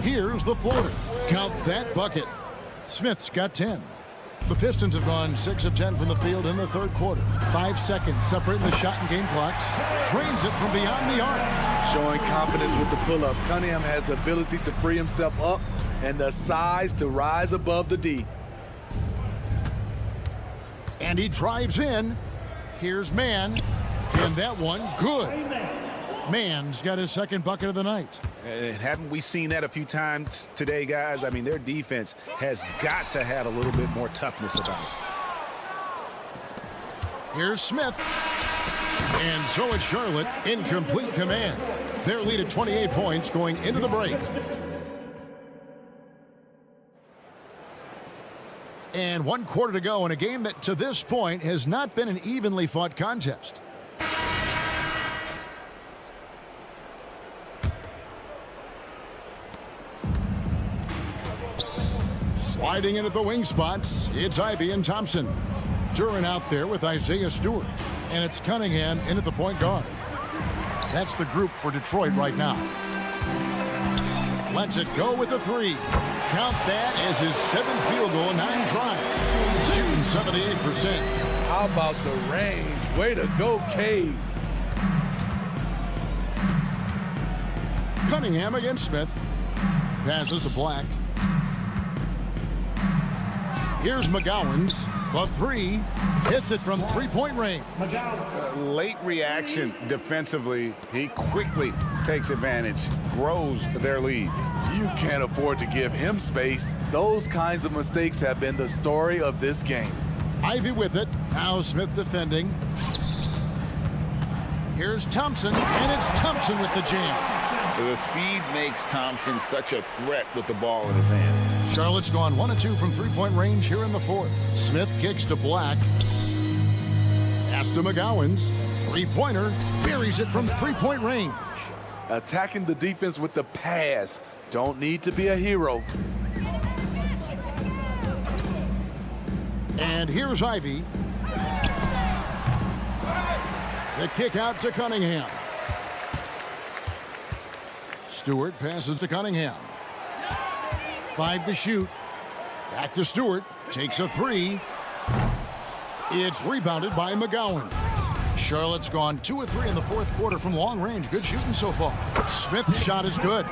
Here's the floater. Count that bucket. Smith's got 10. The Pistons have gone 6 of 10 from the field in the third quarter. 5 seconds separating the shot and game clocks. Drains it from beyond the arc. Showing confidence with the pull-up. Cunningham has the ability to free himself up and the size to rise above the D. And he drives in. Here's Mann. And that one, good. Mann's got his second bucket of the night. And haven't we seen that a few times today, guys? I mean, their defense has got to have a little bit more toughness about it. Here's Smith. And so it's Charlotte in complete command. Their lead at 28 points going into the break. And 1 quarter to go in a game that to this point has not been an evenly fought contest. Sliding in at the wing spots, it's Ivy and Thompson. Duran out there with Isaiah Stewart. And it's Cunningham in at the point guard. That's the group for Detroit right now. Lets it go with a three. Count that as his 7th field goal in 9 tries. Shooting 78%. How about the range? Way to go, Cade. Cunningham against Smith. Passes to Black. Here's McGowan's. The three. Hits it from three-point range. Late reaction defensively. He quickly takes advantage, grows their lead. You can't afford to give him space. Those kinds of mistakes have been the story of this game. Ivy with it. Now Smith defending. Here's Thompson, and it's Thompson with the jam. The speed makes Thompson such a threat with the ball in his hands. Charlotte's gone 1 of 2 from three-point range here in the fourth. Smith kicks to Black. Pass to McGowan's. Three-pointer. Buries it from three-point range. Attacking the defense with the pass. Don't need to be a hero. And here's Ivy. The kick out to Cunningham. Stewart passes to Cunningham. 5 to shoot. Back to Stewart. Takes a 3. It's rebounded by McGowan. Charlotte's gone 2 of 3 in the fourth quarter from long range. Good shooting so far. Smith's shot is good.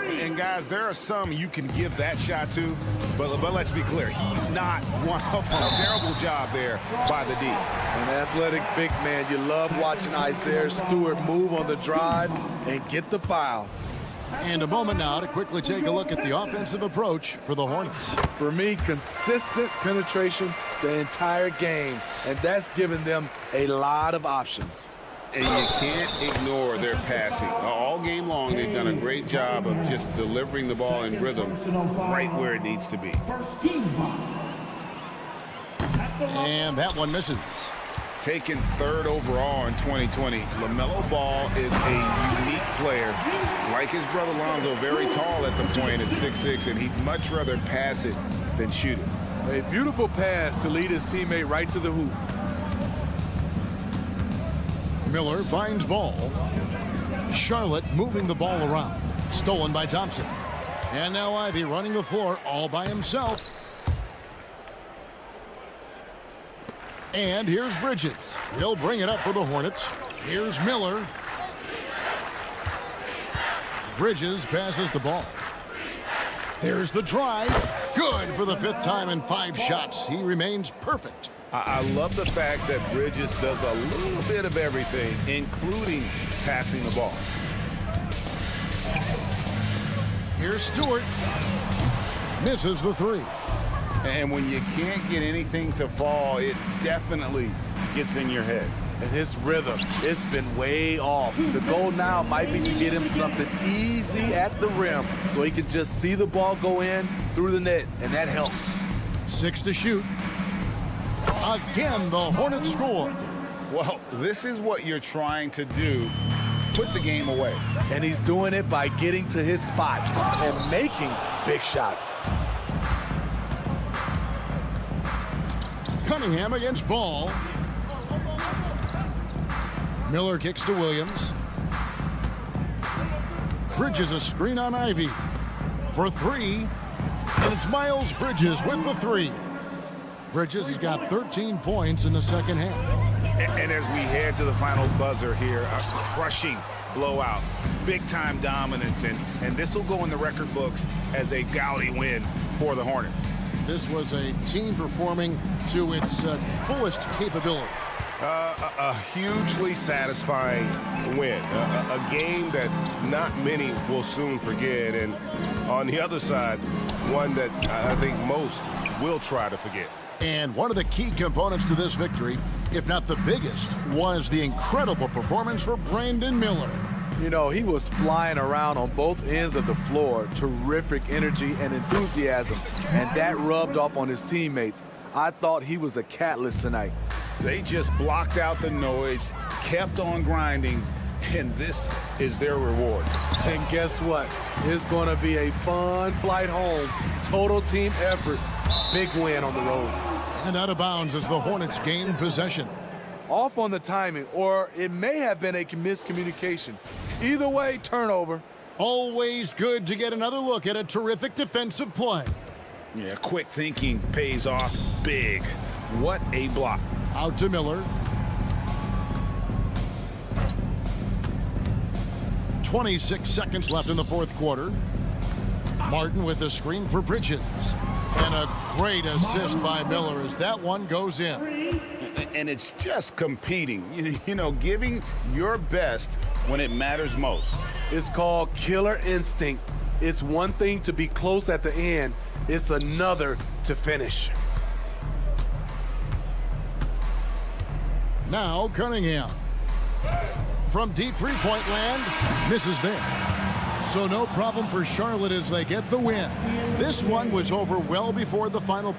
And guys, there are some you can give that shot to, but let's be clear, he's not one of them. Terrible job there by the D. An athletic big man. You love watching Isaiah Stewart move on the drive and get the foul. And a moment now to quickly take a look at the offensive approach for the Hornets. For me, consistent penetration the entire game, and that's given them a lot of options. And you can't ignore their passing. All game long, they've done a great job of just delivering the ball in rhythm right where it needs to be. And that one misses. Taken 3rd overall in 2020, LaMelo Ball is a unique player. Like his brother Lonzo, very tall at the point at 6'6", and he'd much rather pass it than shoot it. A beautiful pass to lead his teammate right to the hoop. Miller finds Ball. Charlotte moving the ball around. Stolen by Thompson. And now Ivy running the floor all by himself. And here's Bridges. He'll bring it up for the Hornets. Here's Miller. Bridges passes the ball. There's the drive. Good for the 5th time in 5 shots. He remains perfect. I love the fact that Bridges does a little bit of everything, including passing the ball. Here's Stewart. Misses the 3. And when you can't get anything to fall, it definitely gets in your head. And his rhythm, it's been way off. The goal now might be to get him something easy at the rim so he can just see the ball go in through the net, and that helps. 6 to shoot. Again, the Hornets score. Well, this is what you're trying to do. Put the game away. And he's doing it by getting to his spots and making big shots. Cunningham against Ball. Miller kicks to Williams. Bridges a screen on Ivy for 3. And it's Miles Bridges with the 3. Bridges has got 13 points in the second half. And as we head to the final buzzer here, a crushing blowout, big-time dominance, and this will go in the record books as a gaudy win for the Hornets. This was a team performing to its fullest capability. A hugely satisfying win, a game that not many will soon forget, and on the other side, one that I think most will try to forget. And one of the key components to this victory, if not the biggest, was the incredible performance for Brandon Miller. You know, he was flying around on both ends of the floor. Terrific energy and enthusiasm, and that rubbed off on his teammates. I thought he was a catalyst tonight. They just blocked out the noise, kept on grinding, and this is their reward. And guess what? It's going to be a fun flight home. Total team effort. Big win on the road. And out of bounds as the Hornets gain possession. Off on the timing, or it may have been a miscommunication. Either way, turnover. Always good to get another look at a terrific defensive play. Yeah, quick thinking pays off big. What a block. Out to Miller. 26 seconds left in the fourth quarter. Martin with the screen for Bridges. And a great assist by Miller as that one goes in. And it's just competing, you know, giving your best when it matters most. It's called killer instinct. It's one thing to be close at the end. It's another to finish. Now Cunningham. From deep three-point land, misses there. So no problem for Charlotte as they get the win. This one was over well before the final.